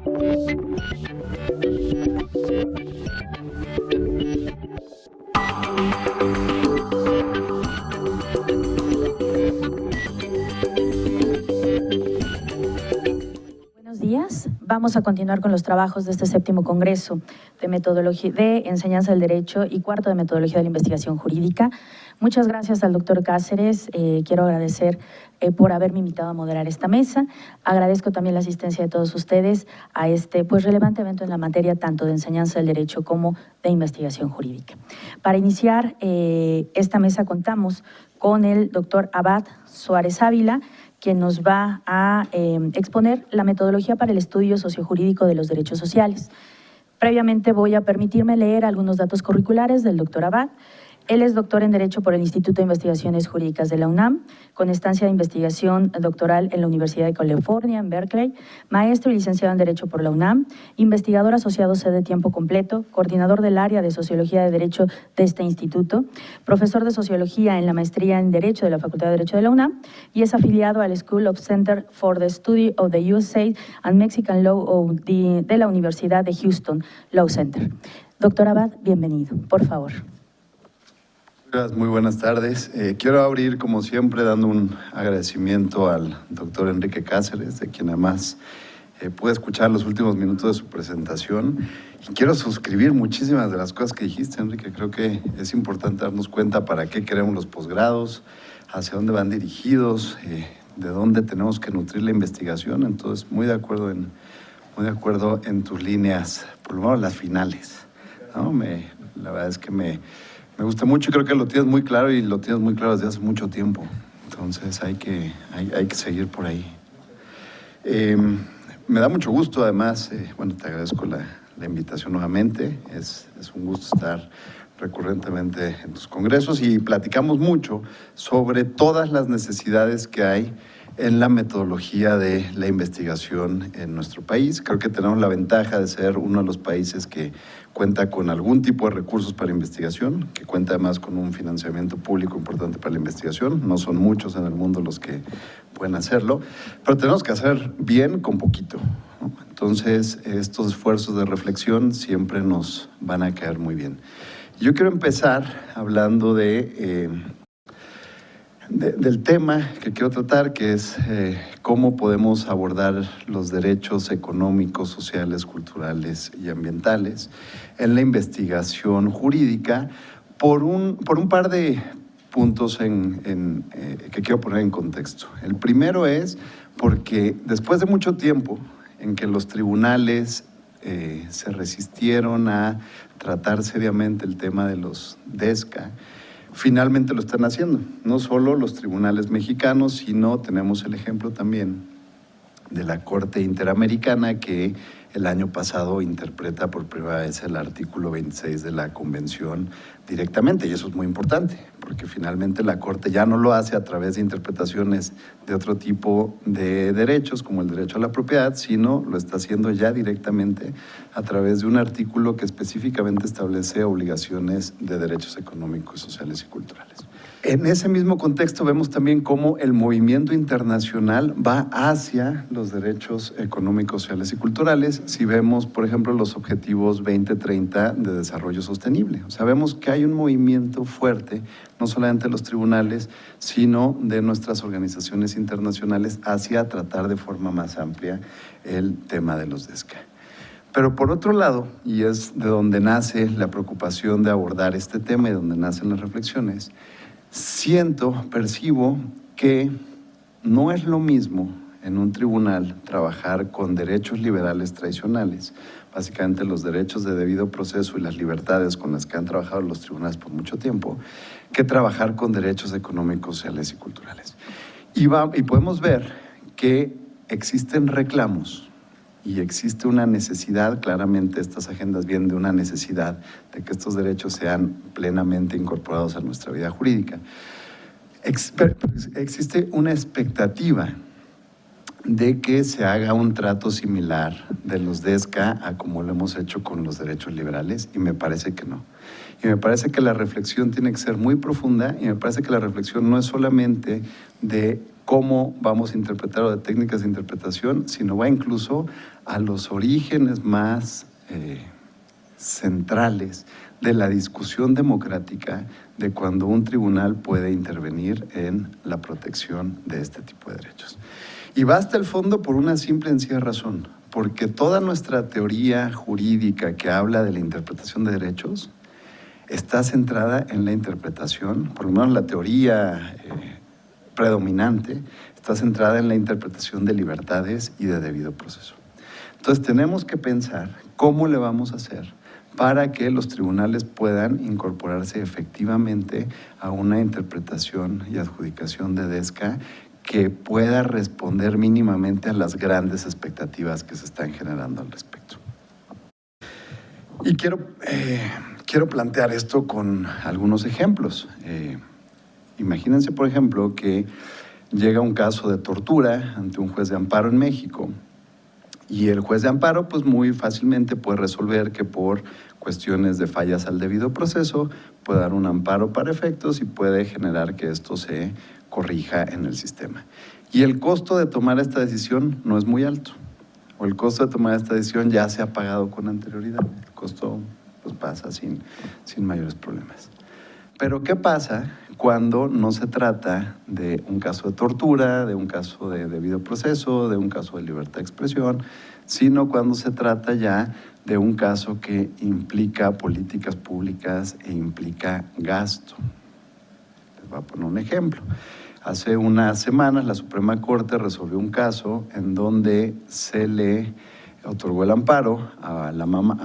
Buenos días. Vamos a continuar con los trabajos de este 7º Congreso de Metodología de Enseñanza del Derecho y 4º de Metodología de la Investigación Jurídica. Muchas gracias al doctor Cáceres. Quiero agradecer por haberme invitado a moderar esta mesa. Agradezco también la asistencia de todos ustedes a este relevante evento en la materia tanto de enseñanza del derecho como de investigación jurídica. Para iniciar esta mesa contamos con el doctor Abad Suárez Ávila, quien nos va a exponer la metodología para el estudio sociojurídico de los derechos sociales. Previamente voy a permitirme leer algunos datos curriculares del doctor Abad. Él es doctor en Derecho por el Instituto de Investigaciones Jurídicas de la UNAM, con estancia de investigación doctoral en la Universidad de California, en Berkeley, maestro y licenciado en Derecho por la UNAM, investigador asociado sede de tiempo completo, coordinador del área de Sociología de Derecho de este instituto, profesor de Sociología en la maestría en Derecho de la Facultad de Derecho de la UNAM y es afiliado al School of Center for the Study of the USA and Mexican Law de la Universidad de Houston Law Center. Doctor Abad, bienvenido, por favor. Muy buenas tardes. Quiero abrir, como siempre, dando un agradecimiento al doctor Enrique Cáceres, de quien además pude escuchar los últimos minutos de su presentación. Y quiero suscribir muchísimas de las cosas que dijiste, Enrique. Creo que es importante darnos cuenta para qué queremos los posgrados, hacia dónde van dirigidos, de dónde tenemos que nutrir la investigación. Entonces, muy de acuerdo en tus líneas, por lo menos las finales, ¿no? La verdad es que me gusta mucho y creo que lo tienes muy claro y lo tienes muy claro desde hace mucho tiempo. Entonces hay que seguir por ahí. Me da mucho gusto, además, te agradezco la invitación nuevamente. Es un gusto estar recurrentemente en tus congresos y platicamos mucho sobre todas las necesidades que hay en la metodología de la investigación en nuestro país. Creo que tenemos la ventaja de ser uno de los países que cuenta con algún tipo de recursos para investigación, que cuenta además con un financiamiento público importante para la investigación. No son muchos en el mundo los que pueden hacerlo, pero tenemos que hacer bien con poquito, ¿no? Entonces, estos esfuerzos de reflexión siempre nos van a caer muy bien. Yo quiero empezar hablando del tema que quiero tratar, que es cómo podemos abordar los derechos económicos, sociales, culturales y ambientales en la investigación jurídica por un par de puntos que quiero poner en contexto. El primero es porque después de mucho tiempo en que los tribunales se resistieron a tratar seriamente el tema de los DESCA, finalmente lo están haciendo. No solo los tribunales mexicanos, sino tenemos el ejemplo también de la Corte Interamericana, que el año pasado interpreta por primera vez el artículo 26 de la Convención directamente, y eso es muy importante, porque finalmente la Corte ya no lo hace a través de interpretaciones de otro tipo de derechos, como el derecho a la propiedad, sino lo está haciendo ya directamente a través de un artículo que específicamente establece obligaciones de derechos económicos, sociales y culturales. En ese mismo contexto vemos también cómo el movimiento internacional va hacia los derechos económicos, sociales y culturales. Si vemos, por ejemplo, los objetivos 2030 de desarrollo sostenible. O sea, vemos que hay un movimiento fuerte, no solamente de los tribunales, sino de nuestras organizaciones internacionales hacia tratar de forma más amplia el tema de los DESCA. Pero por otro lado, y es de donde nace la preocupación de abordar este tema y donde nacen las reflexiones, percibo que no es lo mismo en un tribunal trabajar con derechos liberales tradicionales, básicamente los derechos de debido proceso y las libertades con las que han trabajado los tribunales por mucho tiempo, que trabajar con derechos económicos, sociales y culturales. Y podemos ver que existen reclamos y existe una necesidad, claramente estas agendas vienen de una necesidad de que estos derechos sean plenamente incorporados a nuestra vida jurídica. Existe una expectativa de que se haga un trato similar de los DESCA a como lo hemos hecho con los derechos liberales, y me parece que no. Y me parece que la reflexión tiene que ser muy profunda, y me parece que la reflexión no es solamente de cómo vamos a interpretar o de técnicas de interpretación, sino va incluso a los orígenes más centrales de la discusión democrática de cuando un tribunal puede intervenir en la protección de este tipo de derechos. Y va hasta el fondo por una simple y sencilla razón, porque toda nuestra teoría jurídica que habla de la interpretación de derechos está centrada en la interpretación, por lo menos la teoría predominante, está centrada en la interpretación de libertades y de debido proceso. Entonces tenemos que pensar cómo le vamos a hacer para que los tribunales puedan incorporarse efectivamente a una interpretación y adjudicación de DESCA que pueda responder mínimamente a las grandes expectativas que se están generando al respecto. Y quiero plantear esto con algunos ejemplos. Imagínense, por ejemplo, que llega un caso de tortura ante un juez de amparo en México, y el juez de amparo pues muy fácilmente puede resolver que por cuestiones de fallas al debido proceso puede dar un amparo para efectos y puede generar que esto se corrija en el sistema. Y el costo de tomar esta decisión no es muy alto, o el costo de tomar esta decisión ya se ha pagado con anterioridad. El costo pues pasa sin mayores problemas. Pero ¿qué pasa cuando no se trata de un caso de tortura, de un caso de debido proceso, de un caso de libertad de expresión, sino cuando se trata ya de un caso que implica políticas públicas e implica gasto? Les voy a poner un ejemplo. Hace unas semanas la Suprema Corte resolvió un caso en donde se le otorgó el amparo a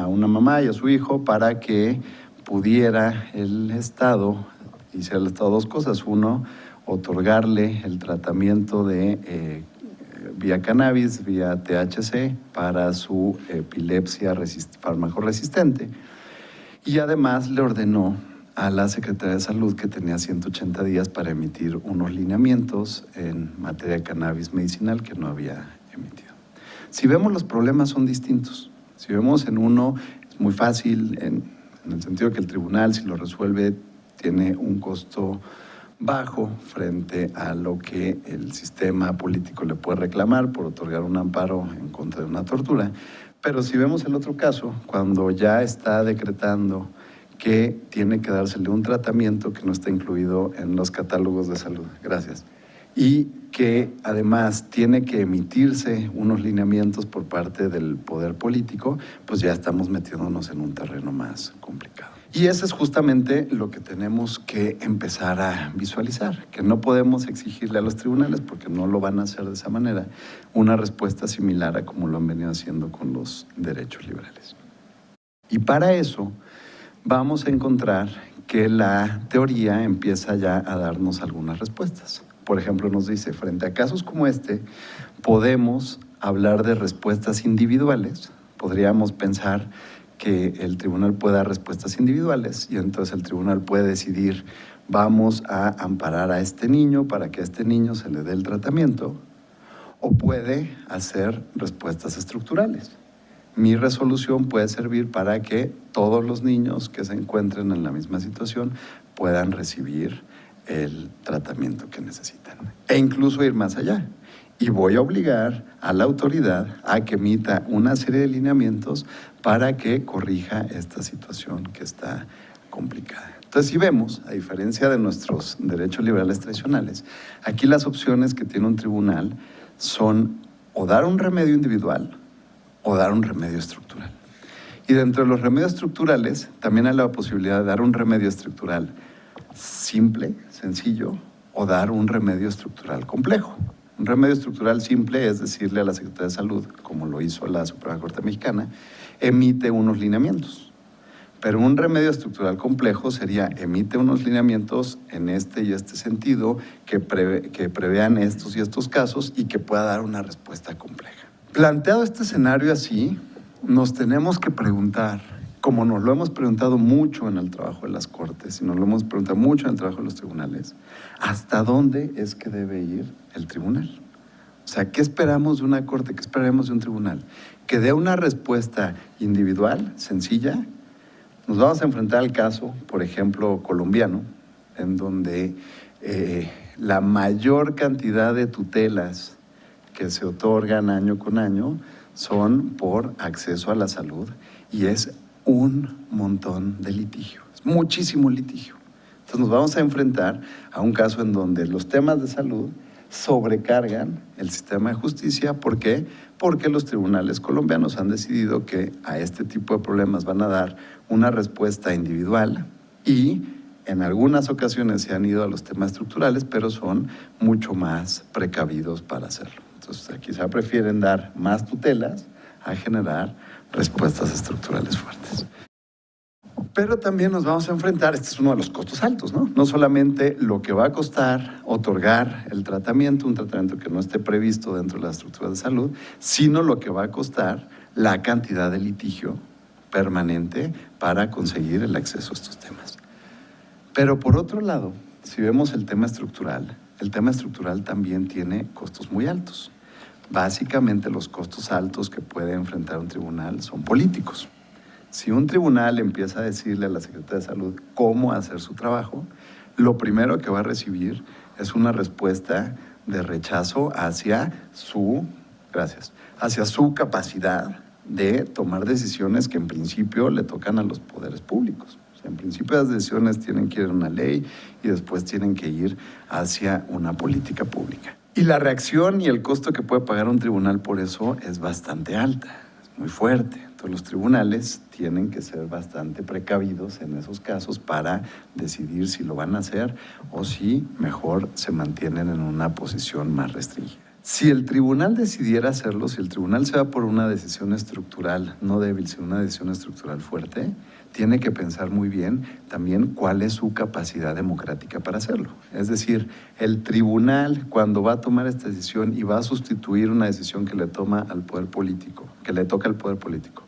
una mamá y a su hijo para que pudiera el Estado, hiciera el Estado dos cosas. Uno, otorgarle el tratamiento de vía cannabis, vía THC, para su epilepsia fármaco resistente. Y además le ordenó a la Secretaría de Salud que tenía 180 días para emitir unos lineamientos en materia de cannabis medicinal que no había emitido. Si vemos, los problemas son distintos. Si vemos en uno, es muy fácil, en el sentido que el tribunal, si lo resuelve, tiene un costo bajo frente a lo que el sistema político le puede reclamar por otorgar un amparo en contra de una tortura. Pero si vemos el otro caso, cuando ya está decretando que tiene que dársele un tratamiento que no está incluido en los catálogos de salud, gracias, y que además tiene que emitirse unos lineamientos por parte del poder político, pues ya estamos metiéndonos en un terreno más complicado. Y eso es justamente lo que tenemos que empezar a visualizar, que no podemos exigirle a los tribunales, porque no lo van a hacer de esa manera, una respuesta similar a como lo han venido haciendo con los derechos liberales. Y para eso vamos a encontrar que la teoría empieza ya a darnos algunas respuestas. Por ejemplo, nos dice, frente a casos como este, podemos hablar de respuestas individuales. Podríamos pensar que el tribunal puede dar respuestas individuales y entonces el tribunal puede decidir, vamos a amparar a este niño para que a este niño se le dé el tratamiento, o puede hacer respuestas estructurales. Mi resolución puede servir para que todos los niños que se encuentren en la misma situación puedan recibir el tratamiento que necesitan. E incluso ir más allá. Y voy a obligar a la autoridad a que emita una serie de lineamientos para que corrija esta situación que está complicada. Entonces, si vemos, a diferencia de nuestros derechos liberales tradicionales, aquí las opciones que tiene un tribunal son o dar un remedio individual o dar un remedio estructural. Y dentro de los remedios estructurales también hay la posibilidad de dar un remedio estructural simple, sencillo, o dar un remedio estructural complejo. Un remedio estructural simple es decirle a la Secretaría de Salud, como lo hizo la Suprema Corte Mexicana, emite unos lineamientos. Pero un remedio estructural complejo sería, emite unos lineamientos en este y este sentido que prevean estos y estos casos y que pueda dar una respuesta compleja. Planteado este escenario así, nos tenemos que preguntar, como nos lo hemos preguntado mucho en el trabajo de las Cortes y nos lo hemos preguntado mucho en el trabajo de los tribunales, ¿hasta dónde es que debe ir el tribunal? O sea, ¿qué esperamos de una corte? ¿Qué esperamos de un tribunal? Que dé una respuesta individual, sencilla. Nos vamos a enfrentar al caso, por ejemplo, colombiano, en donde la mayor cantidad de tutelas que se otorgan año con año son por acceso a la salud y es un montón de litigio, es muchísimo litigio. Entonces nos vamos a enfrentar a un caso en donde los temas de salud sobrecargan el sistema de justicia. ¿Por qué? Porque los tribunales colombianos han decidido que a este tipo de problemas van a dar una respuesta individual y en algunas ocasiones se han ido a los temas estructurales, pero son mucho más precavidos para hacerlo. Entonces, quizá prefieren dar más tutelas a generar respuestas estructurales fuertes. Pero también nos vamos a enfrentar, este es uno de los costos altos, ¿no? No solamente lo que va a costar otorgar el tratamiento, un tratamiento que no esté previsto dentro de las estructuras de salud, sino lo que va a costar la cantidad de litigio permanente para conseguir el acceso a estos temas. Pero por otro lado, si vemos el tema estructural también tiene costos muy altos. Básicamente los costos altos que puede enfrentar un tribunal son políticos. Si un tribunal empieza a decirle a la Secretaría de Salud cómo hacer su trabajo, lo primero que va a recibir es una respuesta de rechazo hacia su capacidad de tomar decisiones que en principio le tocan a los poderes públicos. O sea, en principio las decisiones tienen que ir a una ley y después tienen que ir hacia una política pública. Y la reacción y el costo que puede pagar un tribunal por eso es bastante alta, es muy fuerte. Entonces los tribunales tienen que ser bastante precavidos en esos casos para decidir si lo van a hacer o si mejor se mantienen en una posición más restringida. Si el tribunal decidiera hacerlo, si el tribunal se va por una decisión estructural, no débil, sino una decisión estructural fuerte, tiene que pensar muy bien también cuál es su capacidad democrática para hacerlo. Es decir, el tribunal cuando va a tomar esta decisión y va a sustituir una decisión que le toma al poder político, que le toca al poder político,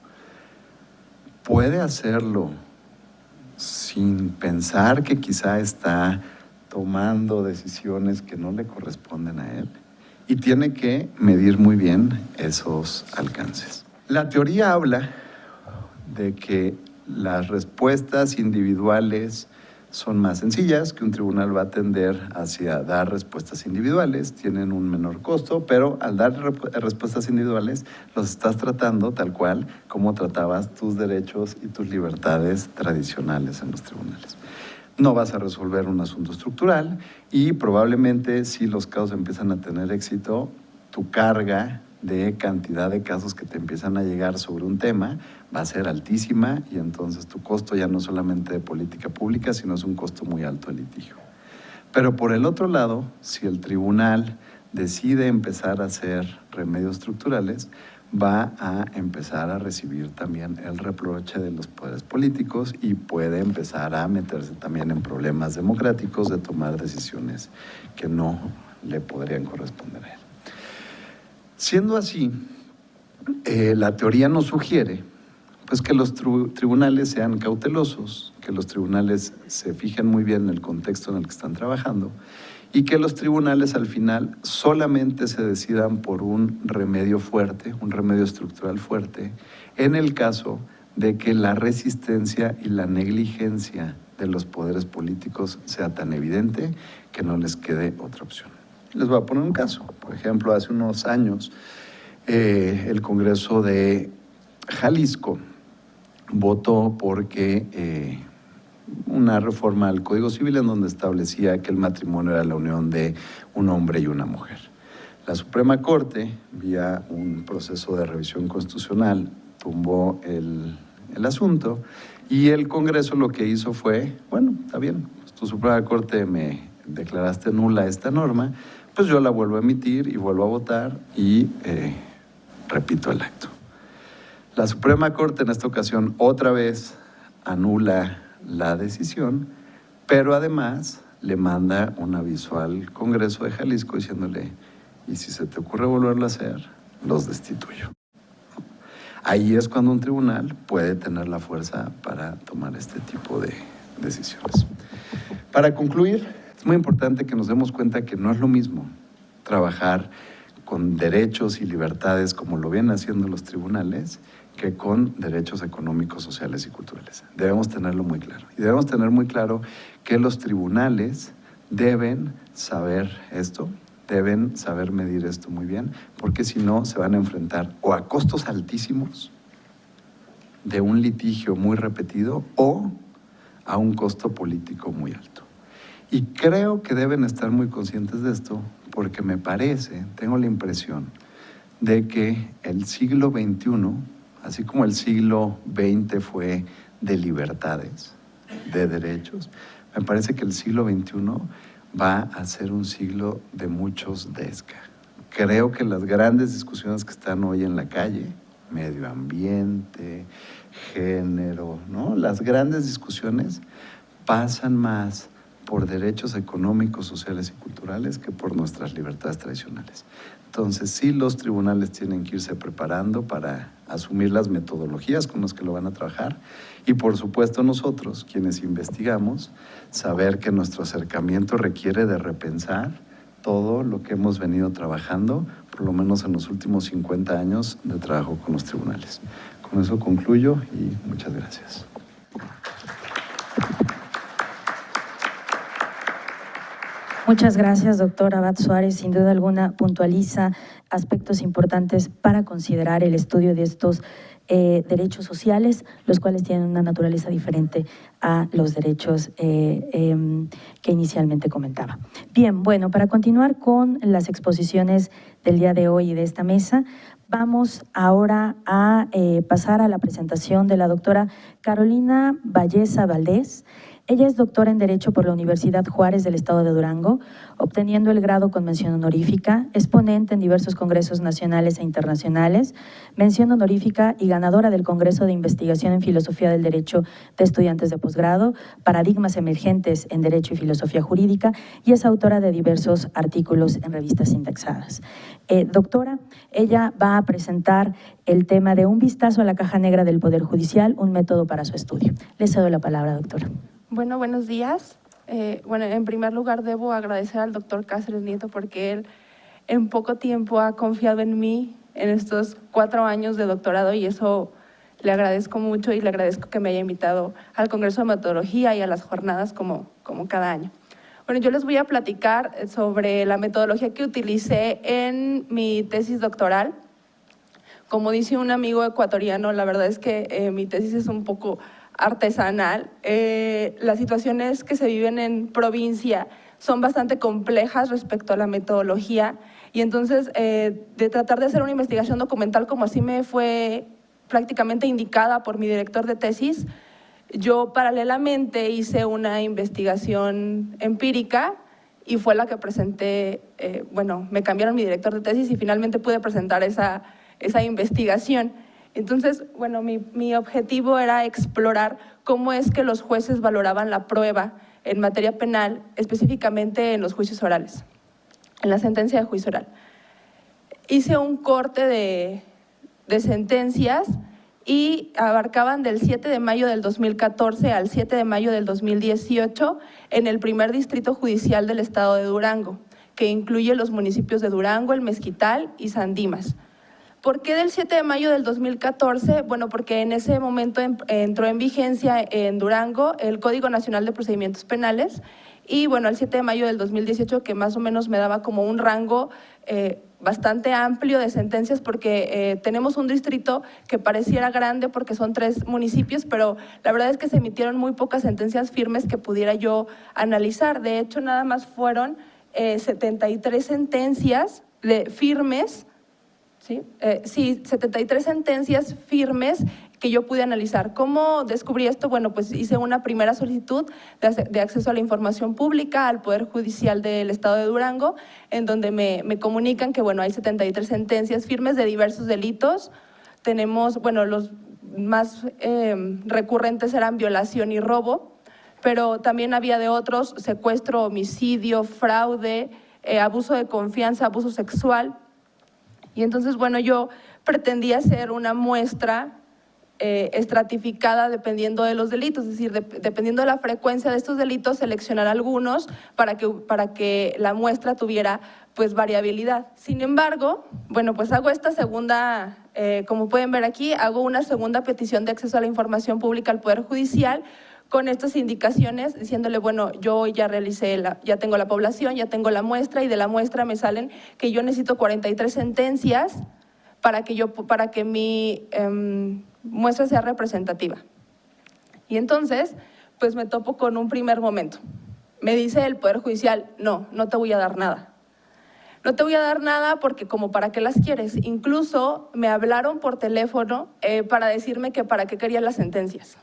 puede hacerlo sin pensar que quizá está tomando decisiones que no le corresponden a él. Y tiene que medir muy bien esos alcances. La teoría habla de que las respuestas individuales son más sencillas, que un tribunal va a tender hacia dar respuestas individuales, tienen un menor costo, pero al dar respuestas individuales los estás tratando tal cual como tratabas tus derechos y tus libertades tradicionales en los tribunales. No vas a resolver un asunto estructural y probablemente si los casos empiezan a tener éxito, tu carga de cantidad de casos que te empiezan a llegar sobre un tema va a ser altísima y entonces tu costo ya no solamente de política pública, sino es un costo muy alto de litigio. Pero por el otro lado, si el tribunal decide empezar a hacer remedios estructurales, va a empezar a recibir también el reproche de los poderes políticos y puede empezar a meterse también en problemas democráticos de tomar decisiones que no le podrían corresponder a él. Siendo así, la teoría nos sugiere pues, que los tribunales sean cautelosos, que los tribunales se fijen muy bien en el contexto en el que están trabajando y que los tribunales al final solamente se decidan por un remedio fuerte, un remedio estructural fuerte, en el caso de que la resistencia y la negligencia de los poderes políticos sea tan evidente que no les quede otra opción. Les voy a poner un caso. Por ejemplo, hace unos años el Congreso de Jalisco votó porque una reforma al Código Civil en donde establecía que el matrimonio era la unión de un hombre y una mujer. La Suprema Corte, vía un proceso de revisión constitucional, tumbó el asunto y el Congreso lo que hizo fue, bueno, está bien, pues tu Suprema Corte me declaraste nula esta norma, pues yo la vuelvo a emitir y vuelvo a votar y repito el acto. La Suprema Corte en esta ocasión otra vez anula la decisión, pero además le manda un aviso al Congreso de Jalisco diciéndole, y si se te ocurre volverlo a hacer, los destituyo. Ahí es cuando un tribunal puede tener la fuerza para tomar este tipo de decisiones. Para concluir, es muy importante que nos demos cuenta que no es lo mismo trabajar con derechos y libertades como lo vienen haciendo los tribunales que con derechos económicos, sociales y culturales. Debemos tenerlo muy claro. Y debemos tener muy claro que los tribunales deben saber esto, deben saber medir esto muy bien, porque si no se van a enfrentar o a costos altísimos de un litigio muy repetido o a un costo político muy alto. Y creo que deben estar muy conscientes de esto porque me parece, tengo la impresión de que el siglo XXI, así como el siglo XX fue de libertades, de derechos, me parece que el siglo XXI va a ser un siglo de muchos desca. Creo que las grandes discusiones que están hoy en la calle, medio ambiente, género, ¿no? Las grandes discusiones pasan más por derechos económicos, sociales y culturales que por nuestras libertades tradicionales. Entonces, sí, los tribunales tienen que irse preparando para asumir las metodologías con las que lo van a trabajar y, por supuesto, nosotros, quienes investigamos, saber que nuestro acercamiento requiere de repensar todo lo que hemos venido trabajando, por lo menos en los últimos 50 años de trabajo con los tribunales. Con eso concluyo y muchas gracias. Muchas gracias, doctor Abad Suárez. Sin duda alguna puntualiza aspectos importantes para considerar el estudio de estos derechos sociales, los cuales tienen una naturaleza diferente a los derechos que inicialmente comentaba. Bien, bueno, para continuar con las exposiciones del día de hoy y de esta mesa, vamos ahora a pasar a la presentación de la doctora Carolina Valleza Valdés. Ella es doctora en Derecho por la Universidad Juárez del Estado de Durango, obteniendo el grado con mención honorífica, es ponente en diversos congresos nacionales e internacionales, mención honorífica y ganadora del Congreso de Investigación en Filosofía del Derecho de Estudiantes de Posgrado, Paradigmas Emergentes en Derecho y Filosofía Jurídica, y es autora de diversos artículos en revistas indexadas. Doctora, ella va a presentar el tema de un vistazo a la caja negra del Poder Judicial, un método para su estudio. Le cedo la palabra, doctora. Bueno, buenos días. En primer lugar debo agradecer al doctor Cáceres Nieto porque él en poco tiempo ha confiado en mí en estos 4 años de doctorado y eso le agradezco mucho y le agradezco que me haya invitado al Congreso de Metodología y a las jornadas como cada año. Bueno, yo les voy a platicar sobre la metodología que utilicé en mi tesis doctoral. Como dice un amigo ecuatoriano, la verdad es que mi tesis es un poco artesanal. Las situaciones que se viven en provincia son bastante complejas respecto a la metodología y entonces de tratar de hacer una investigación documental como así me fue prácticamente indicada por mi director de tesis, yo paralelamente hice una investigación empírica y fue la que presenté, me cambiaron mi director de tesis y finalmente pude presentar esa investigación. Entonces, bueno, mi objetivo era explorar cómo es que los jueces valoraban la prueba en materia penal, específicamente en los juicios orales, en la sentencia de juicio oral. Hice un corte de sentencias y abarcaban del 7 de mayo del 2014 al 7 de mayo del 2018 en el primer distrito judicial del estado de Durango, que incluye los municipios de Durango, El Mezquital y San Dimas. ¿Por qué del 7 de mayo del 2014? Bueno, porque en ese momento entró en vigencia en Durango el Código Nacional de Procedimientos Penales y bueno, el 7 de mayo del 2018, que más o menos me daba como un rango bastante amplio de sentencias porque tenemos un distrito que pareciera grande porque son 3 municipios, pero la verdad es que se emitieron muy pocas sentencias firmes que pudiera yo analizar. De hecho, nada más fueron 73 sentencias firmes, ¿sí? 73 sentencias firmes que yo pude analizar. ¿Cómo descubrí esto? Bueno, pues hice una primera solicitud de acceso a la información pública al Poder Judicial del Estado de Durango, en donde me comunican que, bueno, hay 73 sentencias firmes de diversos delitos. Tenemos, bueno, los más recurrentes eran violación y robo, pero también había de otros, secuestro, homicidio, fraude, abuso de confianza, abuso sexual. Y entonces, bueno, yo pretendía hacer una muestra estratificada dependiendo de los delitos, es decir, dependiendo de la frecuencia de estos delitos, seleccionar algunos para que la muestra tuviera pues variabilidad. Sin embargo, bueno, pues hago esta segunda, como pueden ver aquí, hago una segunda petición de acceso a la información pública al Poder Judicial con estas indicaciones, diciéndole, bueno, yo ya realicé, ya tengo la población, ya tengo la muestra, y de la muestra me salen que yo necesito 43 sentencias para que mi muestra sea representativa. Y entonces, pues me topo con un primer momento. Me dice el Poder Judicial, no te voy a dar nada. No te voy a dar nada porque como para qué las quieres. Incluso me hablaron por teléfono para decirme que para qué querían las sentencias.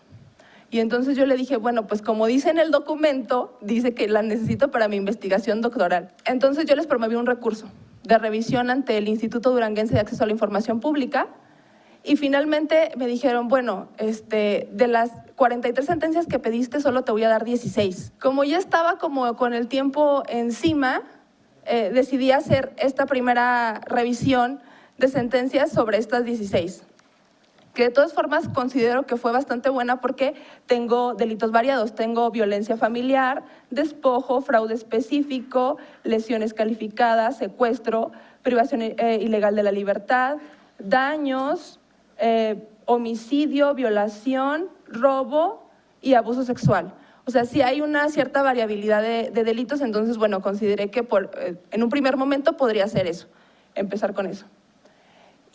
Y entonces yo le dije, bueno, pues como dice en el documento, dice que las necesito para mi investigación doctoral. Entonces yo les promoví un recurso de revisión ante el Instituto Duranguense de Acceso a la Información Pública, y finalmente me dijeron, bueno, de las 43 sentencias que pediste, solo te voy a dar 16. Como ya estaba como con el tiempo encima, decidí hacer esta primera revisión de sentencias sobre estas 16. Que de todas formas considero que fue bastante buena porque tengo delitos variados. Tengo violencia familiar, despojo, fraude específico, lesiones calificadas, secuestro, privación ilegal de la libertad, daños, homicidio, violación, robo y abuso sexual. O sea, sí hay una cierta variabilidad de delitos, entonces, bueno, consideré que en un primer momento podría hacer eso, empezar con eso.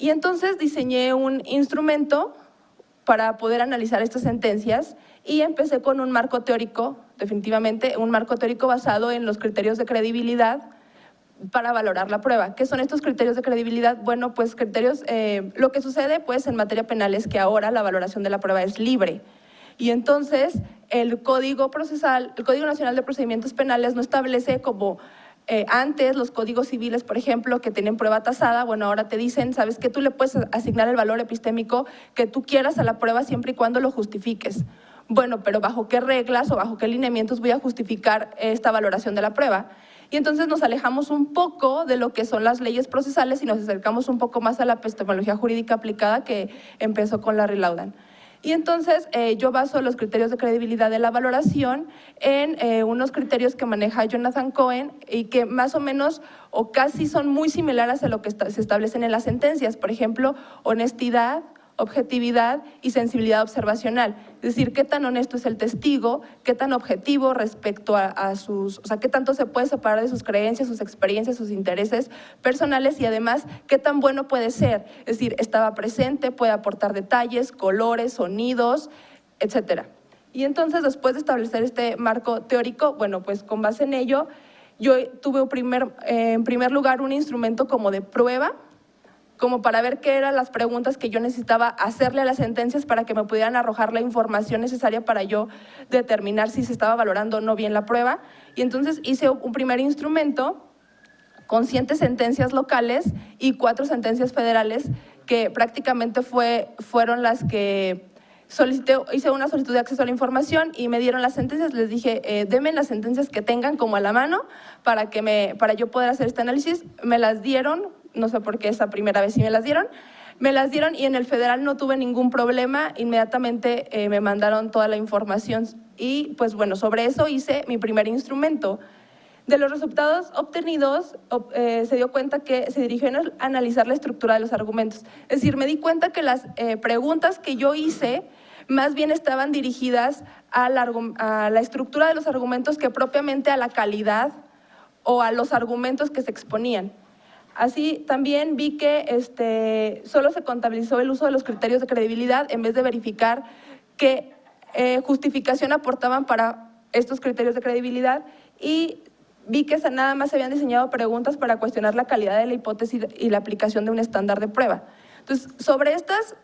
Y entonces diseñé un instrumento para poder analizar estas sentencias y empecé con un marco teórico, definitivamente, un marco teórico basado en los criterios de credibilidad para valorar la prueba. ¿Qué son estos criterios de credibilidad? Bueno, pues criterios, lo que sucede pues en materia penal es que ahora la valoración de la prueba es libre. Y entonces el Código Procesal, el Código Nacional de Procedimientos Penales no establece como antes los códigos civiles, por ejemplo, que tienen prueba tasada. Bueno, ahora te dicen, ¿sabes qué? Tú le puedes asignar el valor epistémico que tú quieras a la prueba siempre y cuando lo justifiques. Bueno, pero ¿bajo qué reglas o bajo qué lineamientos voy a justificar esta valoración de la prueba? Y entonces nos alejamos un poco de lo que son las leyes procesales y nos acercamos un poco más a la epistemología jurídica aplicada que empezó con Larry Laudan. Y entonces yo baso los criterios de credibilidad de la valoración en unos criterios que maneja Jonathan Cohen y que más o menos o casi son muy similares a lo que se establecen en las sentencias. Por ejemplo, honestidad, objetividad y sensibilidad observacional. Es decir, qué tan honesto es el testigo, qué tan objetivo respecto a sus, o sea, qué tanto se puede separar de sus creencias, sus experiencias, sus intereses personales, y además qué tan bueno puede ser. Es decir, estaba presente, puede aportar detalles, colores, sonidos, etcétera. Y entonces, después de establecer este marco teórico, bueno, pues con base en ello, yo tuve en primer lugar un instrumento como de prueba, como para ver qué eran las preguntas que yo necesitaba hacerle a las sentencias para que me pudieran arrojar la información necesaria para yo determinar si se estaba valorando o no bien la prueba. Y entonces hice un primer instrumento con 7 sentencias locales y 4 sentencias federales que prácticamente fueron las que hice una solicitud de acceso a la información y me dieron las sentencias. Les dije, denme las sentencias que tengan como a la mano para yo poder hacer este análisis. Me las dieron. No sé por qué esa primera vez sí me las dieron y en el federal no tuve ningún problema. Inmediatamente me mandaron toda la información y pues bueno, sobre eso hice mi primer instrumento. De los resultados obtenidos se dio cuenta que se dirigió a analizar la estructura de los argumentos. Es decir, me di cuenta que las preguntas que yo hice más bien estaban dirigidas a la estructura de los argumentos que propiamente a la calidad o a los argumentos que se exponían. Así también vi que solo se contabilizó el uso de los criterios de credibilidad en vez de verificar qué justificación aportaban para estos criterios de credibilidad, y vi que nada más se habían diseñado preguntas para cuestionar la calidad de la hipótesis y la aplicación de un estándar de prueba. Entonces, sobre estas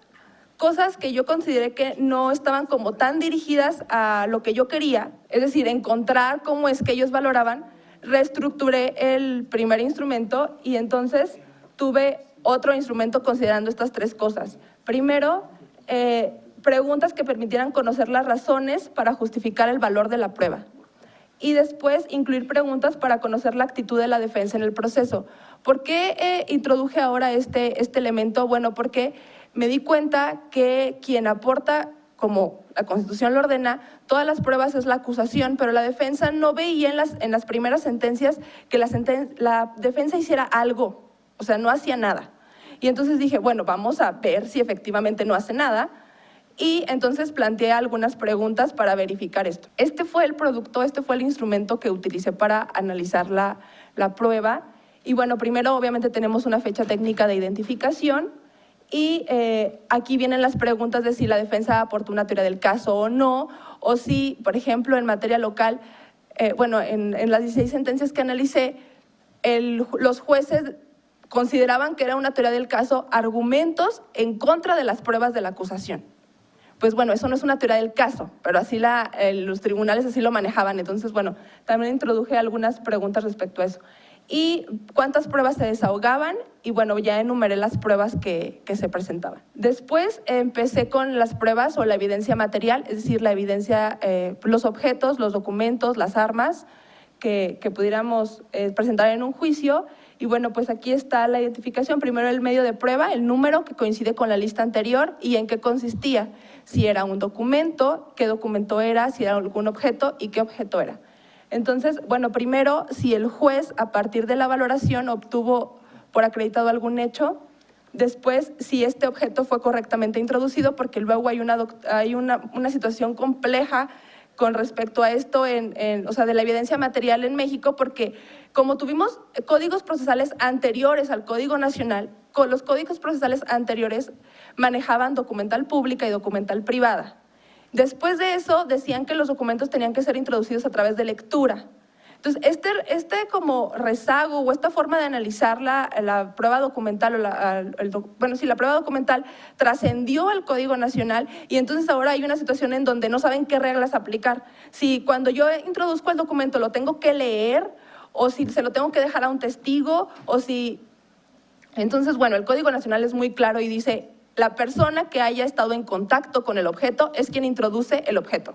cosas que yo consideré que no estaban como tan dirigidas a lo que yo quería, es decir, encontrar cómo es que ellos valoraban, reestructuré el primer instrumento y entonces tuve otro instrumento considerando estas 3 cosas. Primero, preguntas que permitieran conocer las razones para justificar el valor de la prueba. Y después, incluir preguntas para conocer la actitud de la defensa en el proceso. ¿Por qué introduje ahora este elemento? Bueno, porque me di cuenta que quien aporta como la Constitución lo ordena, todas las pruebas es la acusación, pero la defensa no veía en las primeras sentencias que la defensa hiciera algo, o sea, no hacía nada. Y entonces dije, bueno, vamos a ver si efectivamente no hace nada. Y entonces planteé algunas preguntas para verificar esto. Este fue el producto, este fue el instrumento que utilicé para analizar la prueba. Y bueno, primero obviamente tenemos una fecha técnica de identificación y aquí vienen las preguntas de si la defensa aportó una teoría del caso o no, o si, por ejemplo, en materia local, en las 16 sentencias que analicé, los jueces consideraban que era una teoría del caso argumentos en contra de las pruebas de la acusación. Pues bueno, eso no es una teoría del caso, pero así los tribunales así lo manejaban. Entonces, bueno, también introduje algunas preguntas respecto a eso. Y cuántas pruebas se desahogaban, y bueno, ya enumeré las pruebas que se presentaban. Después empecé con las pruebas o la evidencia material, es decir, la evidencia, los objetos, los documentos, las armas que pudiéramos presentar en un juicio. Y bueno, pues aquí está la identificación. Primero el medio de prueba, el número que coincide con la lista anterior y en qué consistía. Si era un documento, qué documento era, si era algún objeto y qué objeto era. Entonces, bueno, primero, si el juez a partir de la valoración obtuvo por acreditado algún hecho, después si este objeto fue correctamente introducido, porque luego hay una situación compleja con respecto a esto, o sea, de la evidencia material en México, porque como tuvimos códigos procesales anteriores al Código Nacional, con los códigos procesales anteriores manejaban documental pública y documental privada. Después de eso, decían que los documentos tenían que ser introducidos a través de lectura. Entonces, este como rezago o esta forma de analizar la prueba documental, la prueba documental trascendió al Código Nacional y entonces ahora hay una situación en donde no saben qué reglas aplicar. Si cuando yo introduzco el documento lo tengo que leer o si se lo tengo que dejar a un testigo o si… Entonces, bueno, el Código Nacional es muy claro y dice, la persona que haya estado en contacto con el objeto es quien introduce el objeto.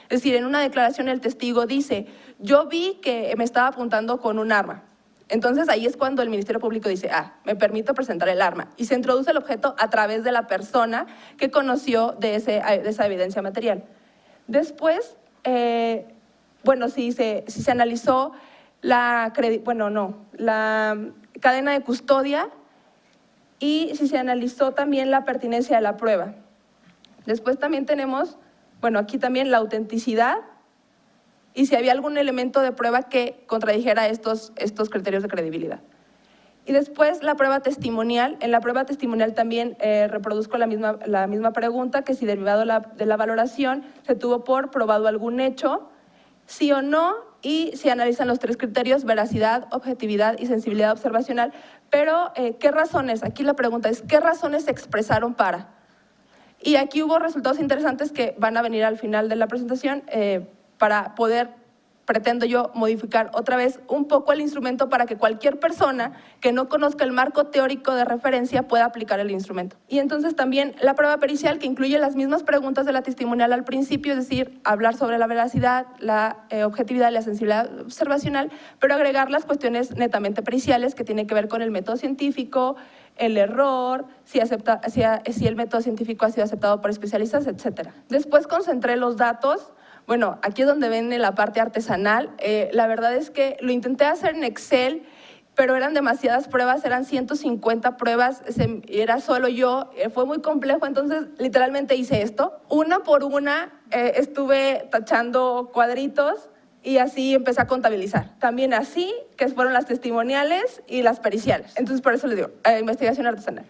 Es decir, en una declaración el testigo dice, yo vi que me estaba apuntando con un arma. Entonces ahí es cuando el Ministerio Público dice, me permito presentar el arma. Y se introduce el objeto a través de la persona que conoció de esa evidencia material. Después, si se analizó la cadena de custodia y si se analizó también la pertinencia de la prueba. Después también tenemos… aquí también la autenticidad y si había algún elemento de prueba que contradijera estos criterios de credibilidad. Y después la prueba testimonial. En la prueba testimonial también reproduzco la misma pregunta, que si derivado de la valoración se tuvo por probado algún hecho, sí o no, y se analizan los 3 criterios, veracidad, objetividad y sensibilidad observacional. Pero, ¿qué razones? Aquí la pregunta es, ¿qué razones se expresaron para? Y aquí hubo resultados interesantes que van a venir al final de la presentación para poder, pretendo yo, modificar otra vez un poco el instrumento para que cualquier persona que no conozca el marco teórico de referencia pueda aplicar el instrumento. Y entonces también la prueba pericial, que incluye las mismas preguntas de la testimonial al principio, es decir, hablar sobre la veracidad, la objetividad y la sensibilidad observacional, pero agregar las cuestiones netamente periciales que tienen que ver con el método científico, el error, si el método científico ha sido aceptado por especialistas, etc. Después concentré los datos. Bueno, aquí es donde ven la parte artesanal. La verdad es que lo intenté hacer en Excel, pero eran demasiadas pruebas, eran 150 pruebas, era solo yo, fue muy complejo, entonces literalmente hice esto. Una por una estuve tachando cuadritos y así empecé a contabilizar. También así, que fueron las testimoniales y las periciales. Entonces, por eso les digo, investigación artesanal.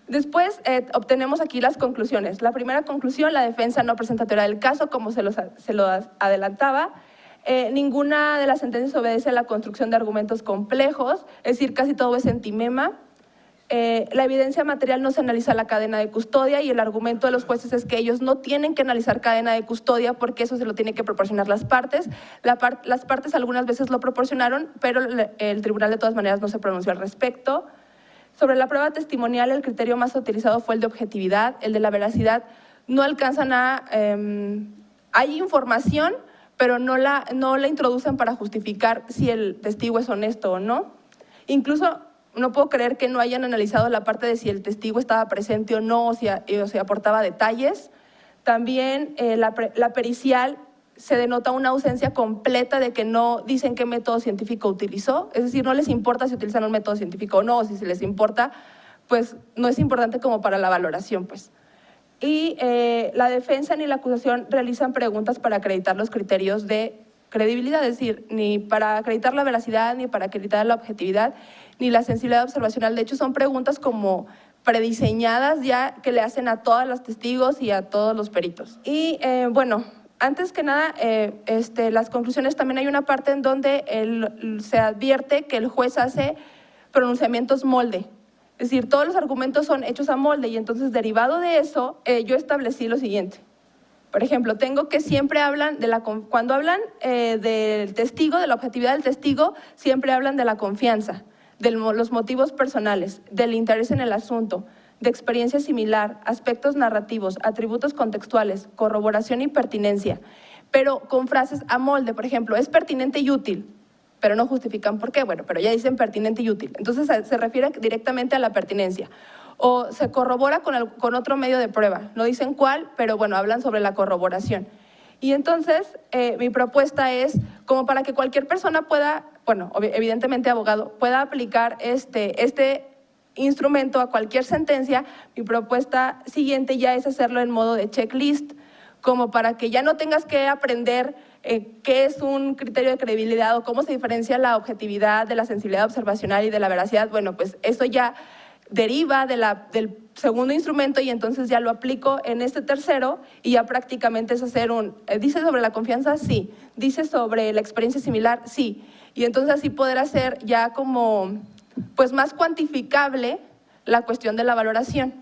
Después obtenemos aquí las conclusiones. La primera conclusión, la defensa no presenta teoría del caso, como se lo adelantaba. Ninguna de las sentencias obedece a la construcción de argumentos complejos, es decir, casi todo es entimema. La evidencia material no se analiza la cadena de custodia y el argumento de los jueces es que ellos no tienen que analizar cadena de custodia porque eso se lo tienen que proporcionar las partes. Las partes algunas veces lo proporcionaron, pero el tribunal de todas maneras no se pronunció al respecto. Sobre la prueba testimonial, el criterio más utilizado fue el de objetividad, el de la veracidad. No alcanzan hay información, pero no la introducen para justificar si el testigo es honesto o no. Incluso no puedo creer que no hayan analizado la parte de si el testigo estaba presente o no, o si aportaba detalles. También la pericial se denota una ausencia completa de que no dicen qué método científico utilizó, es decir, no les importa si utilizan un método científico o no, o si se les importa, pues no es importante como para la valoración, pues. Y la defensa ni la acusación realizan preguntas para acreditar los criterios de credibilidad, es decir, ni para acreditar la veracidad, ni para acreditar la objetividad, ni la sensibilidad observacional. De hecho, son preguntas como prediseñadas ya que le hacen a todos los testigos y a todos los peritos. Y bueno, antes que nada, las conclusiones, también hay una parte en donde se advierte que el juez hace pronunciamientos molde. Es decir, todos los argumentos son hechos a molde y entonces, derivado de eso, yo establecí lo siguiente. Por ejemplo, tengo que siempre hablan cuando hablan del testigo, de la objetividad del testigo, siempre hablan de la confianza, de los motivos personales, del interés en el asunto, de experiencia similar, aspectos narrativos, atributos contextuales, corroboración y pertinencia, pero con frases a molde. Por ejemplo, es pertinente y útil, pero no justifican por qué. Bueno, pero ya dicen pertinente y útil. Entonces se refiere directamente a la pertinencia. O se corrobora con otro medio de prueba. No dicen cuál, pero bueno, hablan sobre la corroboración. Y entonces mi propuesta es, como para que cualquier persona pueda, bueno, evidentemente abogado, pueda aplicar este instrumento a cualquier sentencia, mi propuesta siguiente ya es hacerlo en modo de checklist, como para que ya no tengas que aprender qué es un criterio de credibilidad o cómo se diferencia la objetividad de la sensibilidad observacional y de la veracidad. Bueno, pues eso ya deriva del segundo instrumento y entonces ya lo aplico en este tercero y ya prácticamente es hacer ¿dice sobre la confianza? Sí. ¿Dice sobre la experiencia similar? Sí. Y entonces así poder hacer ya como pues más cuantificable la cuestión de la valoración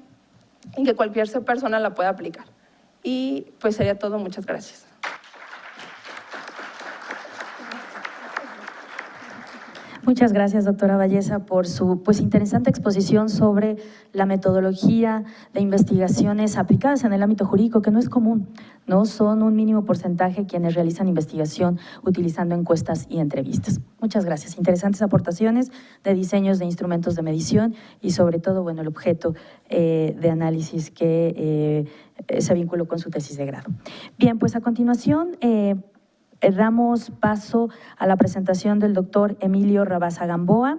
y que cualquier persona la pueda aplicar. Y pues sería todo. Muchas gracias. Muchas gracias, doctora Valleza, por su interesante exposición sobre la metodología de investigaciones aplicadas en el ámbito jurídico, que no es común, ¿no? Son un mínimo porcentaje quienes realizan investigación utilizando encuestas y entrevistas. Muchas gracias. Interesantes aportaciones de diseños de instrumentos de medición y sobre todo, bueno, el objeto de análisis que se vinculó con su tesis de grado. Bien, pues a continuación damos paso a la presentación del doctor Emilio Rabasa Gamboa.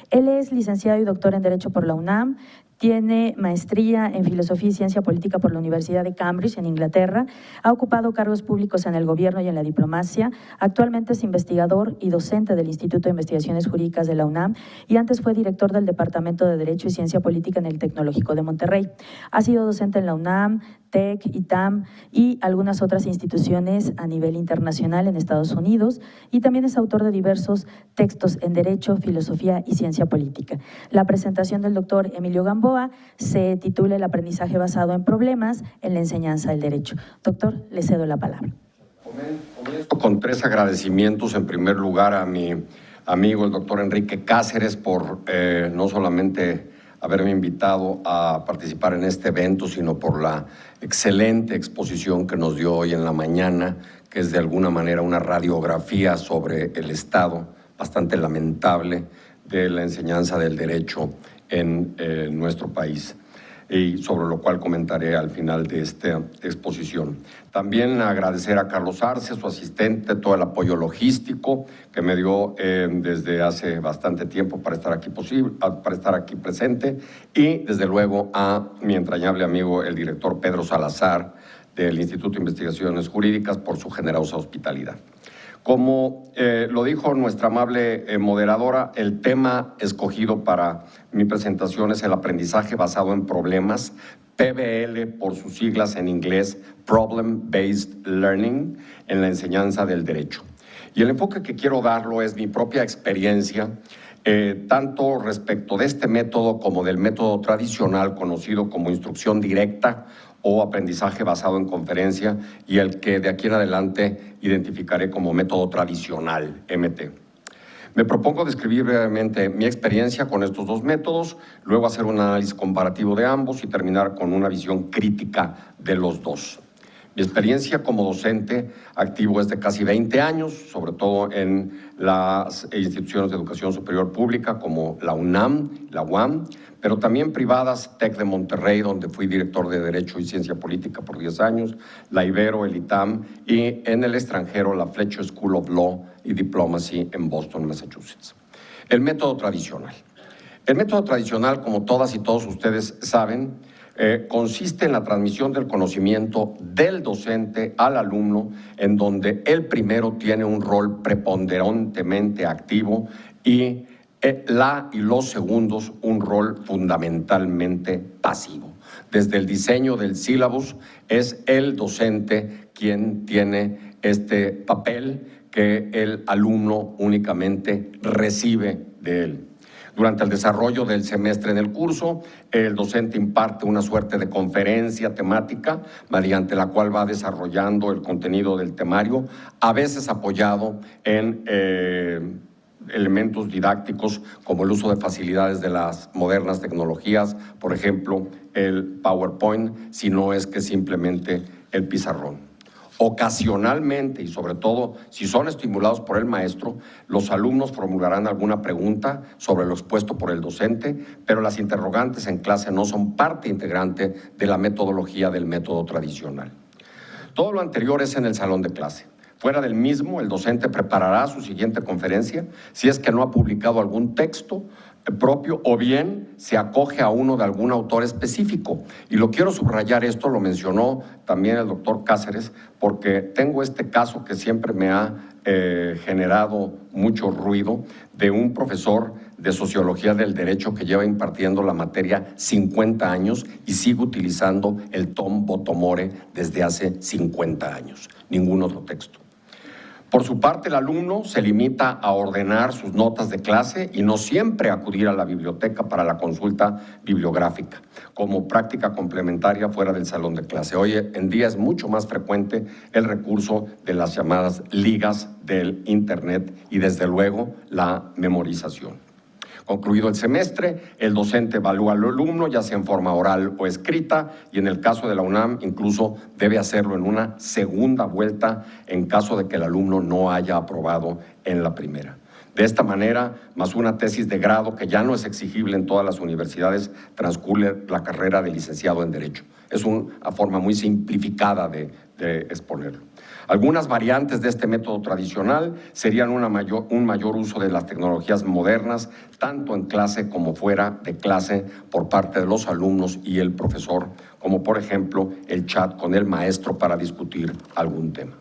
Él es licenciado y doctor en Derecho por la UNAM, tiene maestría en Filosofía y Ciencia Política por la Universidad de Cambridge, en Inglaterra, ha ocupado cargos públicos en el gobierno y en la diplomacia, actualmente es investigador y docente del Instituto de Investigaciones Jurídicas de la UNAM y antes fue director del Departamento de Derecho y Ciencia Política en el Tecnológico de Monterrey. Ha sido docente en la UNAM, TEC, ITAM y algunas otras instituciones a nivel internacional en Estados Unidos y también es autor de diversos textos en Derecho, Filosofía y Ciencia Política. La presentación del doctor Emilio Gamboa se titula El aprendizaje basado en problemas en la enseñanza del derecho. Doctor, le cedo la palabra. Comienzo con 3 agradecimientos. En primer lugar, a mi amigo, el doctor Enrique Cáceres, por no solamente haberme invitado a participar en este evento, sino por la excelente exposición que nos dio hoy en la mañana, que es de alguna manera una radiografía sobre el estado bastante lamentable de la enseñanza del derecho en nuestro país, y sobre lo cual comentaré al final de esta exposición. También agradecer a Carlos Arce, su asistente, todo el apoyo logístico que me dio desde hace bastante tiempo para estar aquí presente, y desde luego a mi entrañable amigo, el director Pedro Salazar, del Instituto de Investigaciones Jurídicas, por su generosa hospitalidad. Como lo dijo nuestra amable moderadora, el tema escogido para mi presentación es el aprendizaje basado en problemas, PBL por sus siglas en inglés, Problem Based Learning, en la enseñanza del derecho. Y el enfoque que quiero darlo es mi propia experiencia, tanto respecto de este método como del método tradicional conocido como instrucción directa o aprendizaje basado en conferencia, y el que de aquí en adelante identificaré como método tradicional, MT. Me propongo describir brevemente mi experiencia con estos 2 métodos, luego hacer un análisis comparativo de ambos y terminar con una visión crítica de los 2. Mi experiencia como docente activo es de casi 20 años, sobre todo en las instituciones de educación superior pública como la UNAM, la UAM, pero también privadas, TEC de Monterrey, donde fui director de Derecho y Ciencia Política por 10 años, la Ibero, el ITAM, y en el extranjero la Fletcher School of Law y Diplomacy en Boston, Massachusetts. El método tradicional. El método tradicional, como todas y todos ustedes saben, consiste en la transmisión del conocimiento del docente al alumno, en donde el primero tiene un rol preponderantemente activo y los segundos un rol fundamentalmente pasivo. Desde el diseño del sílabus es el docente quien tiene este papel que el alumno únicamente recibe de él. Durante el desarrollo del semestre en el curso, el docente imparte una suerte de conferencia temática mediante la cual va desarrollando el contenido del temario, a veces apoyado en elementos didácticos como el uso de facilidades de las modernas tecnologías, por ejemplo, el PowerPoint, si no es que simplemente el pizarrón. Ocasionalmente, y sobre todo si son estimulados por el maestro, los alumnos formularán alguna pregunta sobre lo expuesto por el docente, pero las interrogantes en clase no son parte integrante de la metodología del método tradicional. Todo lo anterior es en el salón de clase. Fuera del mismo, el docente preparará su siguiente conferencia si es que no ha publicado algún texto propio o bien se acoge a uno de algún autor específico. Y lo quiero subrayar, esto lo mencionó también el doctor Cáceres, porque tengo este caso que siempre me ha generado mucho ruido, de un profesor de Sociología del Derecho que lleva impartiendo la materia 50 años y sigue utilizando el Tom Bottomore desde hace 50 años, ningún otro texto. Por su parte, el alumno se limita a ordenar sus notas de clase y no siempre acudir a la biblioteca para la consulta bibliográfica, como práctica complementaria fuera del salón de clase. Hoy en día es mucho más frecuente el recurso de las llamadas ligas del Internet y, desde luego, la memorización. Concluido el semestre, el docente evalúa al alumno, ya sea en forma oral o escrita, y en el caso de la UNAM incluso debe hacerlo en una segunda vuelta en caso de que el alumno no haya aprobado en la primera. De esta manera, más una tesis de grado que ya no es exigible en todas las universidades, transcurre la carrera de licenciado en Derecho. Es una forma muy simplificada de exponerlo. Algunas variantes de este método tradicional serían un mayor uso de las tecnologías modernas, tanto en clase como fuera de clase, por parte de los alumnos y el profesor, como por ejemplo el chat con el maestro para discutir algún tema.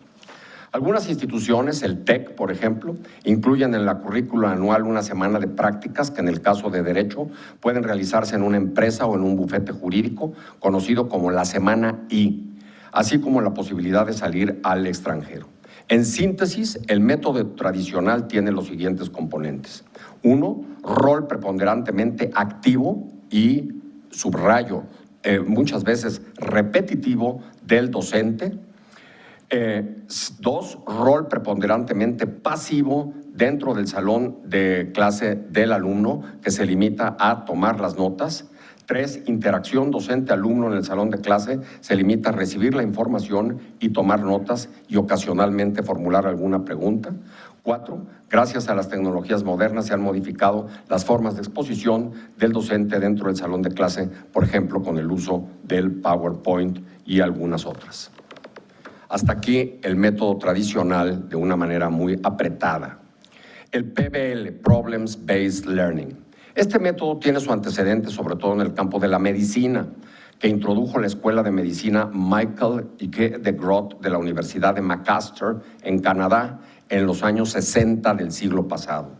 Algunas instituciones, el TEC, por ejemplo, incluyen en la currícula anual una semana de prácticas que en el caso de Derecho pueden realizarse en una empresa o en un bufete jurídico, conocido como la Semana I, así como la posibilidad de salir al extranjero. En síntesis, el método tradicional tiene los siguientes componentes. 1, rol preponderantemente activo y, subrayo, muchas veces repetitivo del docente. 2, rol preponderantemente pasivo dentro del salón de clase del alumno, que se limita a tomar las notas. 3, interacción docente-alumno en el salón de clase, se limita a recibir la información y tomar notas y ocasionalmente formular alguna pregunta. 4, gracias a las tecnologías modernas se han modificado las formas de exposición del docente dentro del salón de clase, por ejemplo, con el uso del PowerPoint y algunas otras. Hasta aquí el método tradicional de una manera muy apretada. El PBL, Problems Based Learning. Este método tiene su antecedente sobre todo en el campo de la medicina, que introdujo la Escuela de Medicina Michael Ike de Groot de la Universidad de Macaster en Canadá en los años 60 del siglo pasado.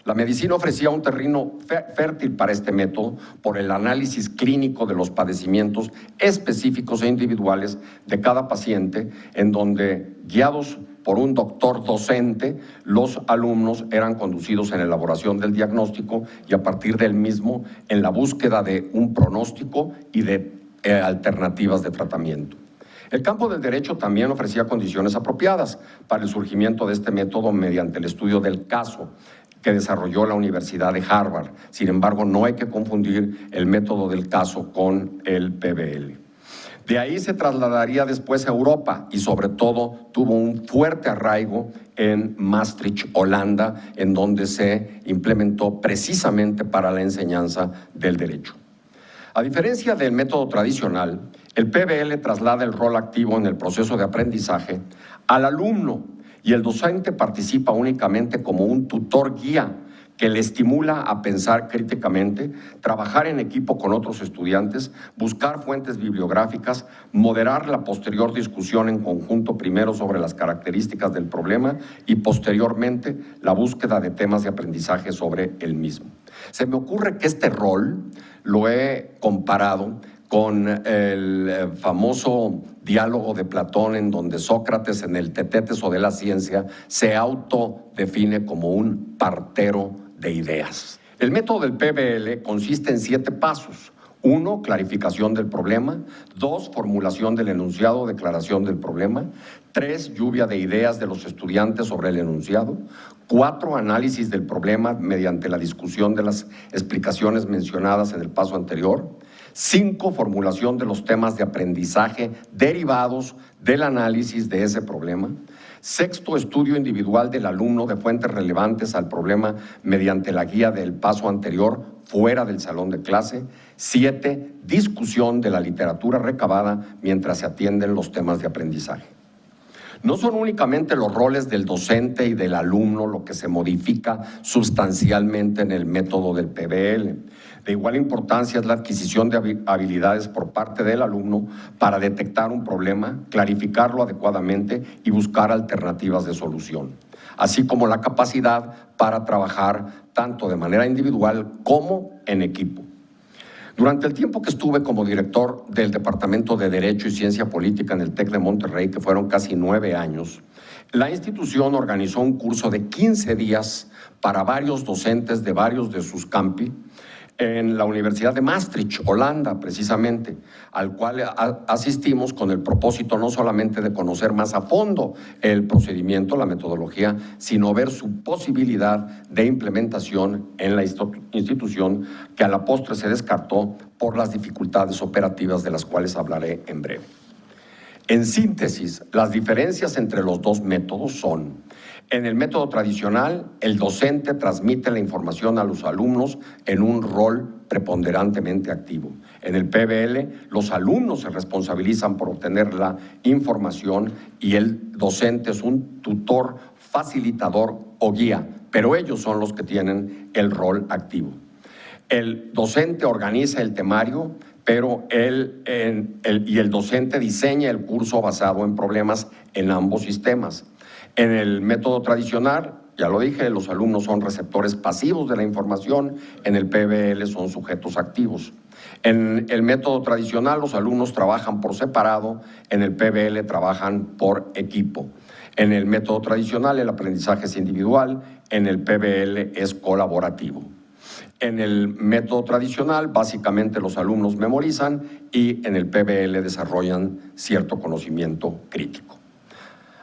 La medicina ofrecía un terreno fértil para este método por el análisis clínico de los padecimientos específicos e individuales de cada paciente, en donde, guiados por un doctor docente, los alumnos eran conducidos en la elaboración del diagnóstico y a partir del mismo en la búsqueda de un pronóstico y de alternativas de tratamiento. El campo del derecho también ofrecía condiciones apropiadas para el surgimiento de este método mediante el estudio del caso que desarrolló la Universidad de Harvard. Sin embargo, no hay que confundir el método del caso con el PBL. De ahí se trasladaría después a Europa y sobre todo tuvo un fuerte arraigo en Maastricht, Holanda, en donde se implementó precisamente para la enseñanza del derecho. A diferencia del método tradicional, el PBL traslada el rol activo en el proceso de aprendizaje al alumno y el docente participa únicamente como un tutor guía que le estimula a pensar críticamente, trabajar en equipo con otros estudiantes, buscar fuentes bibliográficas, moderar la posterior discusión en conjunto primero sobre las características del problema y posteriormente la búsqueda de temas de aprendizaje sobre el mismo. Se me ocurre que este rol lo he comparado con el famoso diálogo de Platón en donde Sócrates en el Tetéteso de la ciencia se autodefine como un partero de ideas. El método del PBL consiste en 7 pasos. 1, clarificación del problema. 2, formulación del enunciado o declaración del problema. 3, lluvia de ideas de los estudiantes sobre el enunciado. 4, análisis del problema mediante la discusión de las explicaciones mencionadas en el paso anterior. 5, formulación de los temas de aprendizaje derivados del análisis de ese problema. 6, estudio individual del alumno de fuentes relevantes al problema mediante la guía del paso anterior fuera del salón de clase. 7, discusión de la literatura recabada mientras se atienden los temas de aprendizaje. No son únicamente los roles del docente y del alumno lo que se modifica sustancialmente en el método del PBL. De igual importancia es la adquisición de habilidades por parte del alumno para detectar un problema, clarificarlo adecuadamente y buscar alternativas de solución, así como la capacidad para trabajar tanto de manera individual como en equipo. Durante el tiempo que estuve como director del Departamento de Derecho y Ciencia Política en el TEC de Monterrey, que fueron casi 9 años, la institución organizó un curso de 15 días para varios docentes de varios de sus campi en la Universidad de Maastricht, Holanda, precisamente, al cual asistimos con el propósito no solamente de conocer más a fondo el procedimiento, la metodología, sino ver su posibilidad de implementación en la institución que a la postre se descartó por las dificultades operativas de las cuales hablaré en breve. En síntesis, las diferencias entre los dos métodos son: en el método tradicional, el docente transmite la información a los alumnos en un rol preponderantemente activo. En el PBL, los alumnos se responsabilizan por obtener la información y el docente es un tutor, facilitador o guía, pero ellos son los que tienen el rol activo. El docente organiza el temario, pero el docente diseña el curso basado en problemas en ambos sistemas. En el método tradicional, ya lo dije, los alumnos son receptores pasivos de la información, en el PBL son sujetos activos. En el método tradicional, los alumnos trabajan por separado, en el PBL trabajan por equipo. En el método tradicional, el aprendizaje es individual, en el PBL es colaborativo. En el método tradicional, básicamente los alumnos memorizan y en el PBL desarrollan cierto conocimiento crítico.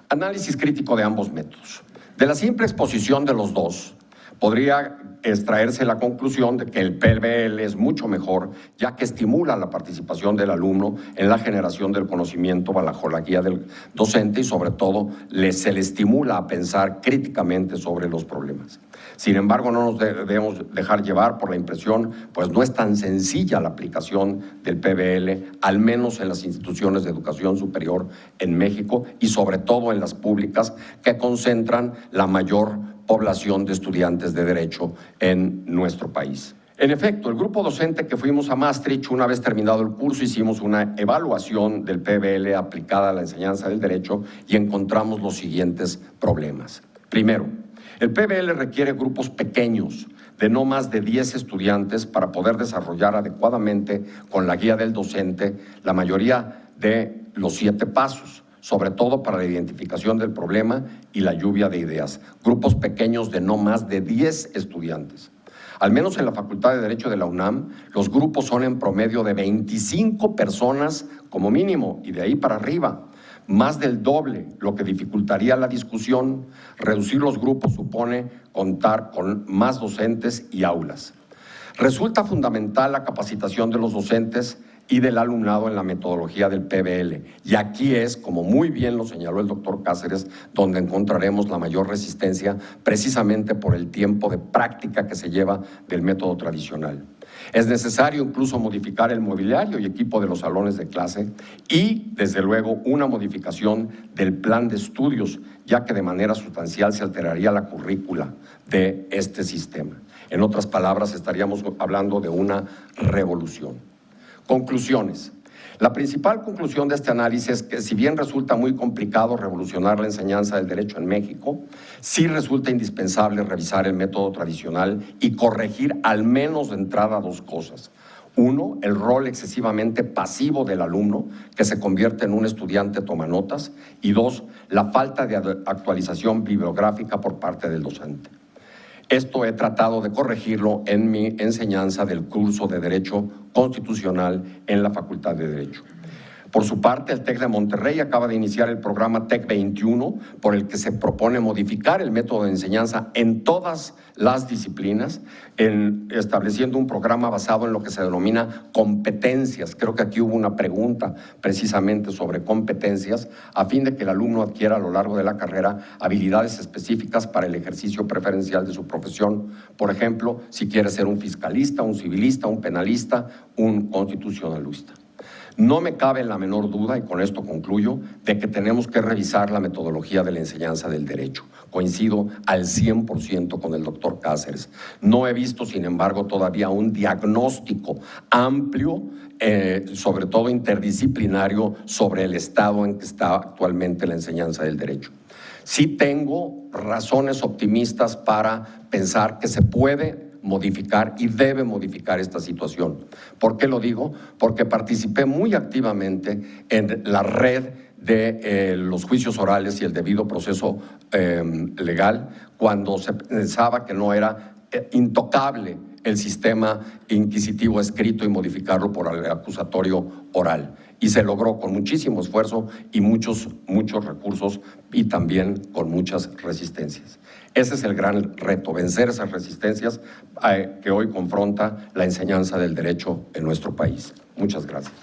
Análisis crítico de ambos métodos. De la simple exposición de los dos, podría extraerse la conclusión de que el PBL es mucho mejor, ya que estimula la participación del alumno en la generación del conocimiento bajo la guía del docente y sobre todo se le estimula a pensar críticamente sobre los problemas. Sin embargo, no nos debemos dejar llevar por la impresión, pues no es tan sencilla la aplicación del PBL, al menos en las instituciones de educación superior en México y sobre todo en las públicas que concentran la mayor población de estudiantes de Derecho en nuestro país. En efecto, el grupo docente que fuimos a Maastricht, una vez terminado el curso, hicimos una evaluación del PBL aplicada a la enseñanza del derecho y encontramos los siguientes problemas. Primero, el PBL requiere grupos pequeños de no más de 10 estudiantes para poder desarrollar adecuadamente con la guía del docente la mayoría de los 7 pasos, sobre todo para la identificación del problema y la lluvia de ideas. Grupos pequeños de no más de 10 estudiantes. Al menos en la Facultad de Derecho de la UNAM, los grupos son en promedio de 25 personas como mínimo y de ahí para arriba. Más del doble, lo que dificultaría la discusión. Reducir los grupos supone contar con más docentes y aulas. Resulta fundamental la capacitación de los docentes y del alumnado en la metodología del PBL. Y aquí es, como muy bien lo señaló el doctor Cáceres, donde encontraremos la mayor resistencia precisamente por el tiempo de práctica que se lleva del método tradicional. Es necesario incluso modificar el mobiliario y equipo de los salones de clase y, desde luego, una modificación del plan de estudios, ya que de manera sustancial se alteraría la currícula de este sistema. En otras palabras, estaríamos hablando de una revolución. Conclusiones. La principal conclusión de este análisis es que, si bien resulta muy complicado revolucionar la enseñanza del derecho en México, sí resulta indispensable revisar el método tradicional y corregir al menos de entrada dos cosas. Uno, el rol excesivamente pasivo del alumno, que se convierte en un estudiante tomanotas. Y dos, la falta de actualización bibliográfica por parte del docente. Esto he tratado de corregirlo en mi enseñanza del curso de Derecho Constitucional en la Facultad de Derecho. Por su parte, el TEC de Monterrey acaba de iniciar el programa TEC 21, por el que se propone modificar el método de enseñanza en todas las disciplinas, estableciendo un programa basado en lo que se denomina competencias. Creo que aquí hubo una pregunta precisamente sobre competencias, a fin de que el alumno adquiera a lo largo de la carrera habilidades específicas para el ejercicio preferencial de su profesión. Por ejemplo, si quiere ser un fiscalista, un civilista, un penalista, un constitucionalista. No me cabe la menor duda, y con esto concluyo, de que tenemos que revisar la metodología de la enseñanza del derecho. Coincido al 100% con el doctor Cáceres. No he visto, sin embargo, todavía un diagnóstico amplio, sobre todo interdisciplinario, sobre el estado en que está actualmente la enseñanza del derecho. Sí tengo razones optimistas para pensar que se puede modificar y debe modificar esta situación. ¿Por qué lo digo? Porque participé muy activamente en la red de los juicios orales y el debido proceso legal, cuando se pensaba que no era intocable el sistema inquisitivo escrito y modificarlo por el acusatorio oral. Y se logró con muchísimo esfuerzo y muchos recursos, y también con muchas resistencias. Ese es el gran reto, vencer esas resistencias que hoy confronta la enseñanza del derecho en nuestro país. Muchas gracias.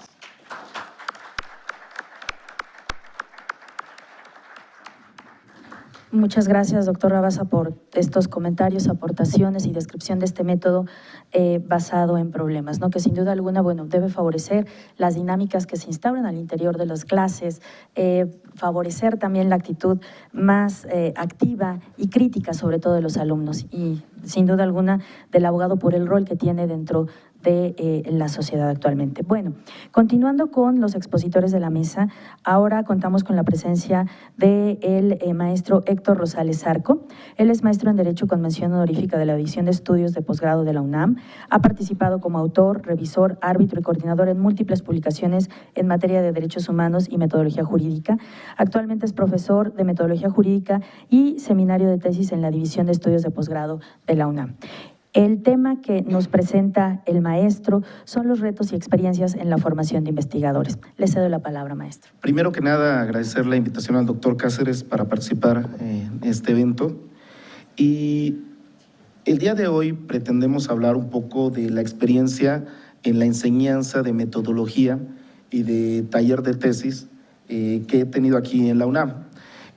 Muchas gracias, doctor Rabasa, por estos comentarios, aportaciones y descripción de este método basado en problemas, ¿no? Que sin duda alguna, bueno, debe favorecer las dinámicas que se instauran al interior de las clases, favorecer también la actitud más activa y crítica, sobre todo de los alumnos, y sin duda alguna del abogado por el rol que tiene dentro de la sociedad actualmente. Bueno, continuando con los expositores de la mesa, ahora contamos con la presencia del maestro Héctor Rosales Zarco. Él es maestro en Derecho con mención honorífica de la División de Estudios de Posgrado de la UNAM. Ha participado como autor, revisor, árbitro y coordinador en múltiples publicaciones en materia de derechos humanos y metodología jurídica. Actualmente es profesor de metodología jurídica y seminario de tesis en la División de Estudios de Posgrado de la UNAM. El tema que nos presenta el maestro son los retos y experiencias en la formación de investigadores. Le cedo la palabra, maestro. Primero que nada, agradecer la invitación al doctor Cáceres para participar en este evento. Y el día de hoy pretendemos hablar un poco de la experiencia en la enseñanza de metodología y de taller de tesis que he tenido aquí en la UNAM,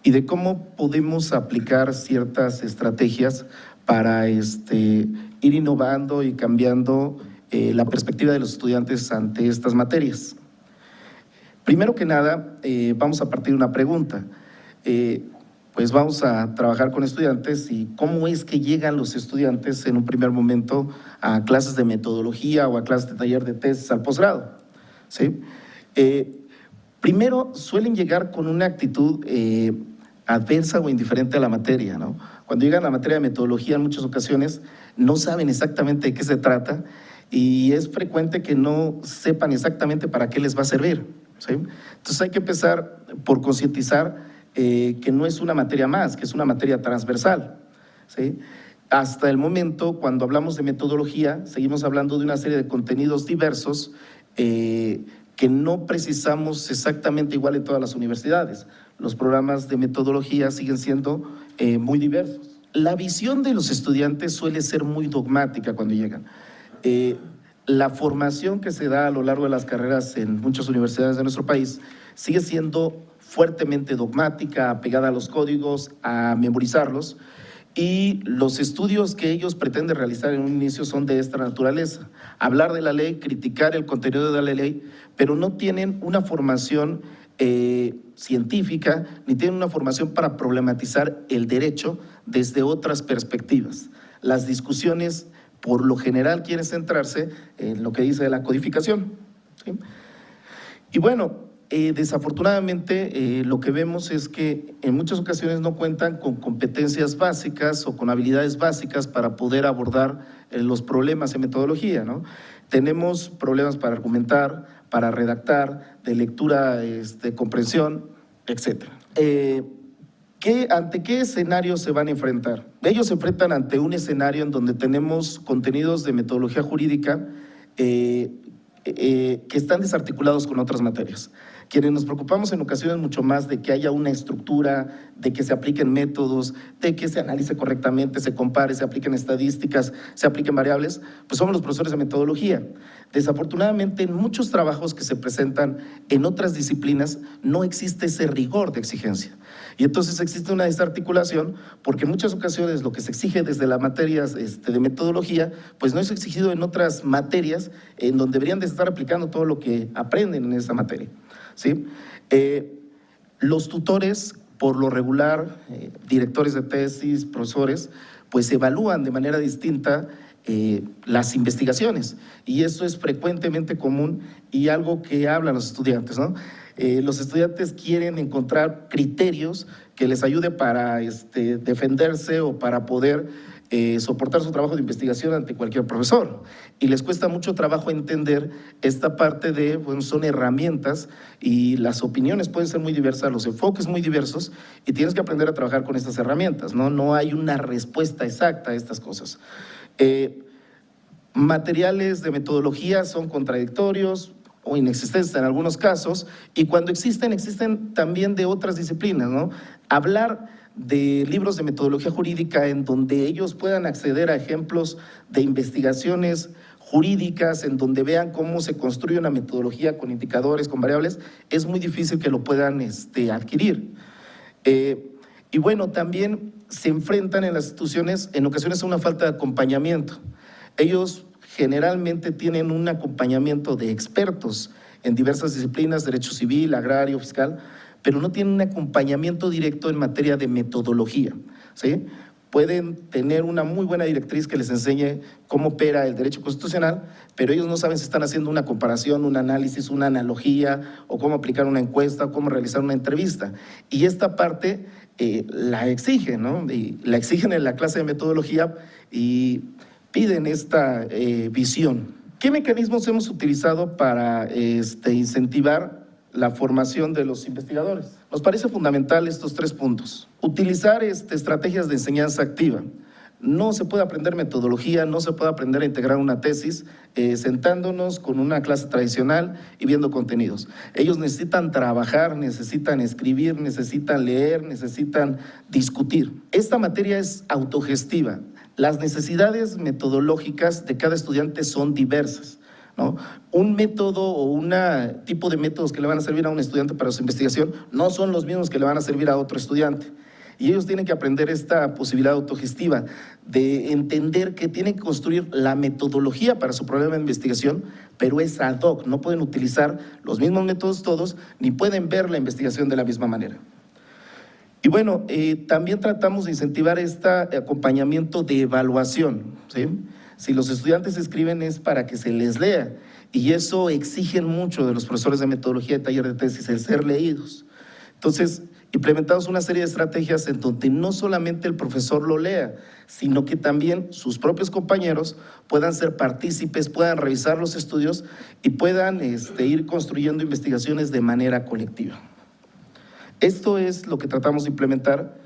y de cómo podemos aplicar ciertas estrategias para ir innovando y cambiando la perspectiva de los estudiantes ante estas materias. Primero que nada, vamos a partir de una pregunta. Pues vamos a trabajar con estudiantes y cómo es que llegan los estudiantes en un primer momento a clases de metodología o a clases de taller de tesis al posgrado, ¿sí? Primero suelen llegar con una actitud adversa o indiferente a la materia, ¿no? Cuando llegan a la materia de metodología, en muchas ocasiones no saben exactamente de qué se trata y es frecuente que no sepan exactamente para qué les va a servir, ¿sí? Entonces hay que empezar por concientizar que no es una materia más, que es una materia transversal, ¿sí? Hasta el momento, cuando hablamos de metodología, seguimos hablando de una serie de contenidos diversos que no precisamos exactamente igual en todas las universidades. Los programas de metodología siguen siendo muy diversos. La visión de los estudiantes suele ser muy dogmática cuando llegan. la formación que se da a lo largo de las carreras en muchas universidades de nuestro país sigue siendo fuertemente dogmática, apegada a los códigos, a memorizarlos, y los estudios que ellos pretenden realizar en un inicio son de esta naturaleza: hablar de la ley, criticar el contenido de la ley, pero no tienen una formación científica, ni tienen una formación para problematizar el derecho desde otras perspectivas. Las discusiones, por lo general, quieren centrarse en lo que dice la codificación, ¿sí? Y bueno, desafortunadamente lo que vemos es que en muchas ocasiones no cuentan con competencias básicas o con habilidades básicas para poder abordar los problemas en metodología, ¿no? Tenemos problemas para argumentar, para redactar, de lectura, comprensión, etcétera. ¿Ante qué escenario se van a enfrentar? Ellos se enfrentan ante un escenario en donde tenemos contenidos de metodología jurídica que están desarticulados con otras materias. Quienes nos preocupamos en ocasiones mucho más de que haya una estructura, de que se apliquen métodos, de que se analice correctamente, se compare, se apliquen estadísticas, se apliquen variables, pues somos los profesores de metodología. Desafortunadamente, en muchos trabajos que se presentan en otras disciplinas no existe ese rigor de exigencia. Y entonces existe una desarticulación porque en muchas ocasiones lo que se exige desde las materias de metodología, pues no es exigido en otras materias en donde deberían de estar aplicando todo lo que aprenden en esa materia, ¿sí? Los tutores, por lo regular, directores de tesis, profesores, pues evalúan de manera distinta las investigaciones, y eso es frecuentemente común y algo que hablan los estudiantes, ¿no? Los estudiantes quieren encontrar criterios que les ayude para defenderse o para poder soportar su trabajo de investigación ante cualquier profesor, y les cuesta mucho trabajo entender esta parte de, bueno, son herramientas y las opiniones pueden ser muy diversas, los enfoques muy diversos, y tienes que aprender a trabajar con estas herramientas, ¿no? No hay una respuesta exacta a estas cosas. Materiales de metodología son contradictorios o inexistentes en algunos casos, y cuando existen también de otras disciplinas, ¿no? Hablar de libros de metodología jurídica en donde ellos puedan acceder a ejemplos de investigaciones jurídicas, en donde vean cómo se construye una metodología con indicadores, con variables, es muy difícil que lo puedan adquirir. Y bueno, también se enfrentan en las instituciones en ocasiones a una falta de acompañamiento. Ellos generalmente tienen un acompañamiento de expertos en diversas disciplinas, derecho civil, agrario, fiscal, pero no tienen un acompañamiento directo en materia de metodología, ¿sí? Pueden tener una muy buena directriz que les enseñe cómo opera el derecho constitucional, pero ellos no saben si están haciendo una comparación, un análisis, una analogía, o cómo aplicar una encuesta, o cómo realizar una entrevista. Y esta parte la exigen, ¿no? Y la exigen en la clase de metodología y piden esta visión. ¿Qué mecanismos hemos utilizado para incentivar la formación de los investigadores? Nos parece fundamental estos 3 puntos. Utilizar estrategias de enseñanza activa. No se puede aprender metodología, no se puede aprender a integrar una tesis sentándonos con una clase tradicional y viendo contenidos. Ellos necesitan trabajar, necesitan escribir, necesitan leer, necesitan discutir. Esta materia es autogestiva. Las necesidades metodológicas de cada estudiante son diversas, ¿no? Un método o un tipo de métodos que le van a servir a un estudiante para su investigación no son los mismos que le van a servir a otro estudiante. Y ellos tienen que aprender esta posibilidad autogestiva de entender que tienen que construir la metodología para su problema de investigación, pero es ad hoc, no pueden utilizar los mismos métodos todos, ni pueden ver la investigación de la misma manera. Y bueno, también tratamos de incentivar este acompañamiento de evaluación, ¿sí? Si los estudiantes escriben es para que se les lea, y eso exigen mucho de los profesores de metodología de taller de tesis, el ser leídos. Entonces, implementamos una serie de estrategias en donde no solamente el profesor lo lea, sino que también sus propios compañeros puedan ser partícipes, puedan revisar los estudios y puedan ir construyendo investigaciones de manera colectiva. Esto es lo que tratamos de implementar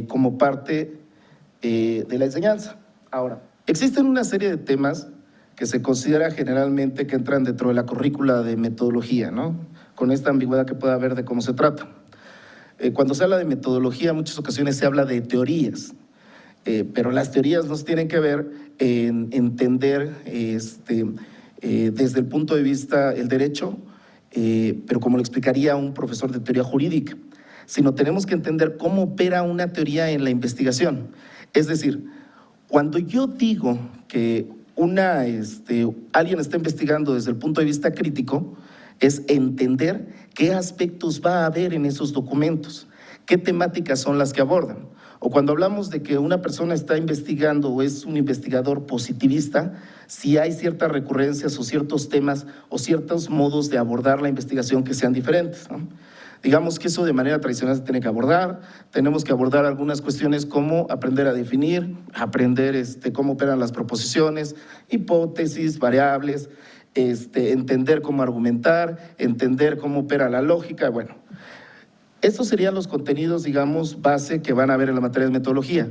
como parte de la enseñanza. Ahora, existen una serie de temas que se considera generalmente que entran dentro de la currícula de metodología, ¿no? Con esta ambigüedad que puede haber de cómo se trata. Cuando se habla de metodología, en muchas ocasiones se habla de teorías, pero las teorías nos tienen que ver en entender desde el punto de vista del derecho, pero como lo explicaría un profesor de teoría jurídica, sino tenemos que entender cómo opera una teoría en la investigación. Es decir, cuando yo digo que alguien está investigando desde el punto de vista crítico, es entender qué aspectos va a haber en esos documentos, qué temáticas son las que abordan. O cuando hablamos de que una persona está investigando o es un investigador positivista, si hay ciertas recurrencias o ciertos temas o ciertos modos de abordar la investigación que sean diferentes, ¿no? Digamos que eso de manera tradicional se tiene que abordar, tenemos que abordar algunas cuestiones como aprender a definir, aprender cómo operan las proposiciones, hipótesis, variables, entender cómo argumentar, entender cómo opera la lógica, bueno. Estos serían los contenidos, digamos, base que van a ver en la materia de metodología,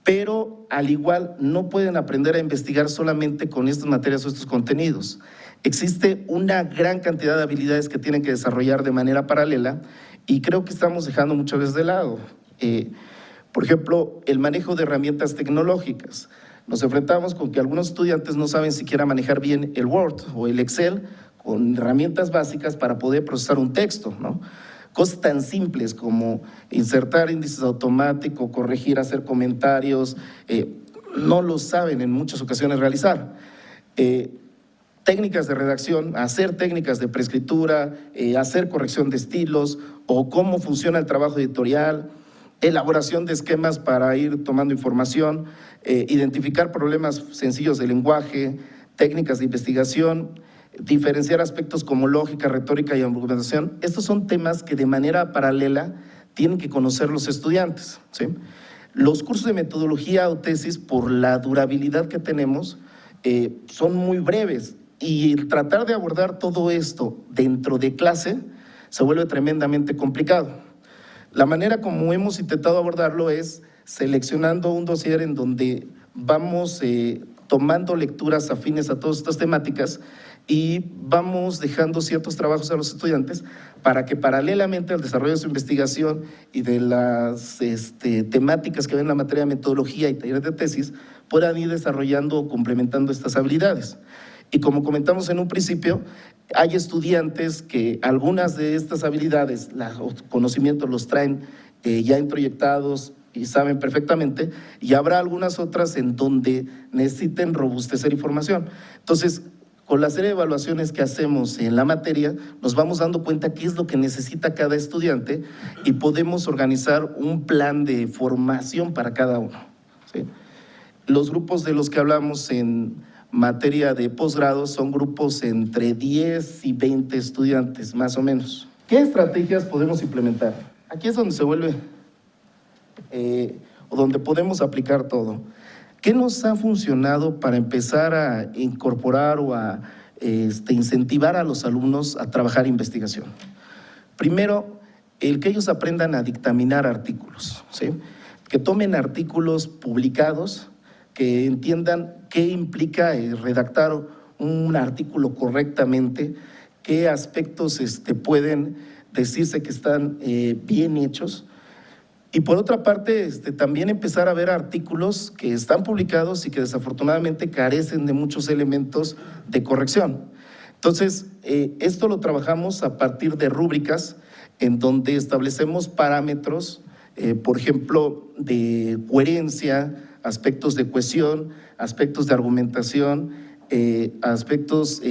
pero al igual no pueden aprender a investigar solamente con estas materias o estos contenidos. Existe una gran cantidad de habilidades que tienen que desarrollar de manera paralela y creo que estamos dejando muchas veces de lado. Por ejemplo, el manejo de herramientas tecnológicas. Nos enfrentamos con que algunos estudiantes no saben siquiera manejar bien el Word o el Excel con herramientas básicas para poder procesar un texto, ¿no? Cosas tan simples como insertar índices automáticos, corregir, hacer comentarios, no lo saben en muchas ocasiones realizar. Técnicas de redacción, hacer técnicas de preescritura, hacer corrección de estilos o cómo funciona el trabajo editorial, elaboración de esquemas para ir tomando información, identificar problemas sencillos de lenguaje, técnicas de investigación, diferenciar aspectos como lógica, retórica y argumentación. Estos son temas que de manera paralela tienen que conocer los estudiantes, ¿sí? Los cursos de metodología o tesis, por la durabilidad que tenemos, son muy breves y el tratar de abordar todo esto dentro de clase se vuelve tremendamente complicado. La manera como hemos intentado abordarlo es seleccionando un dossier en donde vamos tomando lecturas afines a todas estas temáticas y vamos dejando ciertos trabajos a los estudiantes para que paralelamente al desarrollo de su investigación y de las temáticas que ven en la materia de metodología y talleres de tesis puedan ir desarrollando o complementando estas habilidades. Y como comentamos en un principio, hay estudiantes que algunas de estas habilidades, los conocimientos los traen ya introyectados y saben perfectamente, y habrá algunas otras en donde necesiten robustecer información. Entonces, con la serie de evaluaciones que hacemos en la materia, nos vamos dando cuenta qué es lo que necesita cada estudiante y podemos organizar un plan de formación para cada uno, ¿sí? Los grupos de los que hablamos en materia de posgrado son grupos entre 10 y 20 estudiantes, más o menos. ¿Qué estrategias podemos implementar? Aquí es donde se vuelve, o donde podemos aplicar todo. ¿Qué nos ha funcionado para empezar a incorporar o a incentivar a los alumnos a trabajar investigación? Primero, el que ellos aprendan a dictaminar artículos, ¿sí? Que tomen artículos publicados, que entiendan qué implica redactar un artículo correctamente, qué aspectos pueden decirse que están bien hechos. Y por otra parte, también empezar a ver artículos que están publicados y que desafortunadamente carecen de muchos elementos de corrección. Entonces, esto lo trabajamos a partir de rúbricas en donde establecemos parámetros, por ejemplo, de coherencia, aspectos de cohesión, aspectos de argumentación, aspectos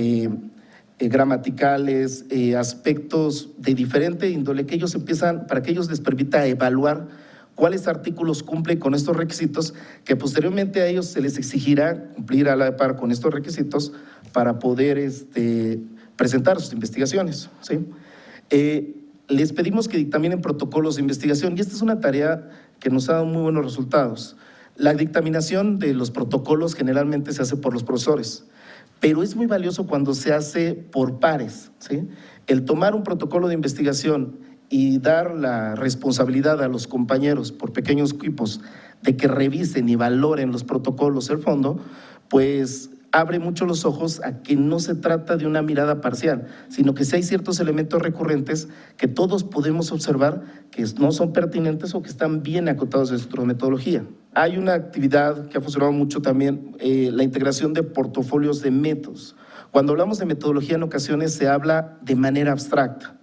gramaticales, aspectos de diferente índole que ellos empiezan, para que ellos les permita evaluar cuáles artículos cumplen con estos requisitos, que posteriormente a ellos se les exigirá cumplir a la par con estos requisitos para poder presentar sus investigaciones, ¿sí? Les pedimos que dictaminen protocolos de investigación y esta es una tarea que nos ha dado muy buenos resultados. La dictaminación de los protocolos generalmente se hace por los profesores, pero es muy valioso cuando se hace por pares, ¿sí? El tomar un protocolo de investigación y dar la responsabilidad a los compañeros por pequeños equipos de que revisen y valoren los protocolos del fondo, pues abre mucho los ojos a que no se trata de una mirada parcial, sino que si hay ciertos elementos recurrentes que todos podemos observar que no son pertinentes o que están bien acotados en nuestra metodología. Hay una actividad que ha funcionado mucho también, la integración de portafolios de métodos. Cuando hablamos de metodología, en ocasiones se habla de manera abstracta,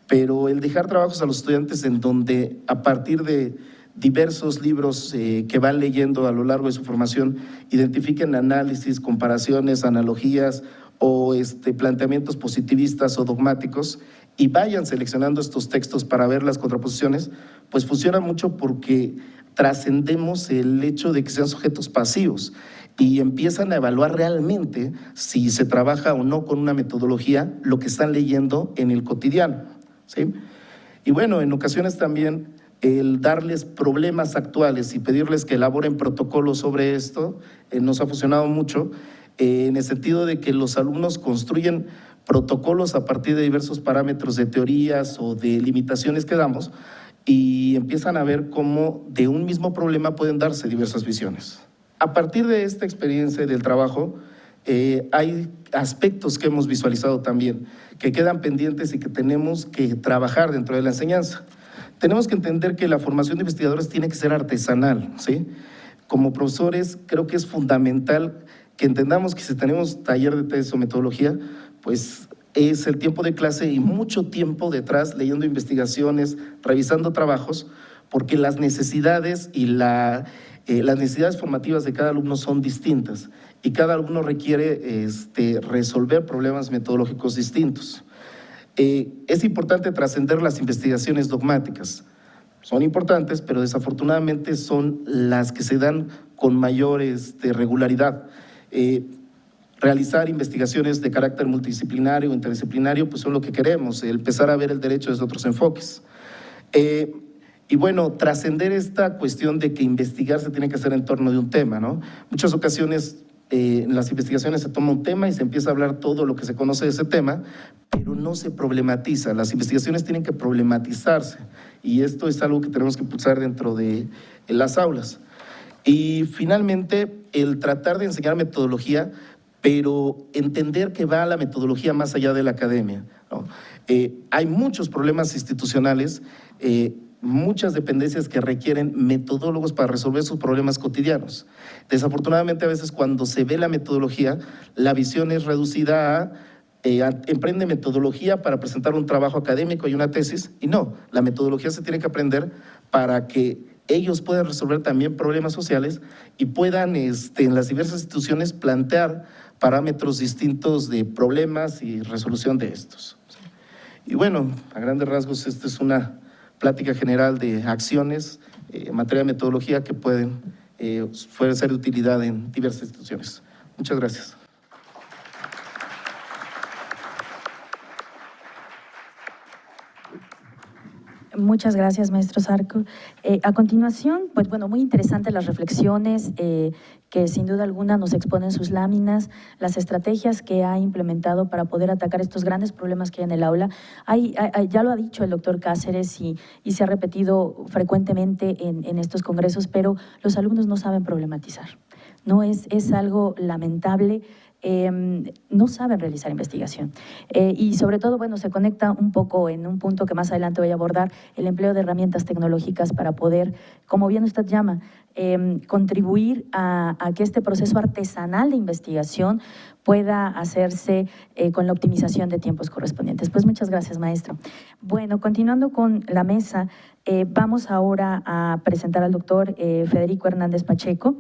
pero el dejar trabajos a los estudiantes en donde a partir de diversos libros que van leyendo a lo largo de su formación identifiquen análisis, comparaciones, analogías o planteamientos positivistas o dogmáticos y vayan seleccionando estos textos para ver las contraposiciones, pues funciona mucho porque trascendemos el hecho de que sean sujetos pasivos y empiezan a evaluar realmente si se trabaja o no con una metodología lo que están leyendo en el cotidiano, ¿sí? Y bueno, en ocasiones también el darles problemas actuales y pedirles que elaboren protocolos sobre esto nos ha funcionado mucho en el sentido de que los alumnos construyen protocolos a partir de diversos parámetros de teorías o de limitaciones que damos y empiezan a ver cómo de un mismo problema pueden darse diversas visiones. A partir de esta experiencia del trabajo, hay aspectos que hemos visualizado también, que quedan pendientes y que tenemos que trabajar dentro de la enseñanza. Tenemos que entender que la formación de investigadores tiene que ser artesanal, ¿sí? Como profesores, creo que es fundamental que entendamos que si tenemos taller de tesis o metodología, pues es el tiempo de clase y mucho tiempo detrás leyendo investigaciones, revisando trabajos, porque las necesidades y las necesidades formativas de cada alumno son distintas y cada alumno requiere resolver problemas metodológicos distintos. Es importante trascender las investigaciones dogmáticas. Son importantes, pero desafortunadamente son las que se dan con mayor regularidad. Realizar investigaciones de carácter multidisciplinario o interdisciplinario, pues son lo que queremos, empezar a ver el derecho desde otros enfoques. Y bueno, trascender esta cuestión de que investigar se tiene que hacer en torno de un tema, ¿no? Muchas ocasiones en las investigaciones se toma un tema y se empieza a hablar todo lo que se conoce de ese tema, pero no se problematiza. Las investigaciones tienen que problematizarse y esto es algo que tenemos que impulsar dentro de las aulas. Y finalmente, el tratar de enseñar metodología, pero entender que va la metodología más allá de la academia, ¿no? Hay muchos problemas institucionales, muchas dependencias que requieren metodólogos para resolver sus problemas cotidianos. Desafortunadamente, a veces cuando se ve la metodología, la visión es reducida a emprende metodología para presentar un trabajo académico y una tesis, y no, la metodología se tiene que aprender para que ellos puedan resolver también problemas sociales y puedan en las diversas instituciones plantear parámetros distintos de problemas y resolución de estos. Y bueno, a grandes rasgos, esta es una plática general de acciones en materia de metodología que pueden ser de utilidad en diversas instituciones. Muchas gracias. Muchas gracias, maestro Zarco. A continuación, pues bueno, muy interesantes las reflexiones que sin duda alguna nos exponen sus láminas, las estrategias que ha implementado para poder atacar estos grandes problemas que hay en el aula. Ya lo ha dicho el doctor Cáceres y se ha repetido frecuentemente en estos congresos, pero los alumnos no saben problematizar, ¿no? Es algo lamentable. No saben realizar investigación y sobre todo, bueno, se conecta un poco en un punto que más adelante voy a abordar, el empleo de herramientas tecnológicas para poder, como bien usted llama, contribuir a que este proceso artesanal de investigación pueda hacerse con la optimización de tiempos correspondientes. Pues muchas gracias, maestro. Bueno, continuando con la mesa, vamos ahora a presentar al doctor Federico Hernández Pacheco.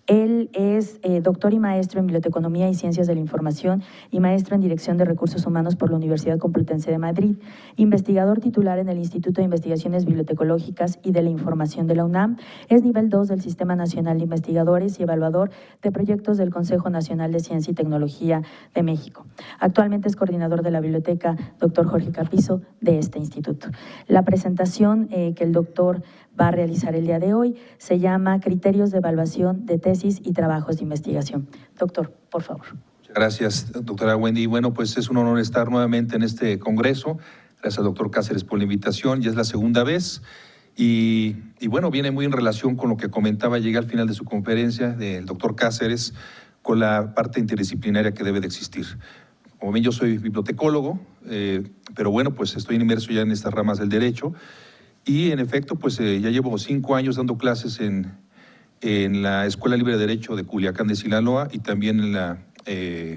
Él es doctor y maestro en Biblioteconomía y Ciencias de la Información y maestro en Dirección de Recursos Humanos por la Universidad Complutense de Madrid, investigador titular en el Instituto de Investigaciones Bibliotecológicas y de la Información de la UNAM, es nivel 2 del Sistema Nacional de Investigadores y evaluador de proyectos del Consejo Nacional de Ciencia y Tecnología de México. Actualmente es coordinador de la biblioteca Dr. Jorge Capizo de este instituto. La presentación que el doctor va a realizar el día de hoy se llama Criterios de Evaluación de Tesis y Trabajos de Investigación. Doctor, por favor. Gracias, doctora Wendy. Bueno, pues es un honor estar nuevamente en este congreso. Gracias al doctor Cáceres por la invitación, ya es la segunda vez. Y bueno, viene muy en relación con lo que comentaba, llegué al final de su conferencia del doctor Cáceres, con la parte interdisciplinaria que debe de existir. Como ven, yo soy bibliotecólogo, pero bueno, pues estoy inmerso ya en estas ramas del derecho y en efecto, pues ya llevo 5 años dando clases en la Escuela Libre de Derecho de Culiacán de Sinaloa y también en la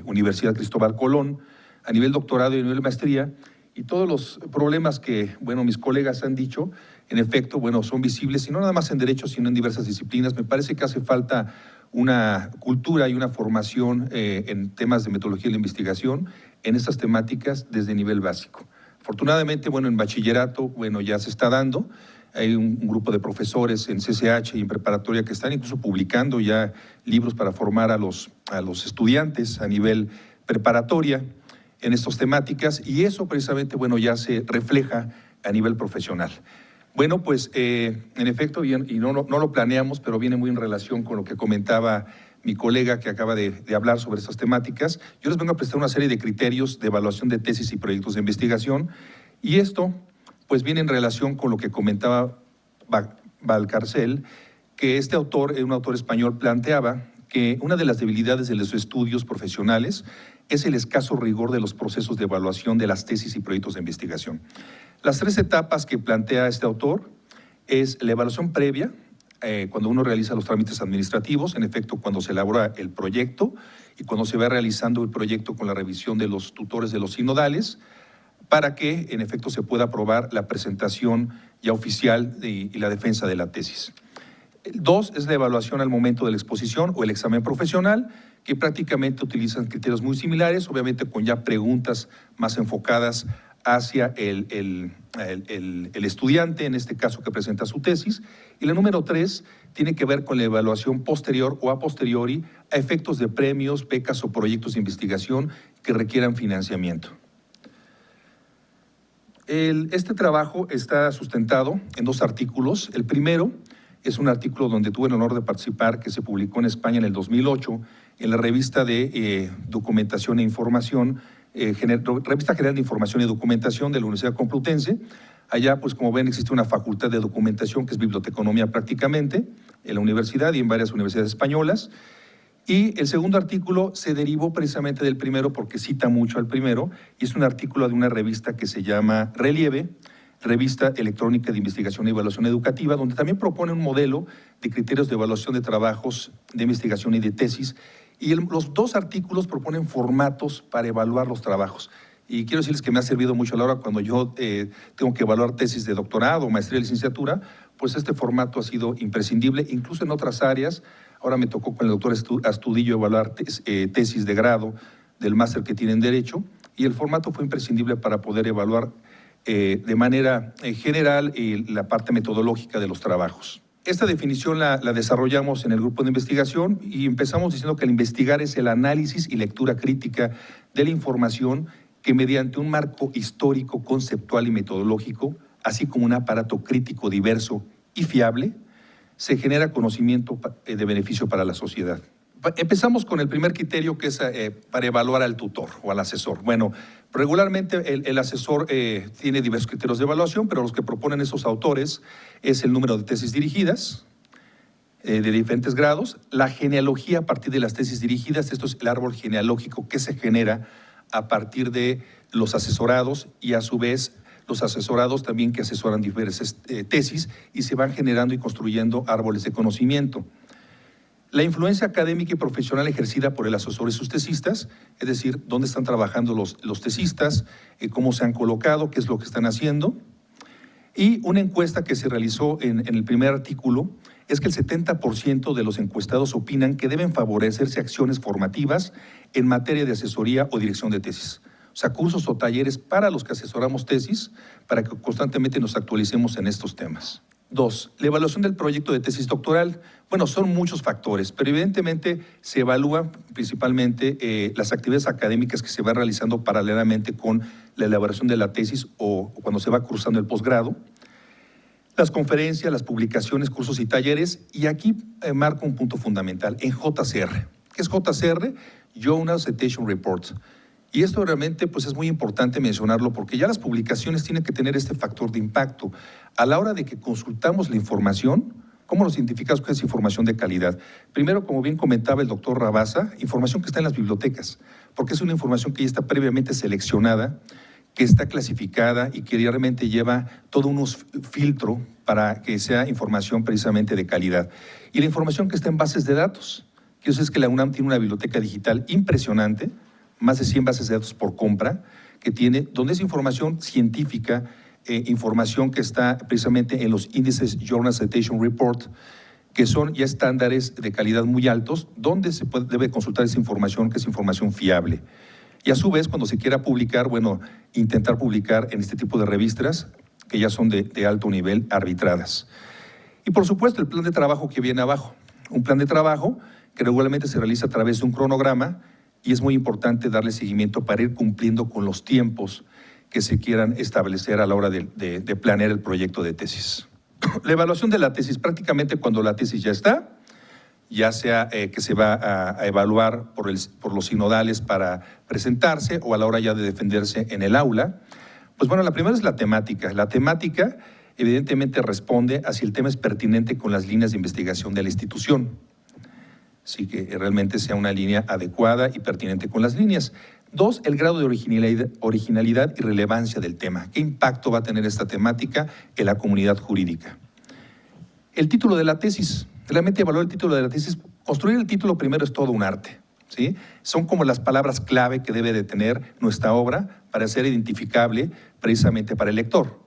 Universidad Cristóbal Colón, a nivel doctorado y a nivel maestría, y todos los problemas que, bueno, mis colegas han dicho, en efecto, bueno, son visibles, y no nada más en derecho, sino en diversas disciplinas. Me parece que hace falta una cultura y una formación en temas de metodología de la investigación en estas temáticas desde nivel básico. Afortunadamente, bueno, en bachillerato, bueno, ya se está dando. Hay un grupo de profesores en CCH y en preparatoria que están incluso publicando ya libros para formar a los estudiantes a nivel preparatoria en estas temáticas, y eso precisamente, bueno, ya se refleja a nivel profesional. Bueno, pues en efecto, y no lo planeamos, pero viene muy en relación con lo que comentaba mi colega que acaba de hablar sobre estas temáticas. Yo les vengo a presentar una serie de criterios de evaluación de tesis y proyectos de investigación, y esto pues viene en relación con lo que comentaba Valcárcel, que este autor, un autor español, planteaba que una de las debilidades de los estudios profesionales es el escaso rigor de los procesos de evaluación de las tesis y proyectos de investigación. Las tres etapas que plantea este autor es la evaluación previa, cuando uno realiza los trámites administrativos, en efecto, cuando se elabora el proyecto y cuando se va realizando el proyecto con la revisión de los tutores de los sinodales, para que, en efecto, se pueda aprobar la presentación ya oficial y la defensa de la tesis. 2 es la evaluación al momento de la exposición o el examen profesional, que prácticamente utilizan criterios muy similares, obviamente con ya preguntas más enfocadas hacia el estudiante, en este caso que presenta su tesis. Y la número 3 tiene que ver con la evaluación posterior o a posteriori a efectos de premios, becas o proyectos de investigación que requieran financiamiento. Este trabajo está sustentado en 2 artículos. El primero es un artículo donde tuve el honor de participar, que se publicó en España en el 2008, en la revista de Documentación e Información, Revista General de Información y Documentación de la Universidad Complutense. Allá, pues como ven, existe una facultad de documentación que es biblioteconomía prácticamente, en la universidad y en varias universidades españolas. Y el segundo artículo se derivó precisamente del primero porque cita mucho al primero, y es un artículo de una revista que se llama Relieve, Revista Electrónica de Investigación y Evaluación Educativa, donde también propone un modelo de criterios de evaluación de trabajos de investigación y de tesis, y los 2 artículos proponen formatos para evaluar los trabajos. Y quiero decirles que me ha servido mucho a la hora cuando yo tengo que evaluar tesis de doctorado, maestría y licenciatura, pues este formato ha sido imprescindible, incluso en otras áreas. Ahora me tocó con el doctor Astudillo evaluar tesis de grado del máster que tiene en Derecho, y el formato fue imprescindible para poder evaluar de manera general la parte metodológica de los trabajos. Esta definición la desarrollamos en el grupo de investigación y empezamos diciendo que el investigar es el análisis y lectura crítica de la información que mediante un marco histórico, conceptual y metodológico, así como un aparato crítico diverso y fiable, se genera conocimiento de beneficio para la sociedad. Empezamos con el primer criterio, que es para evaluar al tutor o al asesor. Bueno, regularmente el asesor tiene diversos criterios de evaluación, pero los que proponen esos autores es el número de tesis dirigidas de diferentes grados, la genealogía a partir de las tesis dirigidas, esto es el árbol genealógico que se genera a partir de los asesorados, y a su vez los asesorados también que asesoran diversas tesis, y se van generando y construyendo árboles de conocimiento. La influencia académica y profesional ejercida por el asesor y sus tesistas, es decir, dónde están trabajando los tesistas, cómo se han colocado, qué es lo que están haciendo. Y una encuesta que se realizó en el primer artículo es que el 70% de los encuestados opinan que deben favorecerse acciones formativas en materia de asesoría o dirección de tesis. O sea, cursos o talleres para los que asesoramos tesis, para que constantemente nos actualicemos en estos temas. 2, la evaluación del proyecto de tesis doctoral. Bueno, son muchos factores, pero evidentemente se evalúan principalmente las actividades académicas que se van realizando paralelamente con la elaboración de la tesis o cuando se va cursando el posgrado, las conferencias, las publicaciones, cursos y talleres, y aquí marco un punto fundamental, en JCR. ¿Qué es JCR? Journal Citation Report. Y esto realmente pues es muy importante mencionarlo porque ya las publicaciones tienen que tener este factor de impacto. A la hora de que consultamos la información, ¿cómo nos identificamos que es información de calidad? Primero, como bien comentaba el doctor Rabasa, información que está en las bibliotecas, porque es una información que ya está previamente seleccionada, que está clasificada y que realmente lleva todo un filtro para que sea información precisamente de calidad. Y la información que está en bases de datos, que es que la UNAM tiene una biblioteca digital impresionante, más de 100 bases de datos por compra, que tiene, donde es información científica, información que está precisamente en los índices Journal Citation Report, que son ya estándares de calidad muy altos, donde se debe consultar esa información, que es información fiable. Y a su vez, cuando se quiera publicar, bueno, intentar publicar en este tipo de revistas, que ya son de alto nivel, arbitradas. Y por supuesto, el plan de trabajo que viene abajo. Un plan de trabajo que regularmente se realiza a través de un cronograma, y es muy importante darle seguimiento para ir cumpliendo con los tiempos que se quieran establecer a la hora de planear el proyecto de tesis. La evaluación de la tesis, prácticamente cuando la tesis ya está, ya sea que se va a evaluar por los sinodales para presentarse o a la hora ya de defenderse en el aula. Pues bueno, la primera es la temática. La temática evidentemente responde a si el tema es pertinente con las líneas de investigación de la institución. Sí, que realmente sea una línea adecuada y pertinente con las líneas. 2, el grado de originalidad y relevancia del tema. ¿Qué impacto va a tener esta temática en la comunidad jurídica? El título de la tesis. Realmente evaluar el título de la tesis. Construir el título primero es todo un arte, ¿sí? Son como las palabras clave que debe de tener nuestra obra para ser identificable precisamente para el lector.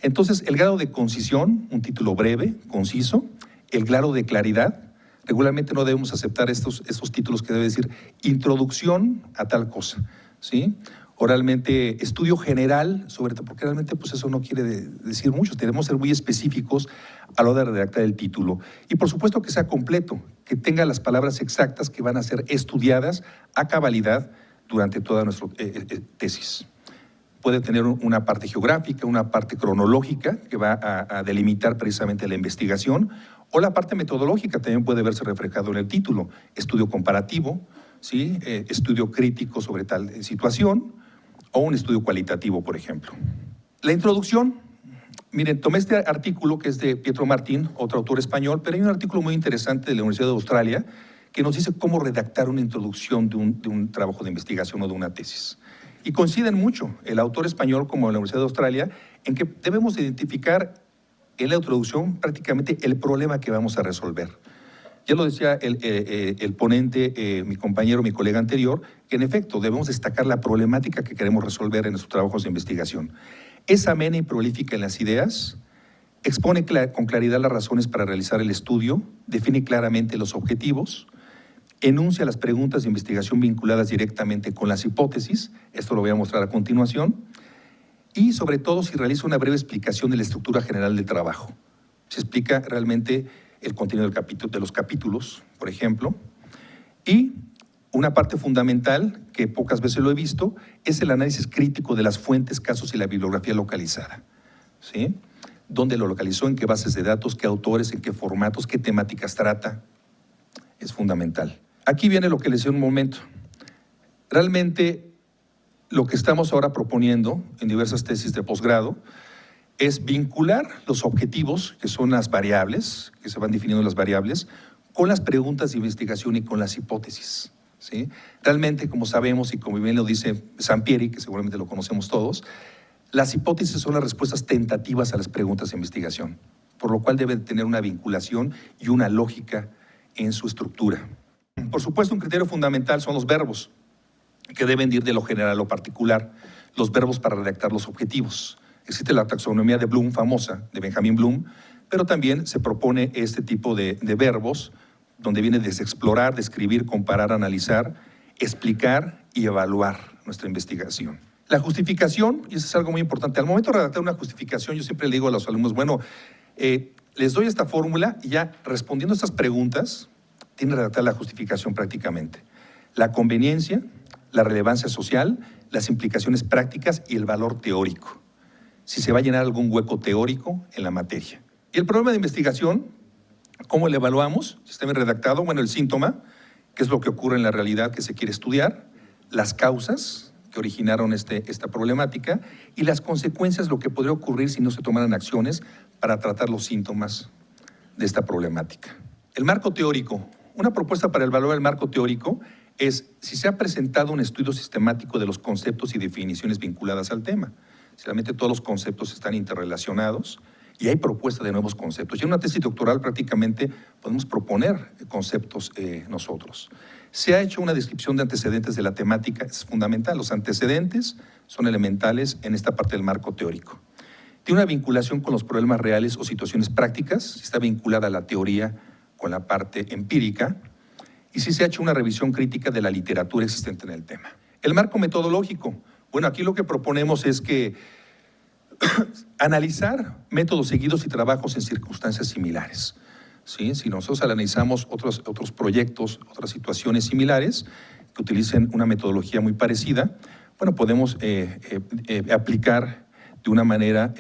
Entonces, el grado de concisión, un título breve, conciso. El grado de claridad. Regularmente no debemos aceptar estos títulos que debe decir introducción a tal cosa, ¿sí? Oralmente, estudio general, sobre todo, porque realmente pues eso no quiere decir mucho. Debemos ser muy específicos a la hora de redactar el título. Y por supuesto que sea completo, que tenga las palabras exactas que van a ser estudiadas a cabalidad durante toda nuestra tesis. Puede tener una parte geográfica, una parte cronológica que va a delimitar precisamente la investigación, o la parte metodológica también puede verse reflejado en el título, estudio comparativo, ¿sí? Estudio crítico sobre tal situación, o un estudio cualitativo, por ejemplo. La introducción, miren, tomé este artículo que es de Pietro Martín, otro autor español, pero hay un artículo muy interesante de la Universidad de Australia que nos dice cómo redactar una introducción de un trabajo de investigación o de una tesis. Y coinciden mucho el autor español como la Universidad de Australia en que debemos identificar en la introducción prácticamente el problema que vamos a resolver. Ya lo decía el ponente, mi compañero, mi colega anterior, que en efecto debemos destacar la problemática que queremos resolver en nuestros trabajos de investigación. Es amena y prolífica en las ideas, expone con claridad las razones para realizar el estudio, define claramente los objetivos, enuncia las preguntas de investigación vinculadas directamente con las hipótesis, esto lo voy a mostrar a continuación, y sobre todo si realiza una breve explicación de la estructura general del trabajo. Se explica realmente el contenido de los capítulos, por ejemplo, y una parte fundamental, que pocas veces lo he visto, es el análisis crítico de las fuentes, casos y la bibliografía localizada, ¿sí? ¿Dónde lo localizó? ¿En qué bases de datos? ¿Qué autores? ¿En qué formatos? ¿Qué temáticas trata? Es fundamental. Aquí viene lo que les decía un momento. Realmente, lo que estamos ahora proponiendo en diversas tesis de posgrado es vincular los objetivos, que son las variables, que se van definiendo las variables, con las preguntas de investigación y con las hipótesis, ¿sí? Realmente, como sabemos y como bien lo dice Sampieri, que seguramente lo conocemos todos, las hipótesis son las respuestas tentativas a las preguntas de investigación, por lo cual deben tener una vinculación y una lógica en su estructura. Por supuesto, un criterio fundamental son los verbos, que deben ir de lo general a lo particular, los verbos para redactar los objetivos. Existe la taxonomía de Bloom, famosa, de Benjamin Bloom, pero también se propone este tipo de verbos, donde viene desde explorar, describir, comparar, analizar, explicar y evaluar nuestra investigación. La justificación, y eso es algo muy importante, al momento de redactar una justificación, yo siempre le digo a los alumnos, bueno, les doy esta fórmula y ya respondiendo a estas preguntas, tienen que redactar la justificación prácticamente. La conveniencia, la relevancia social, las implicaciones prácticas y el valor teórico. Si se va a llenar algún hueco teórico en la materia. Y el problema de investigación, ¿cómo lo evaluamos? Si está bien redactado, bueno, el síntoma, que es lo que ocurre en la realidad que se quiere estudiar, las causas que originaron esta problemática y las consecuencias, lo que podría ocurrir si no se tomaran acciones para tratar los síntomas de esta problemática. El marco teórico. Una propuesta para evaluar el marco teórico es si se ha presentado un estudio sistemático de los conceptos y definiciones vinculadas al tema. Si realmente todos los conceptos están interrelacionados y hay propuesta de nuevos conceptos. Y en una tesis doctoral prácticamente podemos proponer conceptos nosotros. Se ha hecho una descripción de antecedentes de la temática, es fundamental. Los antecedentes son elementales en esta parte del marco teórico. Tiene una vinculación con los problemas reales o situaciones prácticas, está vinculada a la teoría con la parte empírica, y sí se ha hecho una revisión crítica de la literatura existente en el tema. El marco metodológico. Bueno, aquí lo que proponemos es que analizar métodos seguidos y trabajos en circunstancias similares. ¿Sí? Si nosotros analizamos otros proyectos, otras situaciones similares que utilicen una metodología muy parecida, bueno, podemos aplicar de una manera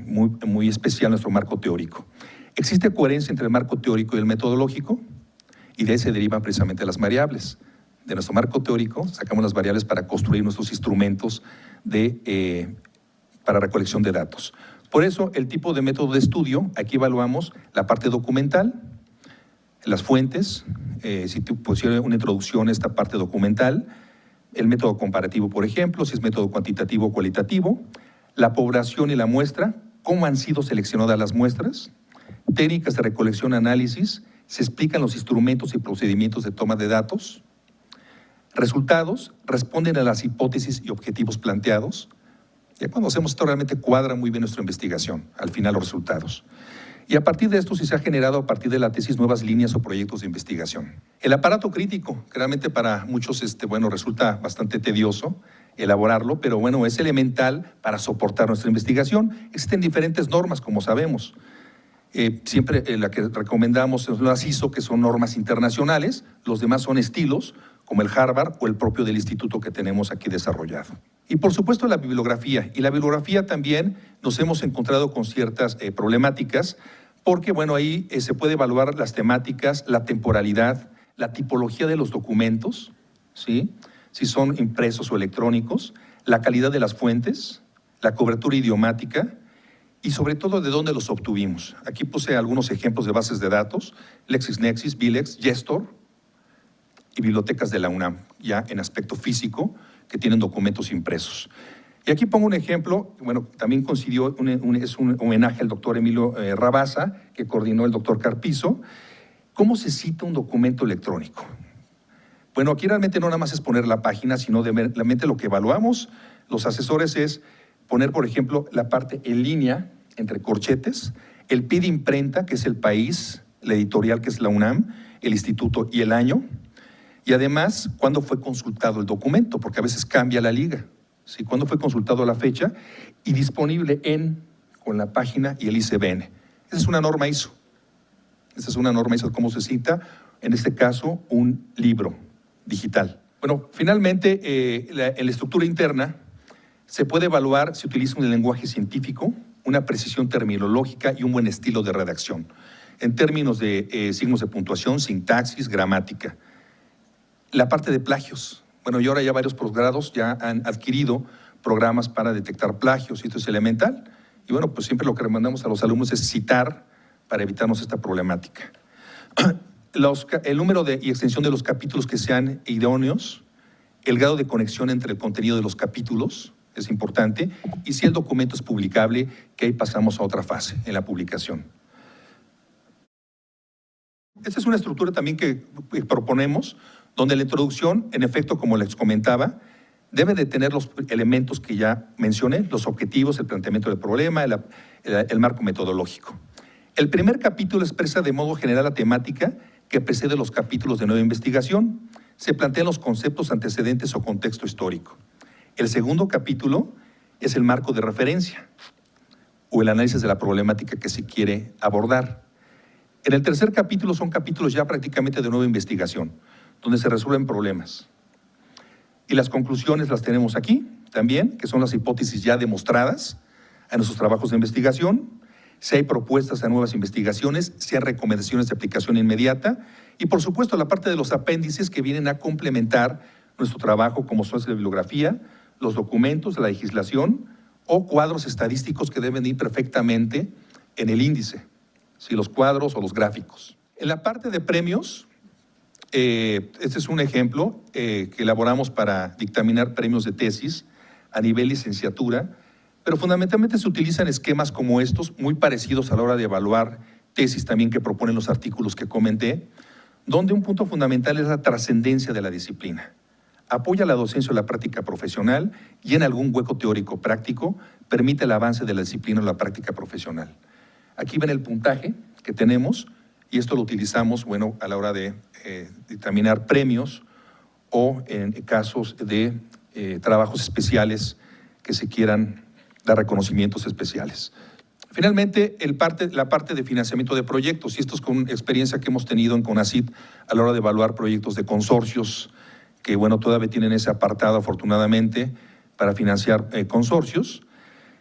muy especial nuestro marco teórico. ¿Existe coherencia entre el marco teórico y el metodológico? Y de ahí se derivan precisamente las variables. De nuestro marco teórico sacamos las variables para construir nuestros instrumentos para recolección de datos. Por eso, el tipo de método de estudio, aquí evaluamos la parte documental, las fuentes, si te pusiera una introducción a esta parte documental, el método comparativo, por ejemplo, si es método cuantitativo o cualitativo, la población y la muestra, cómo han sido seleccionadas las muestras, técnicas de recolección y análisis, se explican los instrumentos y procedimientos de toma de datos, resultados, responden a las hipótesis y objetivos planteados. Ya cuando hacemos esto realmente cuadra muy bien nuestra investigación, al final los resultados. Y a partir de esto sí se ha generado a partir de la tesis nuevas líneas o proyectos de investigación. El aparato crítico, que realmente para muchos resulta bastante tedioso elaborarlo, pero bueno, es elemental para soportar nuestra investigación. Existen diferentes normas, como sabemos. Siempre la que recomendamos es las ISO, que son normas internacionales, los demás son estilos, como el Harvard o el propio del instituto que tenemos aquí desarrollado. Y por supuesto la bibliografía. Y la bibliografía también nos hemos encontrado con ciertas problemáticas, porque bueno, ahí se puede evaluar las temáticas, la temporalidad, la tipología de los documentos, ¿sí? Si son impresos o electrónicos, la calidad de las fuentes, la cobertura idiomática, y sobre todo de dónde los obtuvimos. Aquí puse algunos ejemplos de bases de datos, LexisNexis, Vilex, Gestor y bibliotecas de la UNAM, ya en aspecto físico, que tienen documentos impresos. Y aquí pongo un ejemplo, bueno, también coincidió, es un homenaje al doctor Emilio Rabasa, que coordinó el doctor Carpizo. ¿Cómo se cita un documento electrónico? Bueno, aquí realmente no nada más es poner la página, sino realmente lo que evaluamos los asesores es poner, por ejemplo, la parte en línea, entre corchetes, el pie de imprenta, que es el país, la editorial, que es la UNAM, el instituto y el año, y además, cuándo fue consultado el documento, porque a veces cambia la liga, ¿sí? Cuándo fue consultado la fecha y disponible con la página y el ICBN. Esa es una norma ISO. Esa es una norma ISO de cómo se cita, en este caso, un libro digital. Bueno, finalmente, en la estructura interna, se puede evaluar si utiliza un lenguaje científico, una precisión terminológica y un buen estilo de redacción, en términos de signos de puntuación, sintaxis, gramática. La parte de plagios. Bueno, y ahora ya varios posgrados ya han adquirido programas para detectar plagios, y esto es elemental. Y bueno, pues siempre lo que recomendamos a los alumnos es citar para evitarnos esta problemática. El número y extensión de los capítulos que sean idóneos, el grado de conexión entre el contenido de los capítulos, es importante, y si el documento es publicable, que ahí pasamos a otra fase, en la publicación. Esta es una estructura también que proponemos, donde la introducción, en efecto, como les comentaba, debe de tener los elementos que ya mencioné, los objetivos, el planteamiento del problema, el marco metodológico. El primer capítulo expresa de modo general la temática que precede los capítulos de nueva investigación. Se plantean los conceptos antecedentes o contexto histórico. El segundo capítulo es el marco de referencia o el análisis de la problemática que se quiere abordar. En el tercer capítulo son capítulos ya prácticamente de nueva investigación, donde se resuelven problemas. Y las conclusiones las tenemos aquí también, que son las hipótesis ya demostradas en nuestros trabajos de investigación, si hay propuestas a nuevas investigaciones, si hay recomendaciones de aplicación inmediata, y por supuesto la parte de los apéndices que vienen a complementar nuestro trabajo, como son la bibliografía, los documentos, la legislación o cuadros estadísticos que deben ir perfectamente en el índice, si los cuadros o los gráficos. En la parte de premios, este es un ejemplo que elaboramos para dictaminar premios de tesis a nivel licenciatura. pero fundamentalmente se utilizan esquemas como estos, muy parecidos a la hora de evaluar tesis también que proponen los artículos que comenté, donde un punto fundamental es la trascendencia de la disciplina. Apoya la docencia o la práctica profesional y en algún hueco teórico práctico permite el avance de la disciplina o la práctica profesional. Aquí ven el puntaje que tenemos y esto lo utilizamos, bueno, a la hora de determinar premios o en casos de trabajos especiales que se quieran dar reconocimientos especiales. Finalmente, la parte de financiamiento de proyectos, y esto es con experiencia que hemos tenido en CONACYT a la hora de evaluar proyectos de consorcios, que bueno, todavía tienen ese apartado afortunadamente para financiar consorcios.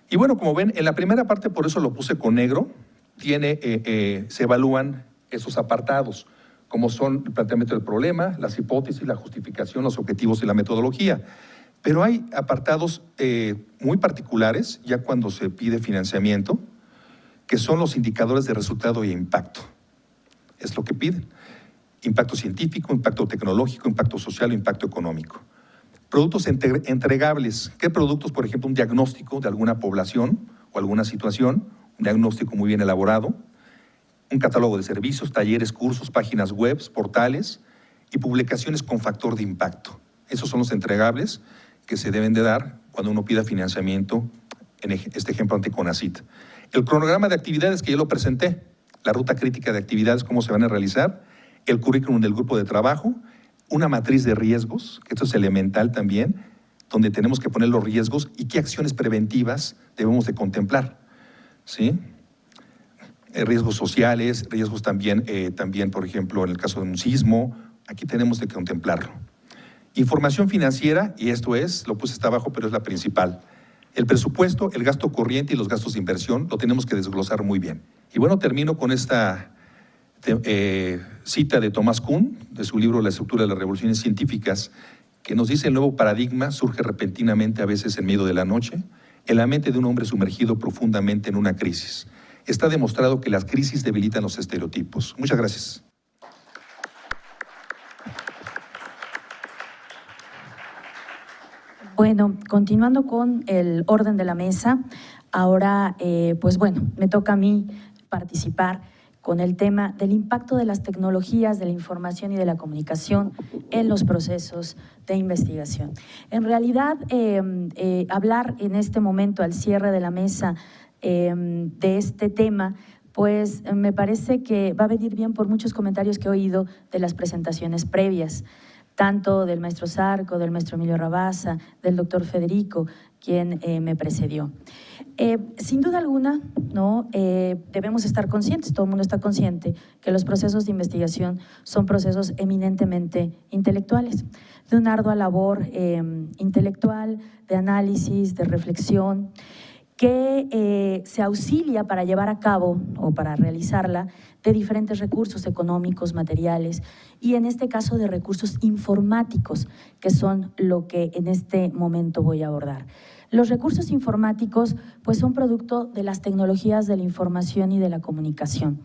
Y bueno, como ven, en la primera parte, por eso lo puse con negro, se evalúan esos apartados, como son el planteamiento del problema, las hipótesis, la justificación, los objetivos y la metodología. Pero hay apartados muy particulares, ya cuando se pide financiamiento, que son los indicadores de resultado y impacto. Es lo que piden. Impacto científico, impacto tecnológico, impacto social, impacto económico. Productos entregables. ¿Qué productos? Por ejemplo, un diagnóstico de alguna población o alguna situación, un diagnóstico muy bien elaborado, un catálogo de servicios, talleres, cursos, páginas web, portales y publicaciones con factor de impacto. Esos son los entregables que se deben de dar cuando uno pida financiamiento, en este ejemplo ante CONACYT. El cronograma de actividades que ya lo presenté, la ruta crítica de actividades, cómo se van a realizar, el currículum del grupo de trabajo, una matriz de riesgos, que esto es elemental también, donde tenemos que poner los riesgos y qué acciones preventivas debemos de contemplar, ¿sí? Riesgos sociales, riesgos también, por ejemplo, en el caso de un sismo, aquí tenemos de contemplarlo. Información financiera, y esto es, lo puse hasta abajo, pero es la principal. El presupuesto, el gasto corriente y los gastos de inversión lo tenemos que desglosar muy bien. Y bueno, termino con esta cita de Thomas Kuhn, de su libro La estructura de las revoluciones científicas, que nos dice: el nuevo paradigma surge repentinamente, a veces en medio de la noche, en la mente de un hombre sumergido profundamente en una crisis. Está demostrado que las crisis debilitan los estereotipos. Muchas gracias. Bueno, continuando con el orden de la mesa, ahora, pues bueno, me toca a mí participar con el tema del impacto de las tecnologías de la información y de la comunicación en los procesos de investigación. En realidad, hablar en este momento, al cierre de la mesa, de este tema, pues me parece que va a venir bien por muchos comentarios que he oído de las presentaciones previas, tanto del maestro Zarco, del maestro Emilio Rabasa, del doctor Federico, quien me precedió. Sin duda alguna, ¿no? Debemos estar conscientes, todo el mundo está consciente, que los procesos de investigación son procesos eminentemente intelectuales, de una ardua labor intelectual, de análisis, de reflexión, que se auxilia para llevar a cabo o para realizarla de diferentes recursos económicos, materiales y en este caso de recursos informáticos, que son lo que en este momento voy a abordar. Los recursos informáticos pues son producto de las tecnologías de la información y de la comunicación.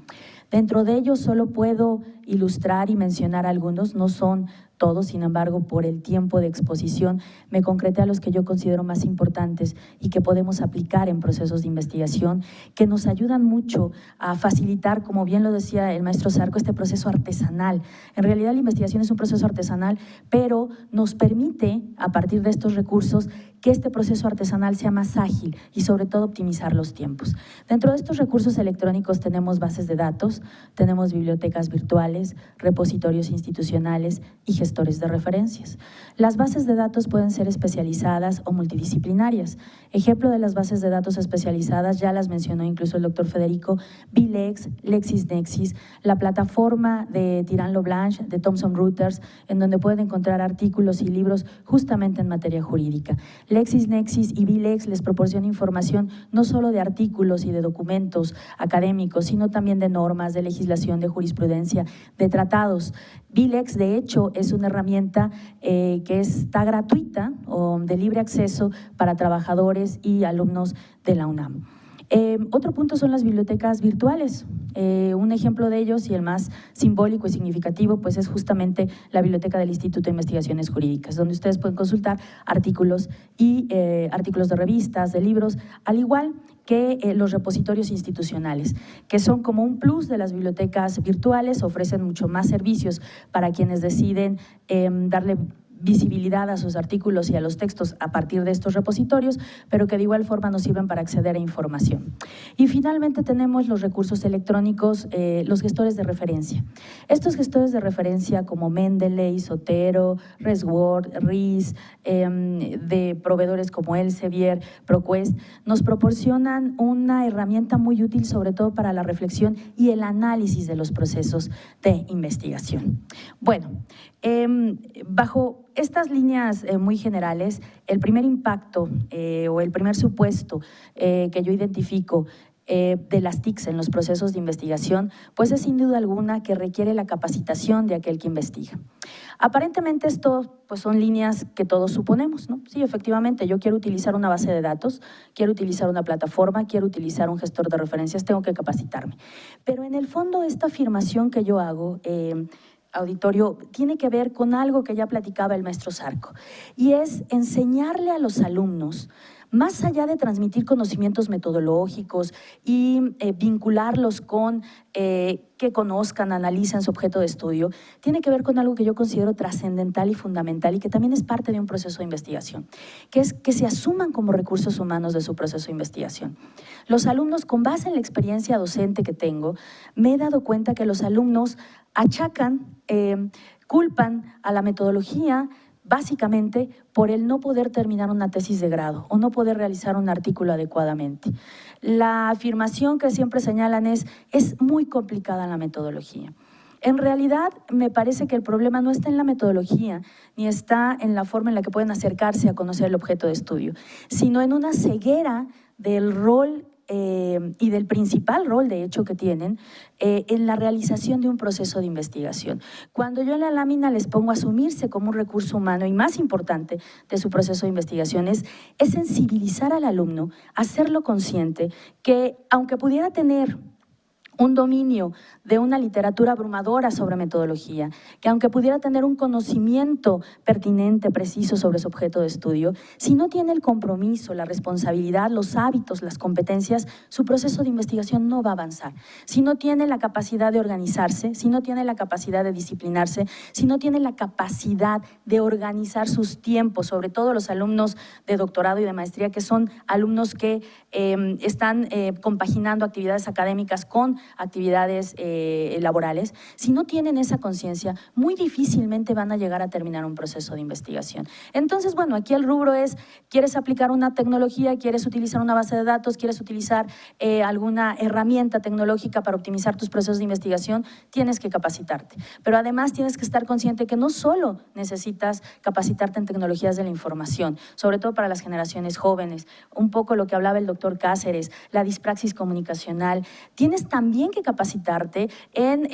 Dentro de ellos solo puedo ilustrar y mencionar algunos, no son todos, sin embargo, por el tiempo de exposición, me concreté a los que yo considero más importantes y que podemos aplicar en procesos de investigación, que nos ayudan mucho a facilitar, como bien lo decía el maestro Zarco, este proceso artesanal. En realidad la investigación es un proceso artesanal, pero nos permite, a partir de estos recursos, que este proceso artesanal sea más ágil y sobre todo optimizar los tiempos. Dentro de estos recursos electrónicos tenemos bases de datos, tenemos bibliotecas virtuales, repositorios institucionales y gestores de referencias. Las bases de datos pueden ser especializadas o multidisciplinarias. Ejemplo de las bases de datos especializadas, ya las mencionó incluso el doctor Federico, BILEX, LexisNexis, la plataforma de Tirán-Loblanche, de Thomson Reuters, en donde pueden encontrar artículos y libros justamente en materia jurídica. LexisNexis y BILEX les proporcionan información no solo de artículos y de documentos académicos, sino también de normas, de legislación, de jurisprudencia, de tratados. BILEX, de hecho, es una herramienta que está gratuita o de libre acceso para trabajadores y alumnos de la UNAM. Otro punto son las bibliotecas virtuales. Un ejemplo de ellos y el más simbólico y significativo pues es justamente la biblioteca del Instituto de Investigaciones Jurídicas, donde ustedes pueden consultar artículos y artículos de revistas, de libros, al igual que los repositorios institucionales, que son como un plus de las bibliotecas virtuales, ofrecen mucho más servicios para quienes deciden darle visibilidad a sus artículos y a los textos a partir de estos repositorios, pero que de igual forma nos sirven para acceder a información. Y finalmente tenemos los recursos electrónicos, los gestores de referencia. Estos gestores de referencia como Mendeley, Zotero, ResWord, RIS, de proveedores como Elsevier, ProQuest, nos proporcionan una herramienta muy útil sobre todo para la reflexión y el análisis de los procesos de investigación. Bueno, bajo estas líneas muy generales, el primer impacto o el primer supuesto que yo identifico de las TICs en los procesos de investigación, pues es sin duda alguna que requiere la capacitación de aquel que investiga. Aparentemente esto pues son líneas que todos suponemos, ¿no? Sí, efectivamente, yo quiero utilizar una base de datos, quiero utilizar una plataforma, quiero utilizar un gestor de referencias, tengo que capacitarme. Pero en el fondo esta afirmación que yo hago, auditorio, tiene que ver con algo que ya platicaba el maestro Zarco, y es enseñarle a los alumnos, más allá de transmitir conocimientos metodológicos y vincularlos con que conozcan, analicen su objeto de estudio, tiene que ver con algo que yo considero trascendental y fundamental y que también es parte de un proceso de investigación, que es que se asuman como recursos humanos de su proceso de investigación. Los alumnos, con base en la experiencia docente que tengo, me he dado cuenta que los alumnos achacan, culpan a la metodología básicamente por el no poder terminar una tesis de grado o no poder realizar un artículo adecuadamente. La afirmación que siempre señalan es muy complicada la metodología. En realidad, me parece que el problema no está en la metodología, ni está en la forma en la que pueden acercarse a conocer el objeto de estudio, sino en una ceguera del rol y del principal rol, de hecho, que tienen en la realización de un proceso de investigación. Cuando yo en la lámina les pongo a asumirse como un recurso humano y más importante de su proceso de investigación es sensibilizar al alumno, hacerlo consciente que aunque pudiera tener un dominio de una literatura abrumadora sobre metodología, que aunque pudiera tener un conocimiento pertinente, preciso sobre su objeto de estudio, si no tiene el compromiso, la responsabilidad, los hábitos, las competencias, su proceso de investigación no va a avanzar. Si no tiene la capacidad de organizarse, si no tiene la capacidad de disciplinarse, si no tiene la capacidad de organizar sus tiempos, sobre todo los alumnos de doctorado y de maestría, que son alumnos que están compaginando actividades académicas con actividades laborales, si no tienen esa conciencia, muy difícilmente van a llegar a terminar un proceso de investigación. Entonces, bueno, aquí el rubro es, ¿quieres aplicar una tecnología? ¿Quieres utilizar una base de datos? ¿Quieres utilizar alguna herramienta tecnológica para optimizar tus procesos de investigación? Tienes que capacitarte. Pero además tienes que estar consciente que no solo necesitas capacitarte en tecnologías de la información, sobre todo para las generaciones jóvenes, un poco lo que hablaba el doctor Cáceres, la dispraxis comunicacional, tienes también que capacitarte en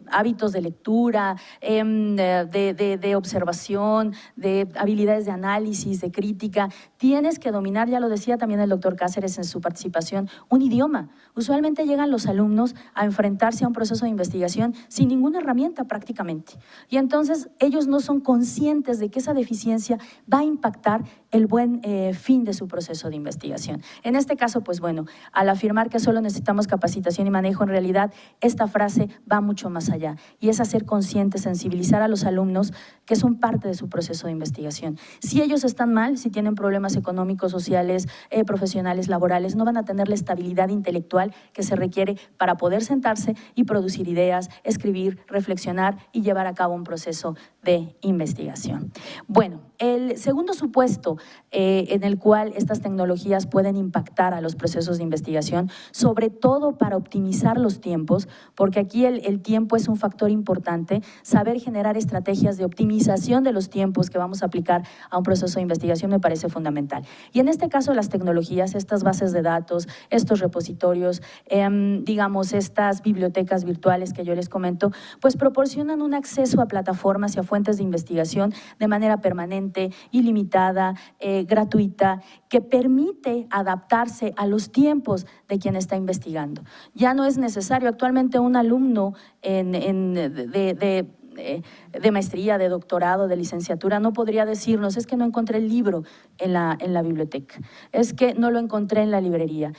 hábitos de lectura, de observación, de habilidades de análisis, de crítica. Tienes que dominar, ya lo decía también el doctor Cáceres en su participación, un idioma. Usualmente llegan los alumnos a enfrentarse a un proceso de investigación sin ninguna herramienta prácticamente. Y entonces ellos no son conscientes de que esa deficiencia va a impactar el buen fin de su proceso de investigación. En este caso, pues bueno, al afirmar que solo necesitamos capacitación y manejo, en realidad esta frase va mucho más allá y es hacer consciente, sensibilizar a los alumnos que son parte de su proceso de investigación. Si ellos están mal, si tienen problemas económicos, sociales, profesionales, laborales, no van a tener la estabilidad intelectual que se requiere para poder sentarse y producir ideas, escribir, reflexionar y llevar a cabo un proceso de investigación. Bueno, el segundo supuesto en el cual estas tecnologías pueden impactar a los procesos de investigación, sobre todo todo para optimizar los tiempos, porque aquí el tiempo es un factor importante, saber generar estrategias de optimización de los tiempos que vamos a aplicar a un proceso de investigación me parece fundamental. Y en este caso las tecnologías, estas bases de datos, estos repositorios, digamos estas bibliotecas virtuales que yo les comento, pues proporcionan un acceso a plataformas y a fuentes de investigación de manera permanente, ilimitada, gratuita, que permite adaptarse a los tiempos de quien está investigando. Ya no es necesario, actualmente un alumno de maestría, de doctorado, de licenciatura, no podría decirnos, es que no encontré el libro en la biblioteca, es que no lo encontré en la librería.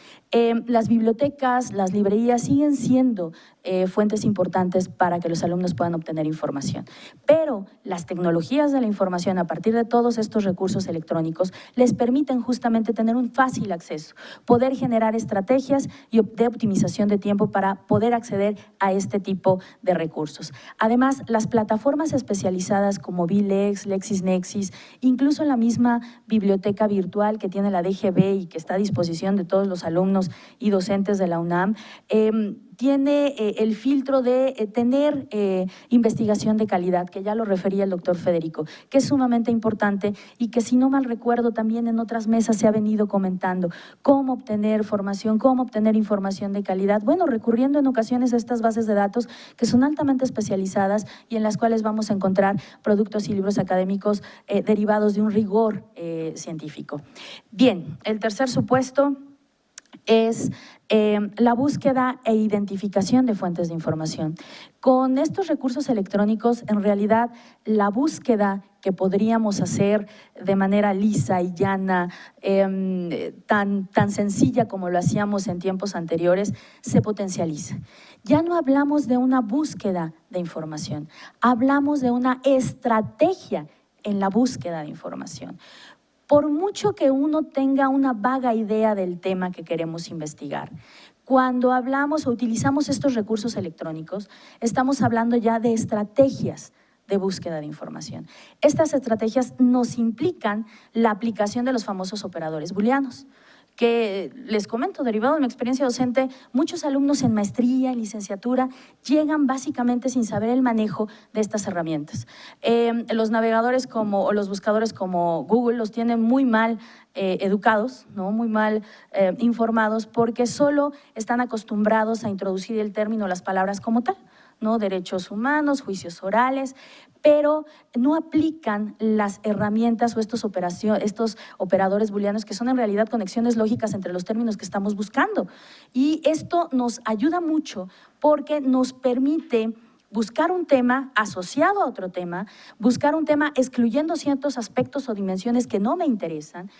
Las bibliotecas, las librerías siguen siendo fuentes importantes para que los alumnos puedan obtener información, pero las tecnologías de la información a partir de todos estos recursos electrónicos les permiten justamente tener un fácil acceso, poder generar estrategias de optimización de tiempo para poder acceder a este tipo de recursos. Además, las plataformas especializadas como Vilex, LexisNexis, incluso la misma biblioteca virtual que tiene la DGB y que está a disposición de todos los alumnos y docentes de la UNAM, tiene el filtro de tener investigación de calidad, que ya lo refería el doctor Federico, que es sumamente importante y que, si no mal recuerdo, también en otras mesas se ha venido comentando cómo obtener formación, cómo obtener información de calidad. Bueno, recurriendo en ocasiones a estas bases de datos que son altamente especializadas y en las cuales vamos a encontrar productos y libros académicos derivados de un rigor científico. Bien, el tercer supuesto es la búsqueda e identificación de fuentes de información. Con estos recursos electrónicos, en realidad, la búsqueda que podríamos hacer de manera lisa y llana, tan sencilla como lo hacíamos en tiempos anteriores, se potencializa. Ya no hablamos de una búsqueda de información, hablamos de una estrategia en la búsqueda de información. Por mucho que uno tenga una vaga idea del tema que queremos investigar, cuando hablamos o utilizamos estos recursos electrónicos, estamos hablando ya de estrategias de búsqueda de información. Estas estrategias nos implican la aplicación de los famosos operadores booleanos, que les comento, derivado de mi experiencia docente, muchos alumnos en maestría, en licenciatura, llegan básicamente sin saber el manejo de estas herramientas. Los navegadores o los buscadores como Google los tienen muy mal educados, ¿no? Muy mal informados, porque solo están acostumbrados a introducir el término, las palabras como tal, ¿no? Derechos humanos, juicios orales, pero no aplican las herramientas o estos operadores booleanos, que son en realidad conexiones lógicas entre los términos que estamos buscando. Y esto nos ayuda mucho porque nos permite buscar un tema asociado a otro tema, buscar un tema excluyendo ciertos aspectos o dimensiones que no me interesan,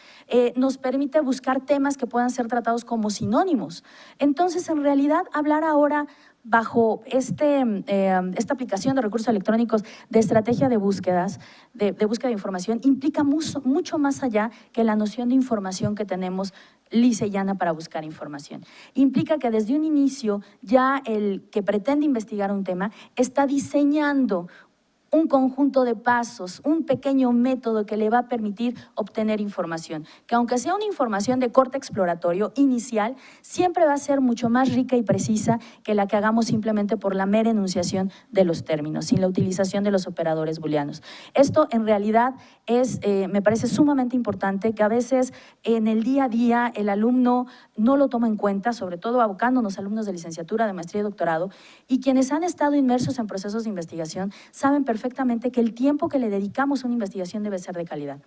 nos permite buscar temas que puedan ser tratados como sinónimos. Entonces, en realidad, hablar ahora bajo esta aplicación de recursos electrónicos de estrategia de búsquedas, de búsqueda de información, implica mucho más allá que la noción de información que tenemos lisa y llana para buscar información. Implica que desde un inicio ya el que pretende investigar un tema está diseñando un conjunto de pasos, un pequeño método que le va a permitir obtener información, que aunque sea una información de corte exploratorio inicial, siempre va a ser mucho más rica y precisa que la que hagamos simplemente por la mera enunciación de los términos, sin la utilización de los operadores booleanos. Esto en realidad me parece sumamente importante, que a veces en el día a día el alumno no lo toma en cuenta, sobre todo abocándonos alumnos de licenciatura, de maestría y doctorado, y quienes han estado inmersos en procesos de investigación saben perfectamente que el tiempo que le dedicamos a una investigación debe ser de calidad.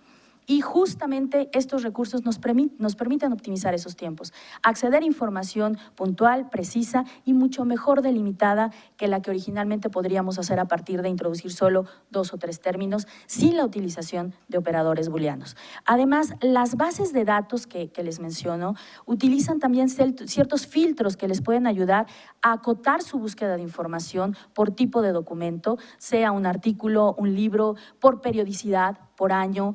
Y justamente estos recursos nos permiten optimizar esos tiempos, acceder a información puntual, precisa y mucho mejor delimitada que la que originalmente podríamos hacer a partir de introducir solo 2 o 3 términos sin la utilización de operadores booleanos. Además, las bases de datos que les menciono utilizan también ciertos filtros que les pueden ayudar a acotar su búsqueda de información por tipo de documento, sea un artículo, un libro, por periodicidad, por año,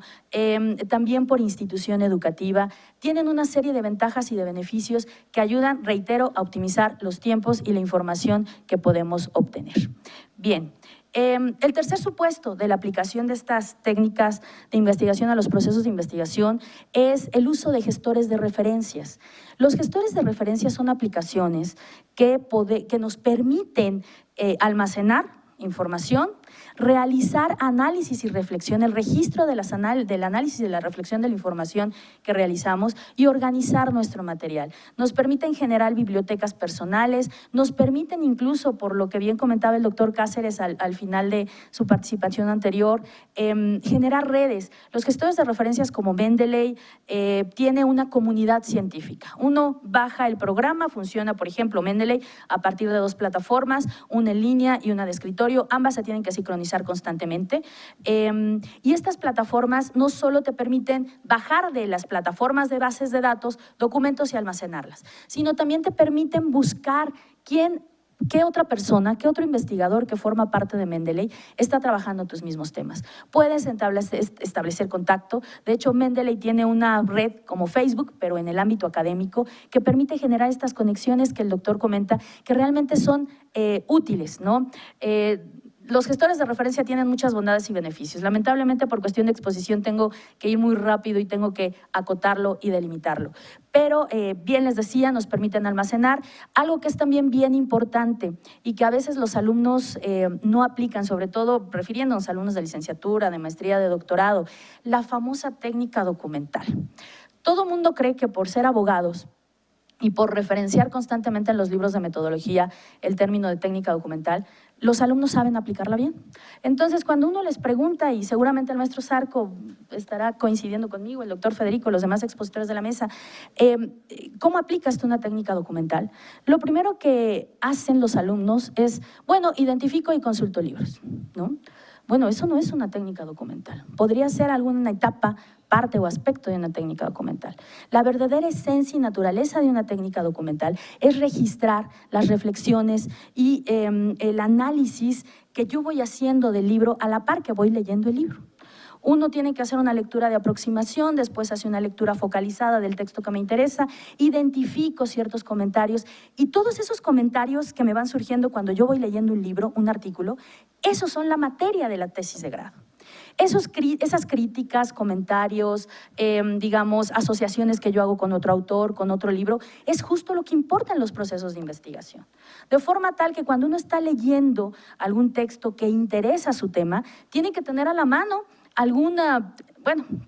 también por institución educativa. Tienen una serie de ventajas y de beneficios que ayudan, reitero, a optimizar los tiempos y la información que podemos obtener. Bien, El tercer supuesto de la aplicación de estas técnicas de investigación a los procesos de investigación es el uso de gestores de referencias. Los gestores de referencias son aplicaciones que nos permiten almacenar información, realizar análisis y reflexión, el registro del análisis y de la reflexión de la información que realizamos y organizar nuestro material. Nos permiten generar bibliotecas personales, nos permiten incluso, por lo que bien comentaba el doctor Cáceres al final de su participación anterior, generar redes. Los gestores de referencias como Mendeley tiene una comunidad científica. Uno baja el programa, funciona, por ejemplo, Mendeley a partir de 2 plataformas, una en línea y una de escritorio. Ambas se tienen que sincronizar constantemente y estas plataformas no solo te permiten bajar de las plataformas de bases de datos documentos y almacenarlas, sino también te permiten buscar qué otra persona, qué otro investigador que forma parte de Mendeley está trabajando tus mismos temas. Puedes establecer contacto. De hecho, Mendeley tiene una red como Facebook, pero en el ámbito académico, que permite generar estas conexiones que el doctor comenta, que realmente son útiles, ¿no? Los gestores de referencia tienen muchas bondades y beneficios. Lamentablemente, por cuestión de exposición, tengo que ir muy rápido y tengo que acotarlo y delimitarlo. Pero, bien les decía, nos permiten almacenar. Algo que es también bien importante y que a veces los alumnos no aplican, sobre todo refiriéndonos a alumnos de licenciatura, de maestría, de doctorado, la famosa técnica documental. Todo mundo cree que por ser abogados y por referenciar constantemente en los libros de metodología el término de técnica documental, los alumnos saben aplicarla bien. Entonces, cuando uno les pregunta, y seguramente el maestro Zarco estará coincidiendo conmigo, el doctor Federico, los demás expositores de la mesa, ¿cómo aplicas tú una técnica documental? Lo primero que hacen los alumnos es, bueno, identifico y consulto libros, ¿no? Bueno, eso no es una técnica documental. Podría ser alguna etapa, parte o aspecto de una técnica documental. La verdadera esencia y naturaleza de una técnica documental es registrar las reflexiones y el análisis que yo voy haciendo del libro a la par que voy leyendo el libro. Uno tiene que hacer una lectura de aproximación, después hace una lectura focalizada del texto que me interesa, identifico ciertos comentarios y todos esos comentarios que me van surgiendo cuando yo voy leyendo un libro, un artículo, esos son la materia de la tesis de grado. Esas críticas, comentarios, digamos, asociaciones que yo hago con otro autor, con otro libro, es justo lo que importa en los procesos de investigación. De forma tal que cuando uno está leyendo algún texto que interesa su tema, tiene que tener a la mano alguna,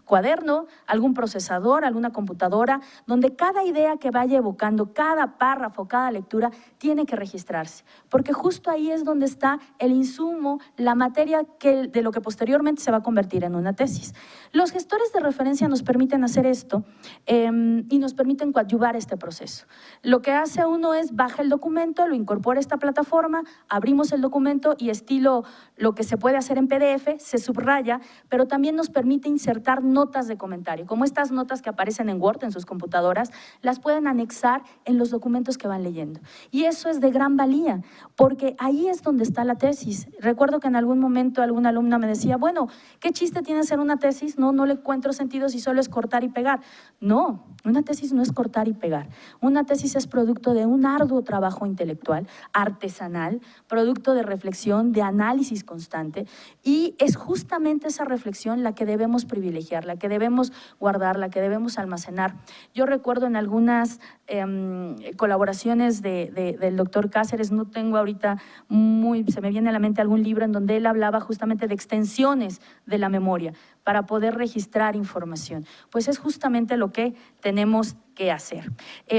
cuaderno, algún procesador, alguna computadora, donde cada idea que vaya evocando, cada párrafo, cada lectura, tiene que registrarse, porque justo ahí es donde está el insumo, la materia de lo que posteriormente se va a convertir en una tesis. Los gestores de referencia nos permiten hacer esto y nos permiten coadyuvar este proceso. Lo que hace uno es baja el documento, lo incorpora a esta plataforma, abrimos el documento y estilo lo que se puede hacer en PDF, se subraya, pero también nos permite insertar notas de comentario. Como estas notas que aparecen en Word en sus computadoras, las pueden anexar en los documentos que van leyendo. Y eso es de gran valía, porque ahí es donde está la tesis. Recuerdo que en algún momento alguna alumna me decía, bueno, ¿qué chiste tiene hacer una tesis? No le encuentro sentido si solo es cortar y pegar. No, una tesis no es cortar y pegar. Una tesis es producto de un arduo trabajo intelectual, artesanal, producto de reflexión, de análisis constante, y es justamente esa reflexión la que debemos privilegiar, la que debemos guardar, la que debemos almacenar. Yo recuerdo en algunas colaboraciones del doctor Cáceres, no tengo ahorita se me viene a la mente algún libro en donde él hablaba justamente de extensiones de la memoria para poder registrar información. Pues es justamente lo que tenemos que hacer.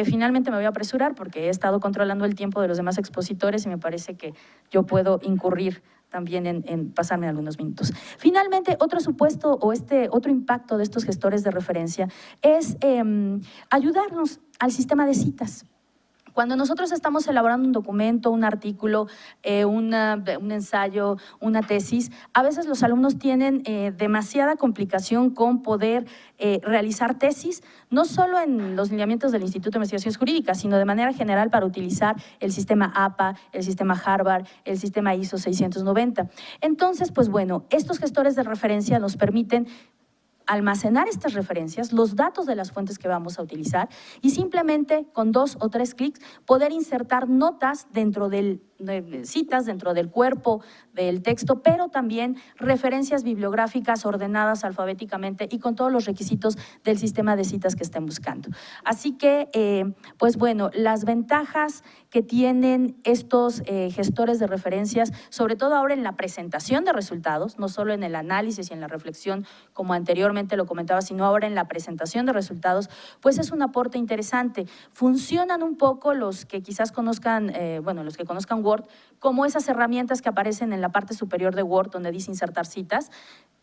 Finalmente me voy a apresurar porque he estado controlando el tiempo de los demás expositores y me parece que yo puedo incurrir también en pasarme algunos minutos. Finalmente, otro supuesto o otro impacto de estos gestores de referencia es ayudarnos al sistema de citas. Cuando nosotros estamos elaborando un documento, un artículo, un ensayo, una tesis, a veces los alumnos tienen demasiada complicación con poder realizar tesis, no solo en los lineamientos del Instituto de Investigaciones Jurídicas, sino de manera general para utilizar el sistema APA, el sistema Harvard, el sistema ISO 690. Entonces, pues bueno, estos gestores de referencia nos permiten almacenar estas referencias, los datos de las fuentes que vamos a utilizar y simplemente con 2 o 3 clics poder insertar notas dentro del citas dentro del cuerpo del texto, pero también referencias bibliográficas ordenadas alfabéticamente y con todos los requisitos del sistema de citas que estén buscando. Así que, pues bueno, las ventajas que tienen estos gestores de referencias, sobre todo ahora en la presentación de resultados, no solo en el análisis y en la reflexión, como anteriormente lo comentaba, sino ahora en la presentación de resultados, pues es un aporte interesante. Funcionan un poco los que quizás conozcan, los que conozcan Word, como esas herramientas que aparecen en la parte superior de Word, donde dice insertar citas.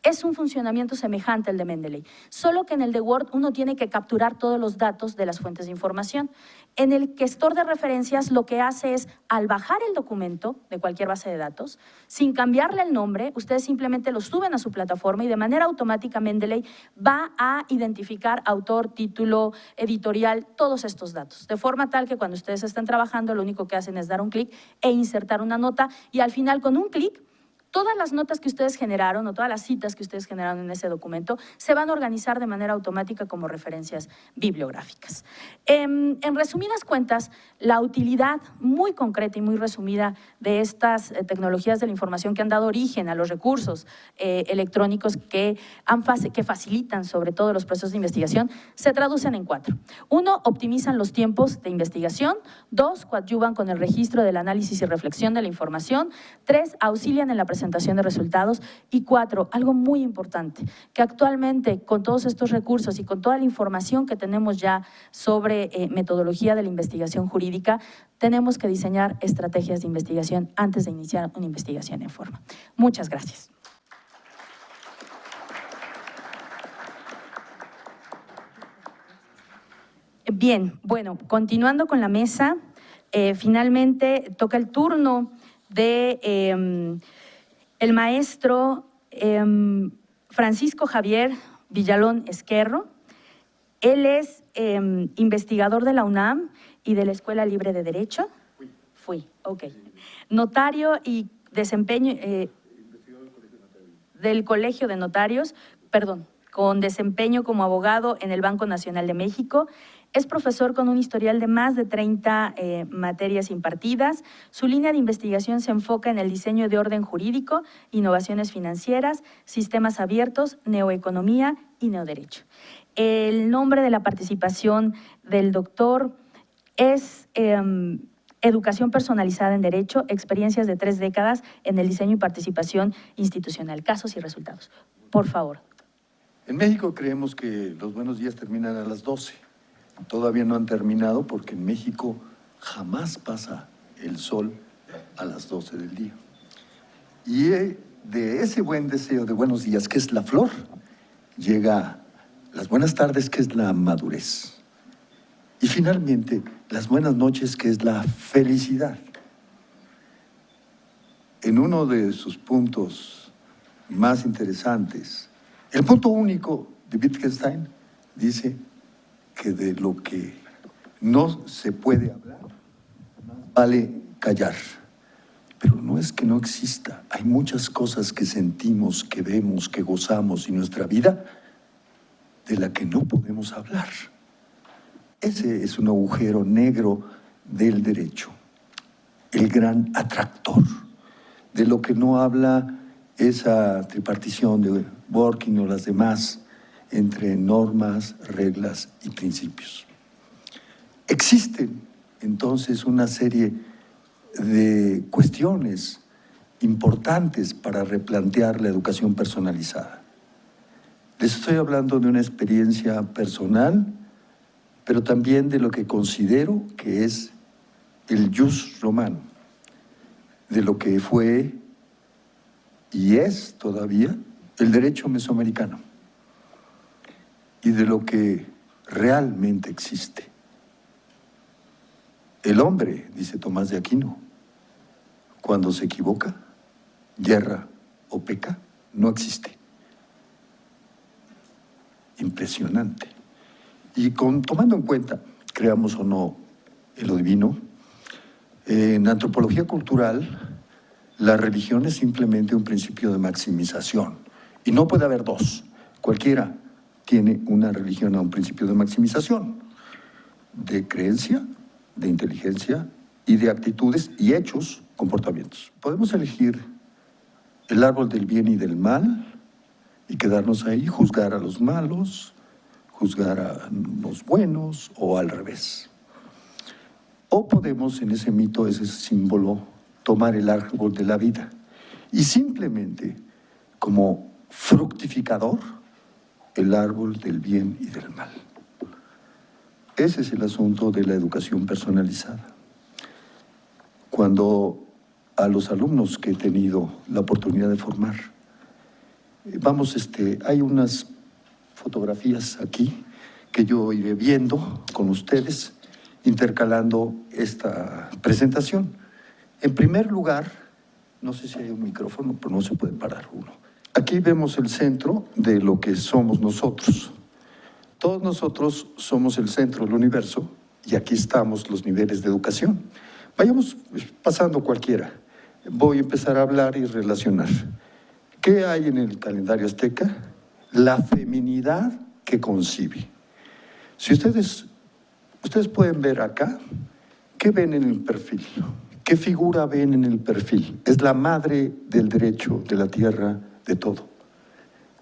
Es un funcionamiento semejante al de Mendeley, solo que en el de Word uno tiene que capturar todos los datos de las fuentes de información. En el gestor de referencias lo que hace es, al bajar el documento de cualquier base de datos, sin cambiarle el nombre, ustedes simplemente lo suben a su plataforma y de manera automática Mendeley va a identificar autor, título, editorial, todos estos datos, de forma tal que cuando ustedes están trabajando lo único que hacen es dar un clic e insertar una nota y al final con un clic todas las notas que ustedes generaron o todas las citas que ustedes generaron en ese documento se van a organizar de manera automática como referencias bibliográficas. En resumidas cuentas, la utilidad muy concreta y muy resumida de estas tecnologías de la información que han dado origen a los recursos electrónicos que facilitan sobre todo los procesos de investigación se traducen en 4. 1, optimizan los tiempos de investigación. 2, coadyuvan con el registro del análisis y reflexión de la información. 3, auxilian en la presentación de resultados. Y 4, algo muy importante, que actualmente con todos estos recursos y con toda la información que tenemos ya sobre metodología de la investigación jurídica, tenemos que diseñar estrategias de investigación antes de iniciar una investigación en forma. Muchas gracias. Bien, bueno, continuando con la mesa, finalmente toca el turno de el maestro Francisco Javier Villalón Esquerro. Él es investigador de la UNAM y de la Escuela Libre de Derecho. Ok. Notario y desempeño del Colegio de Notarios, con desempeño como abogado en el Banco Nacional de México. Es profesor con un historial de más de 30 materias impartidas. Su línea de investigación se enfoca en el diseño de orden jurídico, innovaciones financieras, sistemas abiertos, neoeconomía y neoderecho. El nombre de la participación del doctor es Educación personalizada en Derecho, experiencias de 3 décadas en el diseño y participación institucional, casos y resultados. Por favor. En México creemos que los buenos días terminan a las 12. Todavía no han terminado porque en México jamás pasa el sol a las 12 del día. Y de ese buen deseo de buenos días, que es la flor, llega las buenas tardes, que es la madurez. Y finalmente, las buenas noches, que es la felicidad. En uno de sus puntos más interesantes, el punto único de Wittgenstein dice que de lo que no se puede hablar, vale callar. Pero no es que no exista, hay muchas cosas que sentimos, que vemos, que gozamos en nuestra vida, de la que no podemos hablar. Ese es un agujero negro del derecho, el gran atractor, de lo que no habla esa tripartición de Dworkin o las demás, entre normas, reglas y principios. Existen entonces una serie de cuestiones importantes para replantear la educación personalizada. Les estoy hablando de una experiencia personal, pero también de lo que considero que es el jus romano, de lo que fue y es todavía el derecho mesoamericano, y de lo que realmente existe. El hombre, dice Tomás de Aquino, cuando se equivoca, yerra o peca, no existe. Impresionante. Y tomando en cuenta, creamos o no en lo divino, en antropología cultural, la religión es simplemente un principio de maximización. Y no puede haber dos. Cualquiera tiene una religión a un principio de maximización, de creencia, de inteligencia y de actitudes y hechos, comportamientos. Podemos elegir el árbol del bien y del mal y quedarnos ahí, juzgar a los malos, juzgar a los buenos o al revés. O podemos en ese mito, ese símbolo, tomar el árbol de la vida y simplemente como fructificador el árbol del bien y del mal. Ese es el asunto de la educación personalizada. Cuando a los alumnos que he tenido la oportunidad de formar, hay unas fotografías aquí que yo iré viendo con ustedes, intercalando esta presentación. En primer lugar, no sé si hay un micrófono, pero no se puede parar uno. Aquí vemos el centro de lo que somos nosotros. Todos nosotros somos el centro del universo y aquí estamos los niveles de educación. Vayamos pasando cualquiera. Voy a empezar a hablar y relacionar. ¿Qué hay en el calendario azteca? La feminidad que concibe. Si ustedes pueden ver acá, ¿qué ven en el perfil? ¿Qué figura ven en el perfil? Es la madre del derecho, de la tierra, de todo.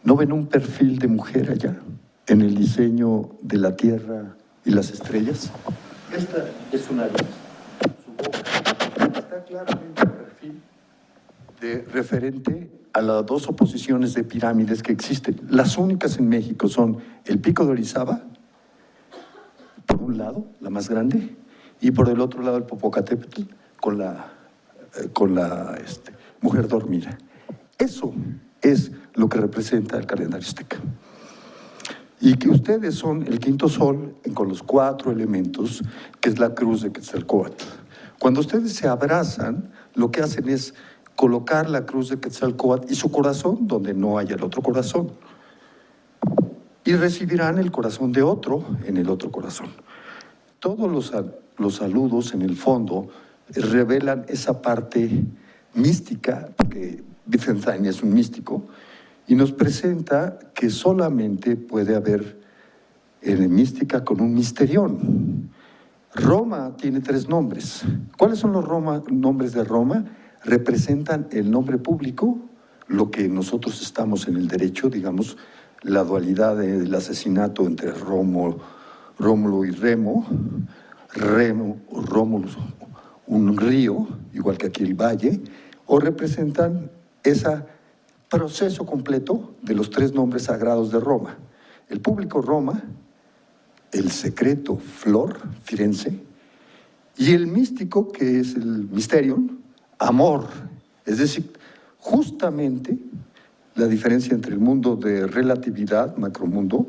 ¿No ven un perfil de mujer allá, en el diseño de la tierra y las estrellas? Esta es una luz. Su boca está claramente el perfil de referente a las dos oposiciones de pirámides que existen. Las únicas en México son el Pico de Orizaba, por un lado, la más grande, y por el otro lado el Popocatépetl con la mujer dormida. Eso es lo que representa el calendario azteca. Y que ustedes son el quinto sol con los 4 elementos, que es la cruz de Quetzalcóatl. Cuando ustedes se abrazan, lo que hacen es colocar la cruz de Quetzalcóatl y su corazón donde no haya el otro corazón. Y recibirán el corazón de otro en el otro corazón. Todos los saludos en el fondo revelan esa parte mística, porque Wittgenstein es un místico, y nos presenta que solamente puede haber mística con un misterión. Roma tiene 3 nombres. ¿Cuáles son los nombres de Roma? Representan el nombre público, lo que nosotros estamos en el derecho, digamos, la dualidad del asesinato entre Rómulo y Remo, Rómulo, un río, igual que aquí el valle, o representan ese proceso completo de los 3 nombres sagrados de Roma. El público Roma, el secreto Flor, Firenze, y el místico, que es el Mysterion, amor. Es decir, justamente la diferencia entre el mundo de relatividad, macromundo,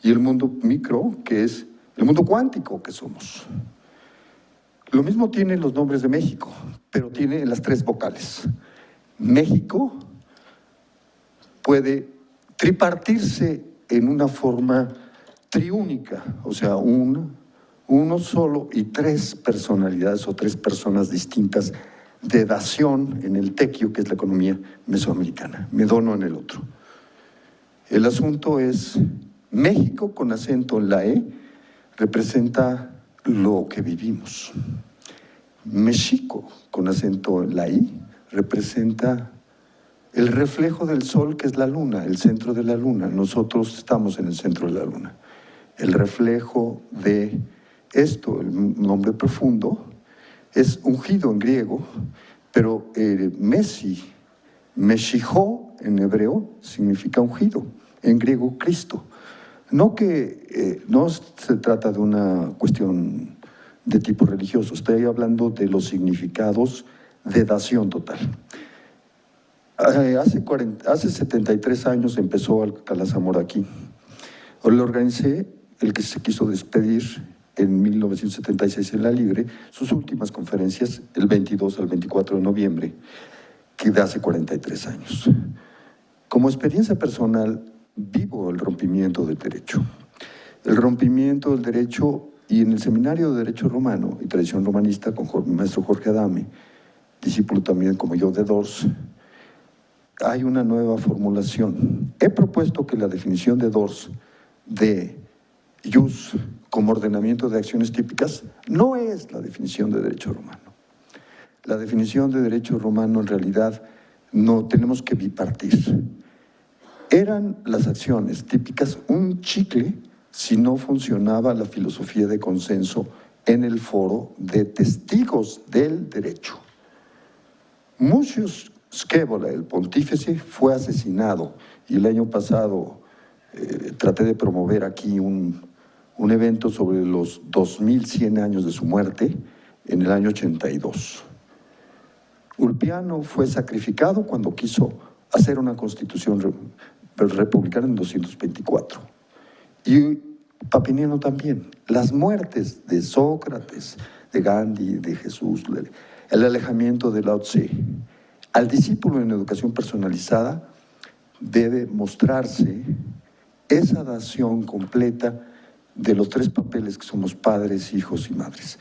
y el mundo micro, que es el mundo cuántico que somos. Lo mismo tienen los nombres de México, pero tiene las 3 vocales. México puede tripartirse en una forma triúnica, o sea, uno solo y 3 personalidades o 3 personas distintas de dación en el tequio, que es la economía mesoamericana. Me dono en el otro. El asunto es, México con acento en la E representa lo que vivimos. México con acento en la I representa el reflejo del sol, que es la luna, el centro de la luna. Nosotros estamos en el centro de la luna. El reflejo de esto, el nombre profundo, es ungido en griego, pero Meshijó en hebreo significa ungido, en griego Cristo. No se trata de una cuestión de tipo religioso, estoy hablando de los significados de dación total. Hace 73 años empezó Alcalá Zamora aquí. Lo organicé, el que se quiso despedir en 1976 en La Libre, sus últimas conferencias el 22 al 24 de noviembre, que de hace 43 años. Como experiencia personal, vivo el rompimiento del derecho. El rompimiento del derecho, y en el Seminario de Derecho Romano y Tradición Romanista con el maestro Jorge Adame, discípulo también como yo de Dors, hay una nueva formulación. He propuesto que la definición de Dors de jus como ordenamiento de acciones típicas no es la definición de derecho romano. la definición de derecho romano en realidad no tenemos que bipartir. Eran las acciones típicas un chicle si no funcionaba la filosofía de consenso en el foro de testigos del derecho. Mucius Scaevola, el pontífice, fue asesinado y el año pasado traté de promover aquí un evento sobre los 2100 años de su muerte en el año 82. Ulpiano fue sacrificado cuando quiso hacer una constitución republicana en 224. Y Papiniano también. Las muertes de Sócrates, de Gandhi, de Jesús, el alejamiento de Lao Tse. Al discípulo en educación personalizada debe mostrarse esa dación completa de los tres papeles que somos padres, hijos y madres.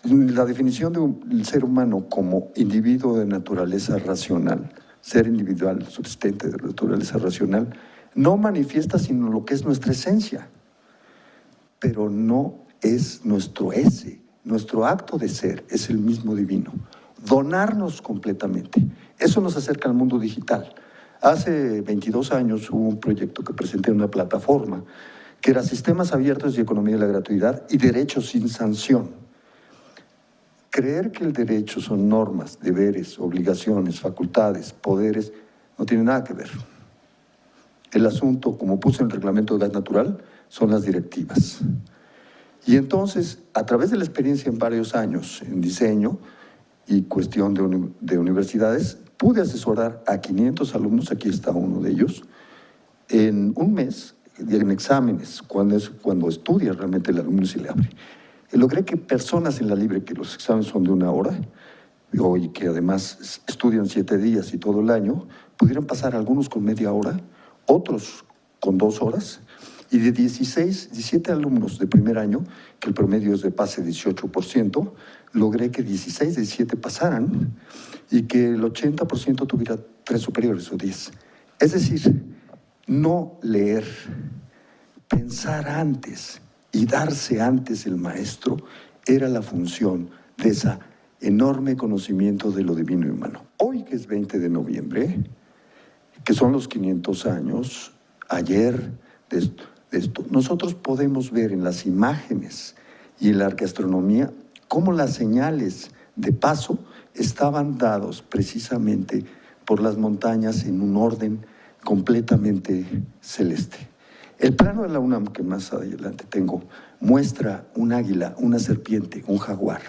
La definición del ser humano como individuo de naturaleza racional, ser individual subsistente de naturaleza racional, no manifiesta sino lo que es nuestra esencia, pero no es nuestro ese, nuestro acto de ser es el mismo divino. Donarnos completamente. Eso nos acerca al mundo digital. Hace 22 años hubo un proyecto que presenté en una plataforma que era Sistemas Abiertos y Economía de la Gratuidad y Derechos sin Sanción. Creer que el derecho son normas, deberes, obligaciones, facultades, poderes, no tiene nada que ver. El asunto, como puse en el reglamento de gas natural, son las directivas. Y entonces, a través de la experiencia en varios años en diseño y cuestión de universidades, pude asesorar a 500 alumnos, aquí está uno de ellos, en un mes, en exámenes, cuando estudia realmente el alumno y se le abre. Y logré que personas en la libre, que los exámenes son de 1 hora, y que además estudian 7 días y todo el año, pudieran pasar algunos con media hora, otros con 2 horas, y de 17 alumnos de primer año, que el promedio es de pase 18%, logré que 16 de 17 pasaran y que el 80% tuviera 3 superiores o 10. Es decir, no leer, pensar antes y darse antes el maestro era la función de ese enorme conocimiento de lo divino y humano. Hoy, que es 20 de noviembre, que son los 500 años, ayer de esto, nosotros podemos ver en las imágenes y en la arqueastronomía cómo las señales de paso estaban dados precisamente por las montañas en un orden completamente celeste. El plano de la UNAM, que más adelante tengo, muestra un águila, una serpiente, un jaguar.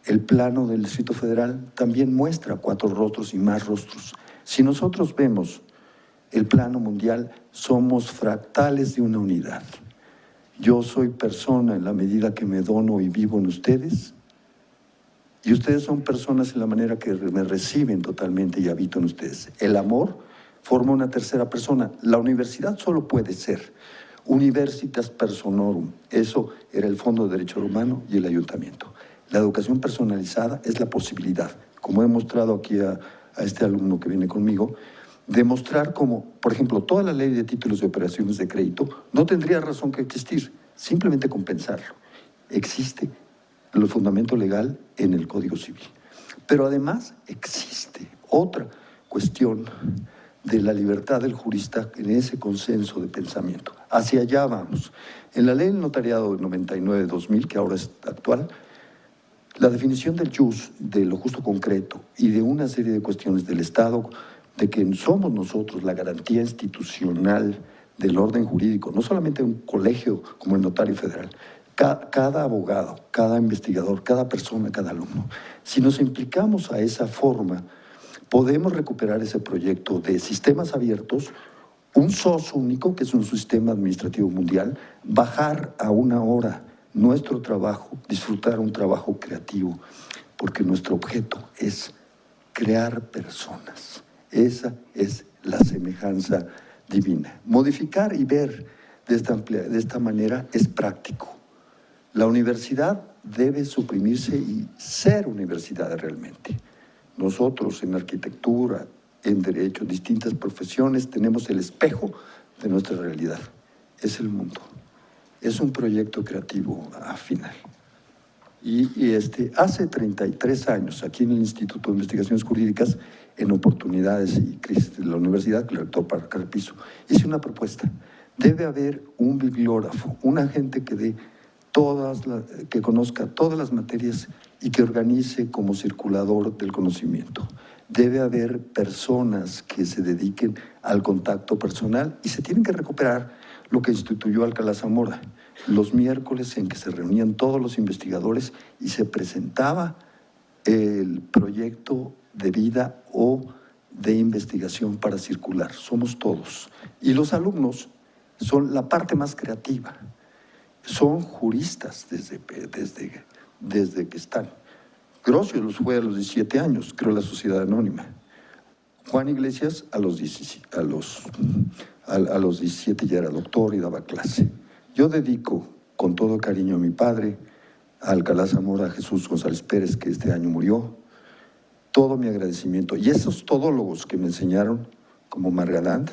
El plano del Distrito Federal también muestra 4 rostros y más rostros. Si nosotros vemos el plano mundial, somos fractales de una unidad. Yo soy persona en la medida que me dono y vivo en ustedes, y ustedes son personas en la manera que me reciben totalmente y habito en ustedes. El amor forma una tercera persona. La universidad solo puede ser Universitas Personorum. Eso era el Fondo de Derecho Romano y el ayuntamiento. La educación personalizada es la posibilidad, como he mostrado aquí a este alumno que viene conmigo, demostrar cómo, por ejemplo, toda la ley de títulos de operaciones de crédito no tendría razón que existir, simplemente compensarlo. Existe el fundamento legal en el Código Civil. Pero además existe otra cuestión de la libertad del jurista en ese consenso de pensamiento. Hacia allá vamos. En la ley del notariado del 99-2000, que ahora es actual, la definición del jus, de lo justo concreto y de una serie de cuestiones del Estado, de que somos nosotros la garantía institucional del orden jurídico, no solamente un colegio como el notario federal, cada abogado, cada investigador, cada persona, cada alumno. Si nos implicamos a esa forma, podemos recuperar ese proyecto de sistemas abiertos, un SOS único, que es un sistema administrativo mundial, bajar a 1 hora nuestro trabajo, disfrutar un trabajo creativo, porque nuestro objeto es crear personas. Esa es la semejanza divina. Modificar y ver de esta manera es práctico. La universidad debe suprimirse y ser universidad realmente. Nosotros en arquitectura, en derecho, distintas profesiones, tenemos el espejo de nuestra realidad. Es el mundo. Es un proyecto creativo al final. Hace 33 años, aquí en el Instituto de Investigaciones Jurídicas, en Oportunidades y Crisis de la Universidad, que le doctor Parker Piso, hice una propuesta. Debe haber un bibliógrafo, una gente que que conozca todas las materias y que organice como circulador del conocimiento. Debe haber personas que se dediquen al contacto personal y se tienen que recuperar lo que instituyó Alcalá Zamora, los miércoles en que se reunían todos los investigadores y se presentaba el proyecto de vida o de investigación para circular. Somos todos. Y los alumnos son la parte más creativa. Son juristas desde que están. Grosio los fue a los 17 años, creó la Sociedad Anónima. Juan Iglesias a los 17 ya era doctor y daba clase. Yo dedico con todo cariño a mi padre, a Alcalá Zamora, a Jesús González Pérez, que este año murió, todo mi agradecimiento. Y esos todólogos que me enseñaron, como Margaland,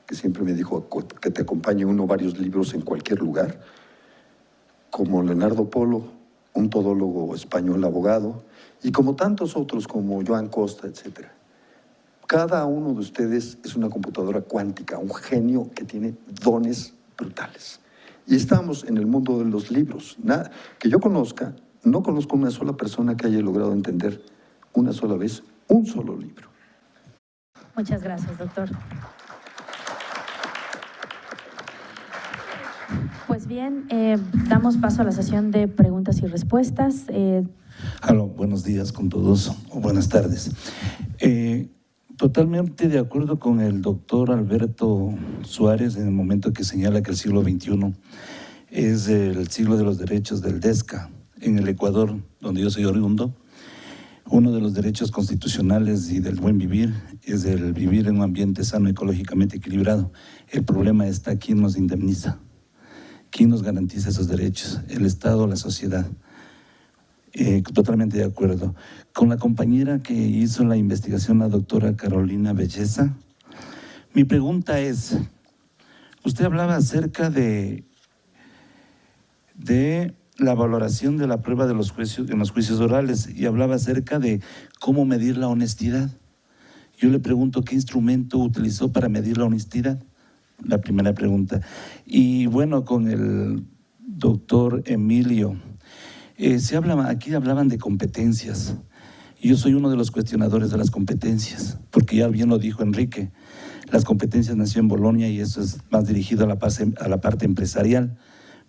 que siempre me dijo que te acompañe varios libros en cualquier lugar, como Leonardo Polo, un todólogo español abogado, y como tantos otros, como Joan Costa, etc. Cada uno de ustedes es una computadora cuántica, un genio que tiene dones brutales. Y estamos en el mundo de los libros. Que yo conozca, no conozco una sola persona que haya logrado entender una sola vez un solo libro. Muchas gracias, doctor. Pues bien, damos paso a la sesión de preguntas y respuestas. Aló, buenos días con todos, o buenas tardes. Totalmente de acuerdo con el doctor Alberto Suárez en el momento que señala que el siglo XXI es el siglo de los derechos del DESCA. En el Ecuador, donde yo soy oriundo, uno de los derechos constitucionales y del buen vivir es el vivir en un ambiente sano, ecológicamente equilibrado. El problema está quién nos indemniza, quién nos garantiza esos derechos, el Estado o la sociedad. Totalmente de acuerdo. Con la compañera que hizo la investigación, la doctora Carolina Belleza, mi pregunta es, usted hablaba acerca de la valoración de la prueba de los juicios, en los juicios orales, y hablaba acerca de cómo medir la honestidad. Yo le pregunto, ¿qué instrumento utilizó para medir la honestidad? La primera pregunta. Y bueno, con el doctor Emilio, aquí hablaban de competencias. Yo soy uno de los cuestionadores de las competencias, porque ya bien lo dijo Enrique, las competencias nació en Bolonia y eso es más dirigido a la parte empresarial,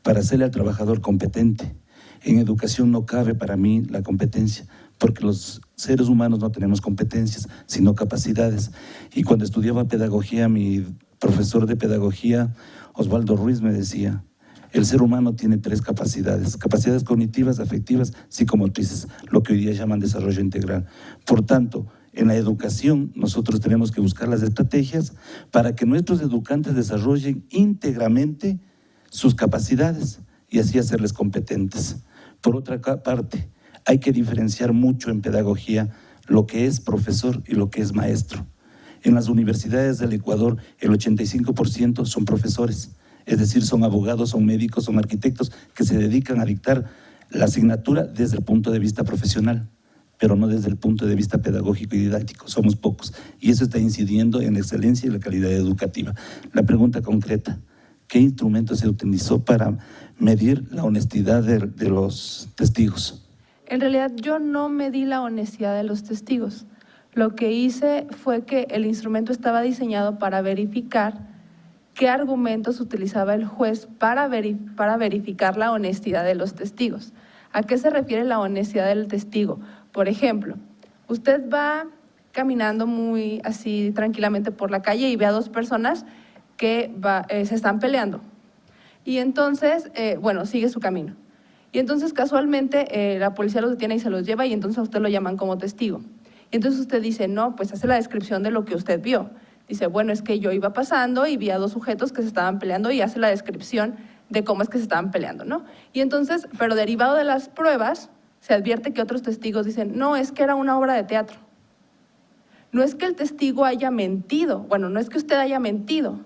para hacerle al trabajador competente. En educación no cabe para mí la competencia, porque los seres humanos no tenemos competencias, sino capacidades. Y cuando estudiaba pedagogía, mi profesor de pedagogía, Osvaldo Ruiz, me decía, el ser humano tiene 3 capacidades cognitivas, afectivas, psicomotrices, lo que hoy día llaman desarrollo integral. Por tanto, en la educación nosotros tenemos que buscar las estrategias para que nuestros educantes desarrollen íntegramente sus capacidades y así hacerles competentes. Por otra parte, hay que diferenciar mucho en pedagogía lo que es profesor y lo que es maestro. En las universidades del Ecuador, el 85% son profesores, es decir, son abogados, son médicos, son arquitectos que se dedican a dictar la asignatura desde el punto de vista profesional, pero no desde el punto de vista pedagógico y didáctico. Somos pocos y eso está incidiendo en la excelencia y la calidad educativa. La pregunta concreta, ¿qué instrumento se utilizó para medir la honestidad de los testigos? En realidad yo no medí la honestidad de los testigos. Lo que hice fue que el instrumento estaba diseñado para verificar qué argumentos utilizaba el juez para verificar la honestidad de los testigos. ¿A qué se refiere la honestidad del testigo? Por ejemplo, usted va caminando muy así tranquilamente por la calle y ve a 2 personas que se están peleando. Y entonces, sigue su camino. Y entonces casualmente la policía los detiene y se los lleva y entonces a usted lo llaman como testigo. Y entonces usted dice, no, pues hace la descripción de lo que usted vio. Dice, bueno, es que yo iba pasando y vi a 2 sujetos que se estaban peleando y hace la descripción de cómo es que se estaban peleando, ¿no? Y entonces, pero derivado de las pruebas, se advierte que otros testigos dicen, no, es que era una obra de teatro. No es que el testigo haya mentido, no es que usted haya mentido.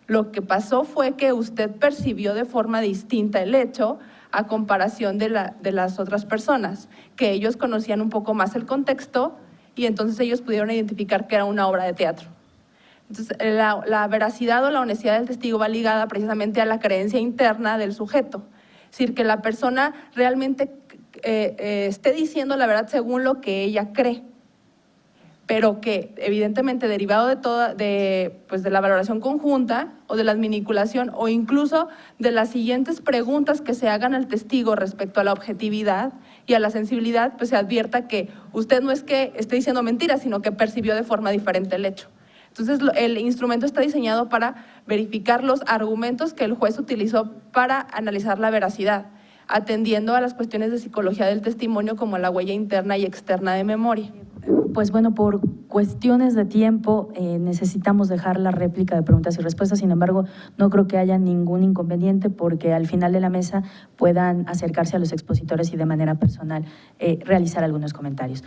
Lo que pasó fue que usted percibió de forma distinta el hecho a comparación de las otras personas, que ellos conocían un poco más el contexto y entonces ellos pudieron identificar que era una obra de teatro. Entonces, la veracidad o la honestidad del testigo va ligada precisamente a la creencia interna del sujeto. Es decir, que la persona realmente esté diciendo la verdad según lo que ella cree, pero que evidentemente derivado de la valoración conjunta o de la adminiculación o incluso de las siguientes preguntas que se hagan al testigo respecto a la objetividad y a la sensibilidad, pues se advierta que usted no es que esté diciendo mentiras, sino que percibió de forma diferente el hecho. Entonces, el instrumento está diseñado para verificar los argumentos que el juez utilizó para analizar la veracidad, atendiendo a las cuestiones de psicología del testimonio como la huella interna y externa de memoria. Pues bueno, por cuestiones de tiempo necesitamos dejar la réplica de preguntas y respuestas. Sin embargo, no creo que haya ningún inconveniente porque al final de la mesa puedan acercarse a los expositores y de manera personal realizar algunos comentarios.